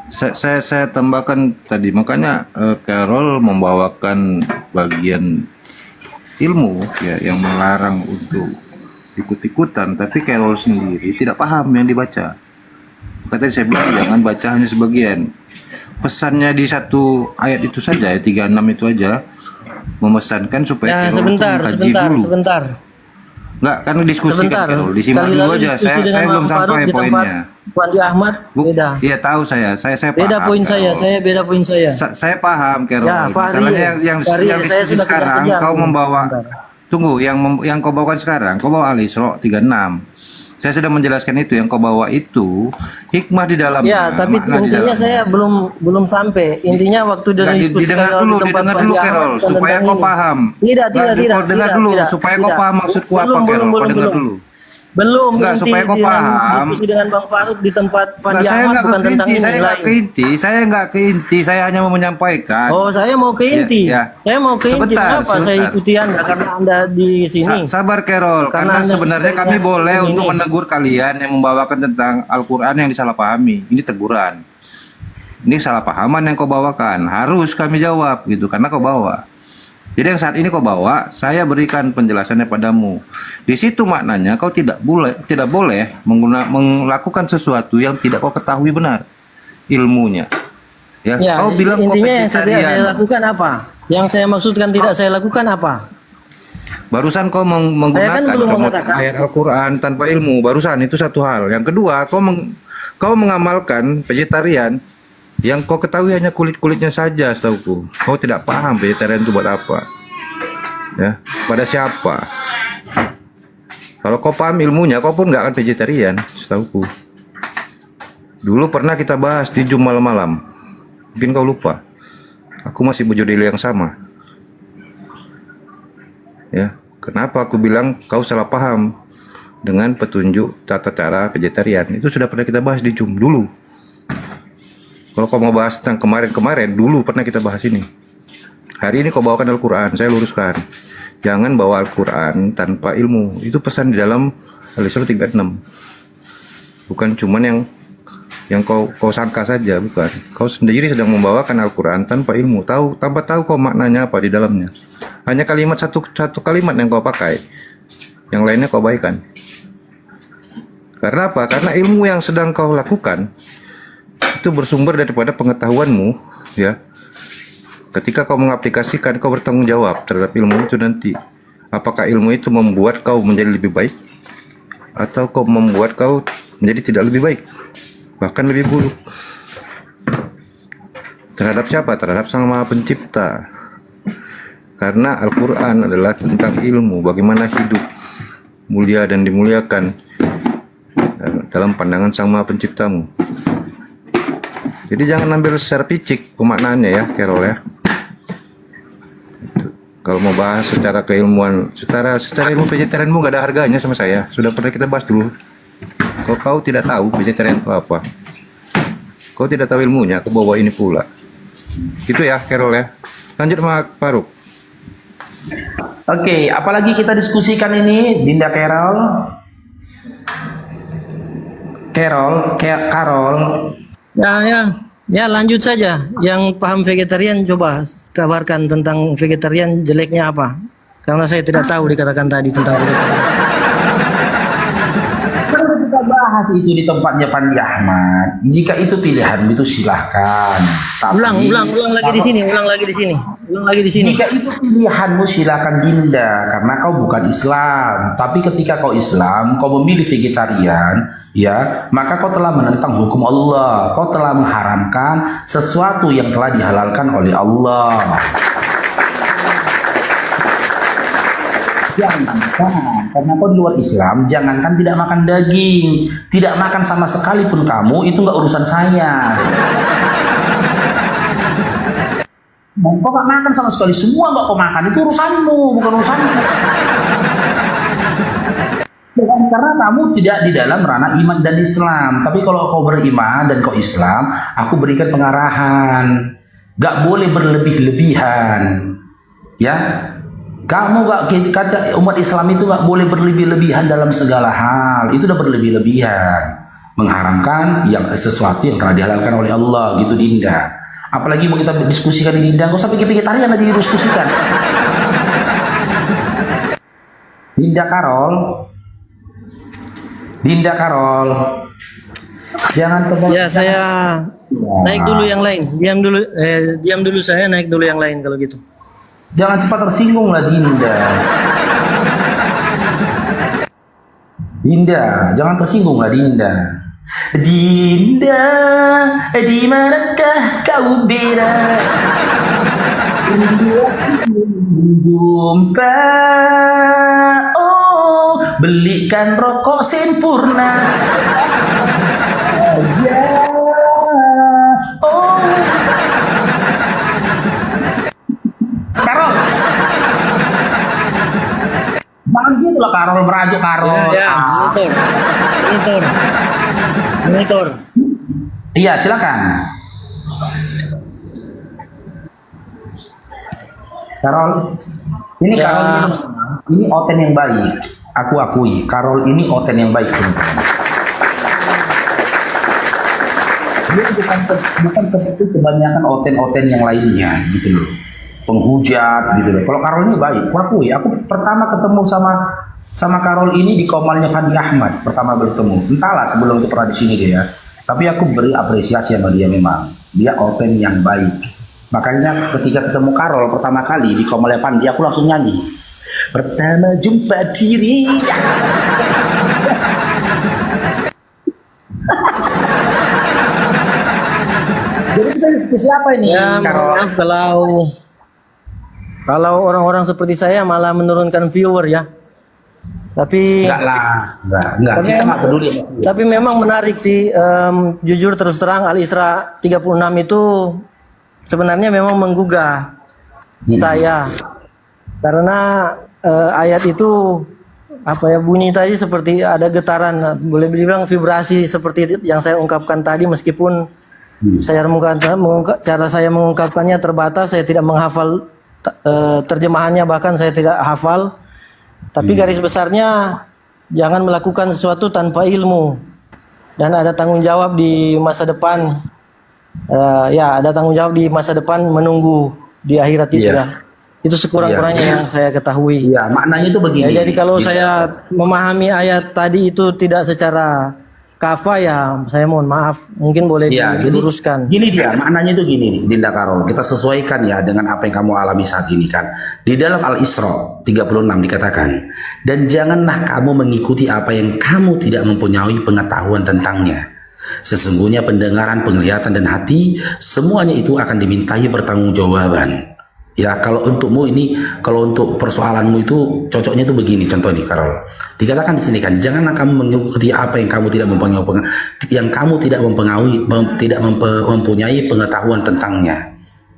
Saya tambahkan tadi, makanya Carol membawakan bagian ilmu ya yang melarang untuk ikut-ikutan, tapi Carol sendiri tidak paham yang dibaca. Katanya saya bilang jangan baca hanya sebagian. Pesannya di satu ayat itu saja, ayat 36 itu aja memesankan supaya ya, sebentar. Enggak, kan diskusi kan Carol, disimak dulu aja. Saya belum sampai poinnya. Wandi Ahmad beda. Iya tahu saya paham. Beda poin saya beda poin saya. Saya paham Carol. Ya, Masalahnya yang diskusi sekarang kau membawa. Tunggu, yang kau bawakan sekarang, kau bawa Al-Isra 36. Saya sudah menjelaskan itu, yang kau bawa itu hikmah di dalamnya. Ya, tapi intinya saya belum sampai. Intinya waktu dari diskusi didengar dulu Carol, supaya kau paham. Tidak. Dengar dulu supaya kau paham maksudku apa Carol. Kau dengar dulu. Belum, enggak, supaya kau paham. Diskusi dengan Bang Faruk di tempat Fandi Ahmad bukan tentang ini. Saya nggak ke inti, saya hanya mau menyampaikan. Oh, saya mau ke inti. Ya. Saya mau ke inti. Kenapa saya ikuti Anda? Karena Anda di sini. Sabar Carol, karena sebenarnya kami boleh untuk menegur kalian yang membawakan tentang Al-Quran yang disalahpahami. Ini teguran. Ini salah pahaman yang kau bawakan. Harus kami jawab gitu, karena kau bawa. Jadi yang saat ini kau bawa, saya berikan penjelasannya padamu. Di situ maknanya kau tidak boleh melakukan sesuatu yang tidak kau ketahui benar ilmunya. Ya, kau bilang intinya yang saya lakukan apa? Yang saya maksudkan tidak saya lakukan apa? Barusan kau menggunakan ayat Al-Quran tanpa ilmu. Barusan itu satu hal. Yang kedua, kau mengamalkan vegetarian Yang kau ketahui hanya kulit-kulitnya saja, setauku. Kau tidak paham vegetarian itu buat apa. Ya, pada siapa? Kalau kau paham ilmunya, kau pun nggak akan vegetarian, setauku. Dulu pernah kita bahas di Zoom malam-malam. Mungkin kau lupa. Aku masih bojodeli yang sama. Ya, kenapa aku bilang kau salah paham dengan petunjuk tata cara vegetarian? Itu sudah pernah kita bahas di Zoom dulu. Kalau kau mau bahas tentang kemarin-kemarin, dulu pernah kita bahas ini. Hari ini kau bawakan Al-Quran, saya luruskan. Jangan bawa Al-Quran tanpa ilmu. Itu pesan di dalam Al-Isra 36. Bukan cuman yang kau sangka saja, bukan. Kau sendiri sedang membawakan Al-Quran tanpa ilmu, tanpa tahu kau maknanya apa di dalamnya. Hanya kalimat satu kalimat yang kau pakai, yang lainnya kau abaikan. Karena apa? Karena ilmu yang sedang kau lakukan itu bersumber daripada pengetahuanmu, ya. Ketika kau mengaplikasikan, kau bertanggung jawab terhadap ilmu itu nanti. Apakah ilmu itu membuat kau menjadi lebih baik, atau kau membuat kau menjadi tidak lebih baik, bahkan lebih buruk. Terhadap siapa? Terhadap Sang Maha Pencipta. Karena Al-Quran adalah tentang ilmu, bagaimana hidup mulia dan dimuliakan dalam pandangan Sang Maha Penciptamu. Jadi jangan ambil secara picik pemaknaannya ya, Carol ya. Kalau mau bahas secara keilmuan, secara ilmu vegetarianmu gak ada harganya sama saya. Sudah pernah kita bahas dulu. Kalau kau tidak tahu vegetarian itu apa, kau tidak tahu ilmunya, aku bawa ini pula. Gitu ya, Carol ya. Lanjut sama Faruk. Oke, apalagi kita diskusikan ini, Dinda Carol. Ya lanjut saja. Yang paham vegetarian coba kabarkan tentang vegetarian jeleknya apa? Karena saya tidak tahu dikatakan tadi tentang vegetarian. Perlu kita bahas itu di tempatnya Pandi Ahmad. Jika itu pilihan itu silahkan. Tapi, ulang lagi di sini. Jika itu pilihanmu silahkan Dinda, karena kau bukan Islam. Tapi ketika kau Islam, kau memilih vegetarian, ya, maka kau telah menentang hukum Allah. Kau telah mengharamkan sesuatu yang telah dihalalkan oleh Allah. Jangankan, karena kau di luar Islam, jangankan tidak makan daging, tidak makan sama sekali pun kamu, itu nggak urusan saya. Mau kau nggak makan sama sekali, semua nggak kau makan, itu urusanmu, bukan urusanmu. Bukan karena kamu tidak di dalam ranah iman dan Islam. Tapi kalau kau beriman dan kau Islam, aku berikan pengarahan. Gak boleh berlebih-lebihan. Ya, kamu gak, kata umat Islam itu gak boleh berlebih-lebihan dalam segala hal. Itu udah berlebih-lebihan, mengharamkan yang sesuatu yang telah dihalalkan oleh Allah, gitu Dinda. Apalagi mau kita diskusikan di Dinda, gak usah pikir-pikir tarian lagi didiskusikan. Dinda Carol, jangan terbawa. Ya, saya naik dulu yang lain. Diam dulu saya, naik dulu yang lain kalau gitu. Jangan cepat tersinggung lah Dinda. Dinda, jangan tersinggung lah Dinda. Dinda, di manakah kau berada? Jumpa, oh, belikan rokok sempurna. Ya, oh. Karol, jangan gitu lah Karol, merajuk Karol. Monitor. Iya, silakan. Karol, ini Ya. Karol ini Oten yang baik. Aku akui, Karol ini Oten yang baik. Dia bukan seperti kebanyakan Oten-Oten yang lainnya gitu loh. Penghujat gitu loh. Kalau Karol ini baik, aku akui. Aku pertama ketemu sama Karol ini di komalnya Fandi Ahmad, pertama bertemu. Entahlah sebelum itu pernah di sini dia. Tapi aku beri apresiasi sama dia memang. Dia Oten yang baik. Makanya ketika ketemu Karol pertama kali di komalnya Fandi, aku langsung nyanyi. Pertama jumpa diri. Jadi ke siapa ini? Ya, mohon maaf kalau orang-orang seperti saya malah menurunkan viewer ya. Tapi Enggak lah, enggak. Tapi, Kita nggak peduli. tapi memang menarik sih, jujur terus terang Al-Isra 36 itu sebenarnya memang menggugah saya. Karena ayat itu apa ya, bunyi tadi seperti ada getaran, boleh dibilang vibrasi seperti yang saya ungkapkan tadi, meskipun cara saya mengungkapkannya terbatas, saya tidak menghafal terjemahannya, bahkan saya tidak hafal. Tapi garis besarnya, jangan melakukan sesuatu tanpa ilmu, dan ada tanggung jawab di masa depan. Ya, ada tanggung jawab di masa depan menunggu di akhirat itu ya. Itu sekurang-kurangnya yang saya ketahui. Iya, maknanya itu begini. Ya, jadi kalau saya memahami ayat tadi itu tidak secara kafah, ya saya mohon maaf, mungkin boleh diluruskan. Gini dia, maknanya itu gini nih, Dinda Karol. Kita sesuaikan ya dengan apa yang kamu alami saat ini kan. Di dalam Al-Isra 36 dikatakan, dan janganlah kamu mengikuti apa yang kamu tidak mempunyai pengetahuan tentangnya. Sesungguhnya pendengaran, penglihatan, dan hati, semuanya itu akan dimintai pertanggungjawaban. Ya, kalau untukmu ini, kalau untuk persoalanmu itu cocoknya itu begini, contoh nih Karol. Dikatakan di sini kan, janganlah kamu mengikuti apa yang kamu tidak mempunyai pengetahuan tentangnya.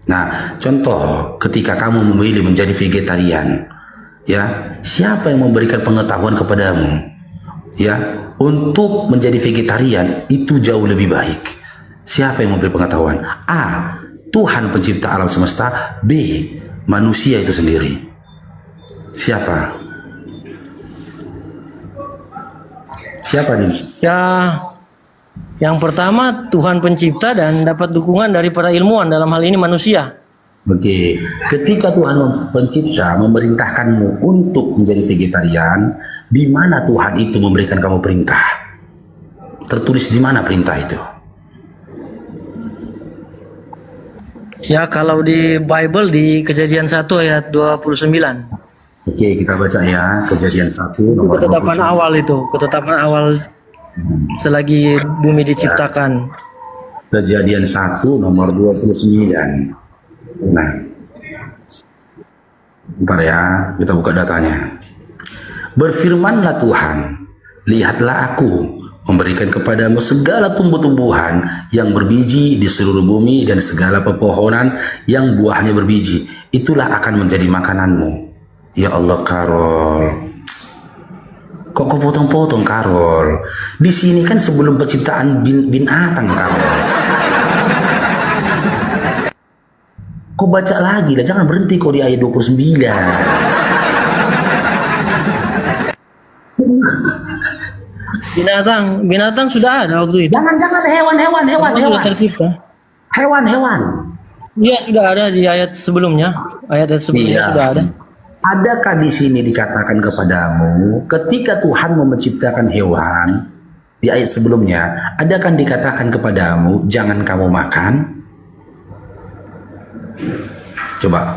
Nah, contoh ketika kamu memilih menjadi vegetarian, ya, siapa yang memberikan pengetahuan kepadamu? Ya, untuk menjadi vegetarian itu jauh lebih baik. Siapa yang memberi pengetahuan? A, Tuhan pencipta alam semesta. B, manusia itu sendiri. Siapa? Siapa nih? Ya, yang pertama Tuhan pencipta dan dapat dukungan dari para ilmuwan, dalam hal ini manusia. Oke, ketika Tuhan pencipta memerintahkanmu untuk menjadi vegetarian, di mana Tuhan itu memberikan kamu perintah? Tertulis di mana perintah itu? Ya, kalau di Bible di Kejadian 1 ayat 29. Oke, kita baca ya, Kejadian 1 Itu nomor ketetapan 29. awal itu, ketetapan awal selagi bumi diciptakan. Kejadian 1 nomor 29. Nah, bentar ya, kita buka datanya. Berfirmanlah Tuhan, lihatlah aku memberikan kepadamu segala tumbuh-tumbuhan yang berbiji di seluruh bumi dan segala pepohonan yang buahnya berbiji. Itulah akan menjadi makananmu. Ya Allah, Karol. Kok kau potong-potong, Karol? Di sini kan sebelum penciptaan binatang, Karol. Kau baca lagi lah, jangan berhenti kau di ayat 29. Binatang sudah ada waktu itu. Jangan hewan. Sudah tercipta. Hewan. Iya, sudah ada di ayat sebelumnya. Ayat sebelumnya Iya. sudah ada. Adakah di sini dikatakan kepadamu ketika Tuhan menciptakan hewan di ayat sebelumnya, adakah dikatakan kepadamu jangan kamu makan? Coba,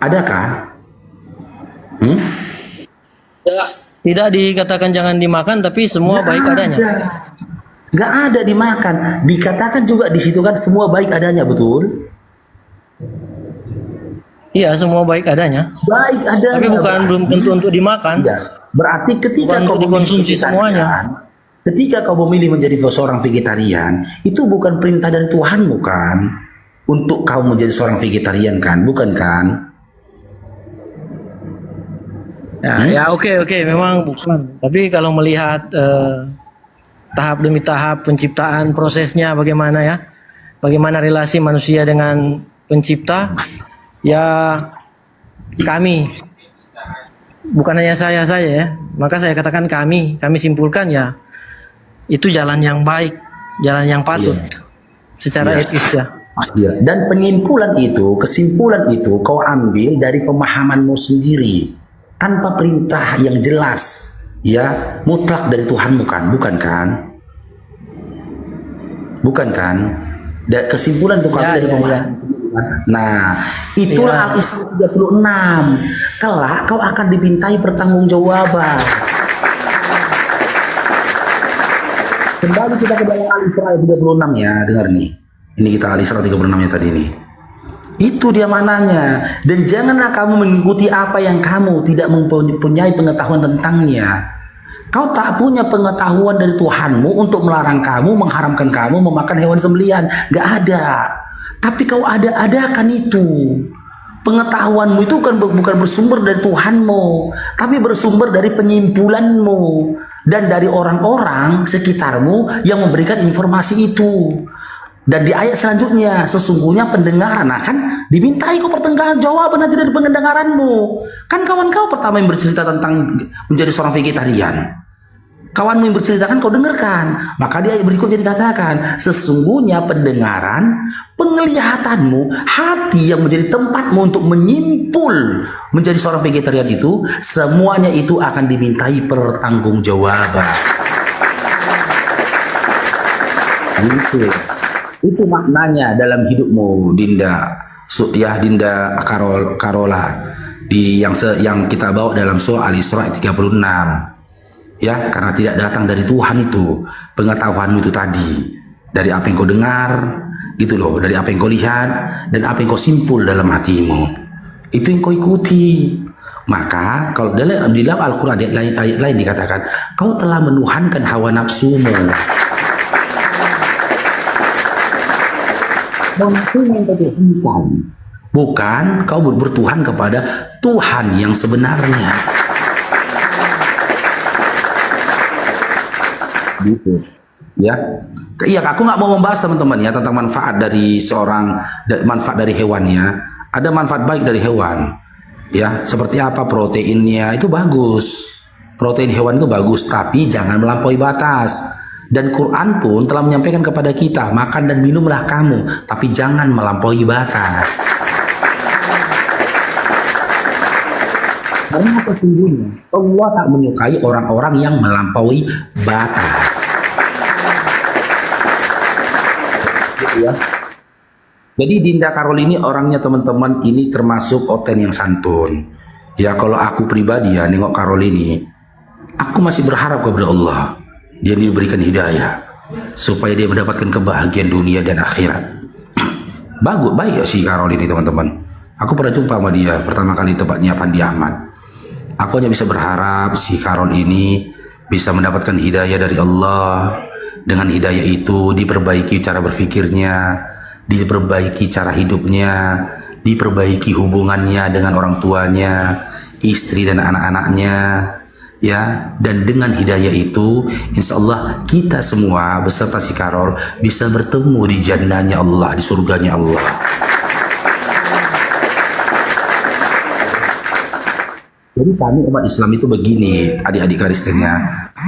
adakah? Tidak dikatakan jangan dimakan, tapi semua baik adanya. Gak ada dimakan. Dikatakan juga di situ kan semua baik adanya, betul? Iya, semua baik adanya. Baik adanya. Tapi bukan belum tentu untuk dimakan. Ya. Berarti ketika kau dikonsumsi semuanya. Ketika kau memilih menjadi seorang vegetarian, itu bukan perintah dari Tuhanmu kan? Untuk kau menjadi seorang vegetarian kan, bukan kan? Ya, oke, memang bukan. Tapi kalau melihat tahap demi tahap penciptaan, prosesnya bagaimana ya, bagaimana relasi manusia dengan pencipta, ya kami, bukan hanya saya ya, maka saya katakan kami simpulkan ya, itu jalan yang baik, jalan yang patut secara etis ya. Ya. Dan kesimpulan itu kau ambil dari pemahamanmu sendiri tanpa perintah yang jelas, ya, mutlak dari Tuhanmu kan, bukan kan? Bukan kan? Dan kesimpulan itu kau ambil dari pemahaman. Nah, itulah Al-Isra 36. Kelak kau akan dipintai pertanggungjawaban. Kembali kita ke dalam Al-Isra 36 ya, dengar nih. Ini kita Al-Isra 36 tadi ini. Itu dia maknanya. Dan janganlah kamu mengikuti apa yang kamu tidak mempunyai pengetahuan tentangnya. Kau tak punya pengetahuan dari Tuhanmu untuk melarang kamu, mengharamkan kamu memakan hewan sembelihan. Gak ada. Tapi kau ada-adakan itu. Pengetahuanmu itu kan bukan bersumber dari Tuhanmu, tapi bersumber dari penyimpulanmu dan dari orang-orang sekitarmu yang memberikan informasi itu. Dan di ayat selanjutnya, sesungguhnya pendengaran akan dimintai kau pertengkaran jawaban nanti dari pendengaranmu. Kan kawan kau pertama yang bercerita tentang menjadi seorang vegetarian. Kawanmu yang bercerita kan kau dengarkan. Maka di ayat berikutnya dikatakan, sesungguhnya pendengaran, penglihatanmu, hati yang menjadi tempatmu untuk menyimpul menjadi seorang vegetarian itu, semuanya itu akan dimintai pertanggungjawaban. Itu maknanya dalam hidupmu, Dinda, ya Dinda Karola, yang kita bawa dalam surah Al-Isra 36. Ya, karena tidak datang dari Tuhan itu pengetahuanmu itu tadi, dari apa yang kau dengar, gitu loh, dari apa yang kau lihat dan apa yang kau simpul dalam hatimu, itu yang kau ikuti. Maka kalau dalam Al-Quran ayat lain dikatakan, kau telah menuhankan hawa nafsumu. Bukan kau bertuhan kepada Tuhan yang sebenarnya. Gitu ya. Iya, aku nggak mau membahas teman-teman ya tentang manfaat dari manfaat dari hewannya. Ada manfaat baik dari hewan ya, seperti apa proteinnya itu bagus, protein hewan itu bagus, tapi jangan melampaui batas. Dan Quran pun telah menyampaikan kepada kita, makan dan minumlah kamu, tapi jangan melampaui batas. Karena sesungguhnya Allah tak menyukai orang-orang yang melampaui batas. Ya. Jadi Dinda Karol ini orangnya teman-teman ini termasuk Oten yang santun. Ya, kalau aku pribadi ya nengok Karol ini, aku masih berharap kepada Allah dia diberikan hidayah supaya dia mendapatkan kebahagiaan dunia dan akhirat. Baik ya si Karol ini teman-teman. Aku pernah jumpa sama dia pertama kali tempatnya Pandi Ahmad. Aku hanya bisa berharap si Karol ini bisa mendapatkan hidayah dari Allah. Dengan hidayah itu diperbaiki cara berpikirnya, diperbaiki cara hidupnya, diperbaiki hubungannya dengan orang tuanya, istri dan anak-anaknya, ya. Dan dengan hidayah itu, insya Allah kita semua beserta si Karol bisa bertemu di jannahnya Allah, di surganya Allah. Jadi kami umat Islam itu begini, adik-adik Kristennya.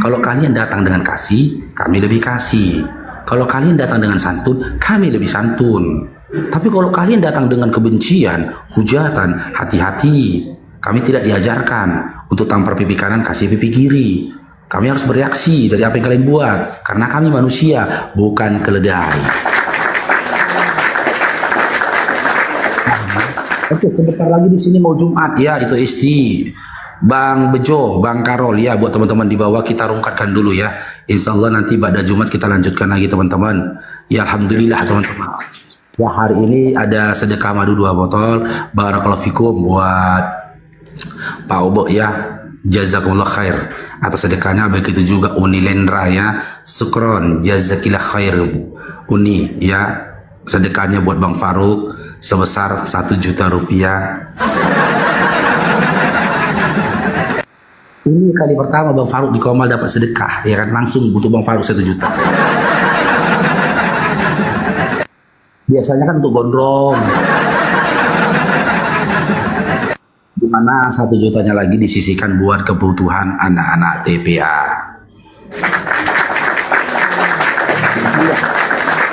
Kalau kalian datang dengan kasih, kami lebih kasih. Kalau kalian datang dengan santun, kami lebih santun. Tapi kalau kalian datang dengan kebencian, hujatan, hati-hati. Kami tidak diajarkan untuk tampar pipi kanan, kasih pipi kiri. Kami harus bereaksi dari apa yang kalian buat. Karena kami manusia, bukan keledai. Oke, sebentar lagi di sini mau Jumat ya, itu isti. Bang Bejo, Bang Karol ya, buat teman-teman di bawah kita rungkatkan dulu ya. Insya Allah nanti pada Jumat kita lanjutkan lagi teman-teman. Ya alhamdulillah teman-teman. Ya hari ini ada sedekah madu 2 botol. Barakallahu fikum buat Pak Obo ya. Jazakumullah khair atas sedekahnya. Begitu juga Uni Lendra ya. Sukron, jazakillah khair Uni ya. Sedekahnya buat Bang Faruk sebesar 1 juta rupiah. Ini kali pertama Bang Faruk di Komal dapat sedekah, ya kan, langsung untuk Bang Faruk 1 juta. Biasanya kan untuk gondrong. Dimana 1 jutanya lagi disisihkan buat kebutuhan anak-anak TPA.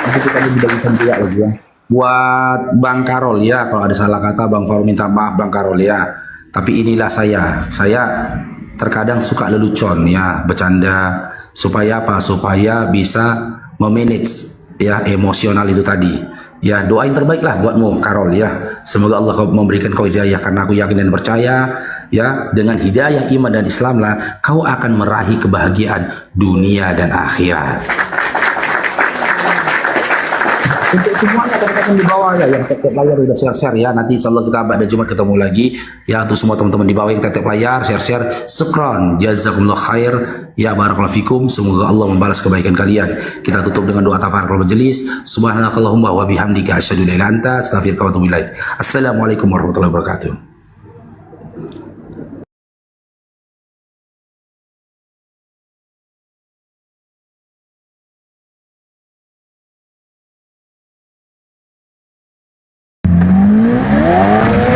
Nanti kita dibagikan juga lagi ya. Buat Bang Karol ya, kalau ada salah kata Bang Faruk minta maaf Bang Karol ya. Tapi inilah saya terkadang suka lelucon ya, bercanda supaya apa? Supaya bisa memanage ya emosional itu tadi. Ya, doa yang terbaik lah buatmu Karol ya. Semoga Allah memberikan kau hidayah, karena aku yakin dan percaya ya, dengan hidayah iman dan Islam lah kau akan meraih kebahagiaan dunia dan akhirat. Untuk semuanya teman-teman di bawah ya yang tap layar udah share ya. Nanti insyaallah kita pada Jumat ketemu lagi ya. Untuk semua teman-teman di bawah yang tap layar, share, syukran, jazakumullah khair ya, barakallahu fikum. Semoga Allah membalas kebaikan kalian. Kita tutup dengan doa tafakur majelis. Subhanakallahumma wa bihamdika asyhadu an la ilaha illa anta astaghfiruka wa atubu ilaik. Assalamualaikum warahmatullahi wabarakatuh.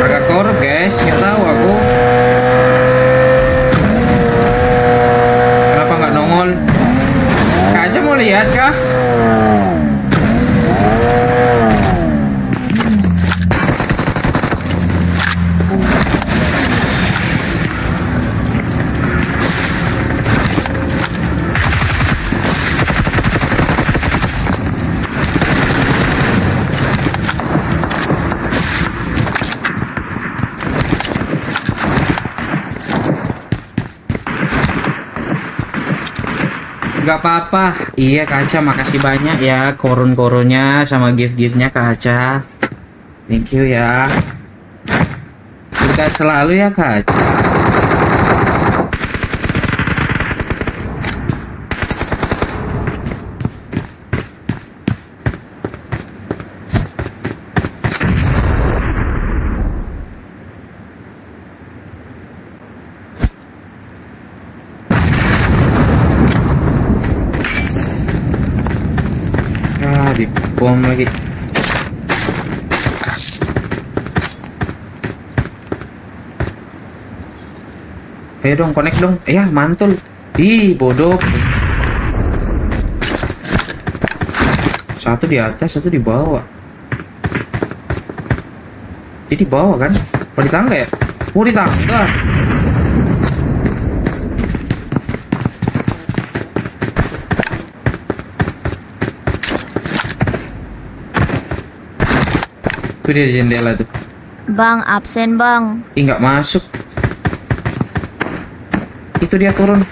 Agak korup guys, nggak tahu aku. Kenapa nggak nongol? Kak Aca mau lihat kah? Gak apa-apa. Iya Kak Aca, makasih banyak ya korun-korunnya sama gift-giftnya Kak Aca. Thank you ya. Berkat selalu ya Kak Aca. Dibom lagi. Ayo dong, connect dong. Ya, mantul. Ih, bodoh. Satu di atas, satu di bawah. Dia di bawah kan? Oh, di tangga ya? Oh, di tangga. Tuh dia di jendela tuh. Bang, absen bang. Ih, nggak masuk. Itu dia turun.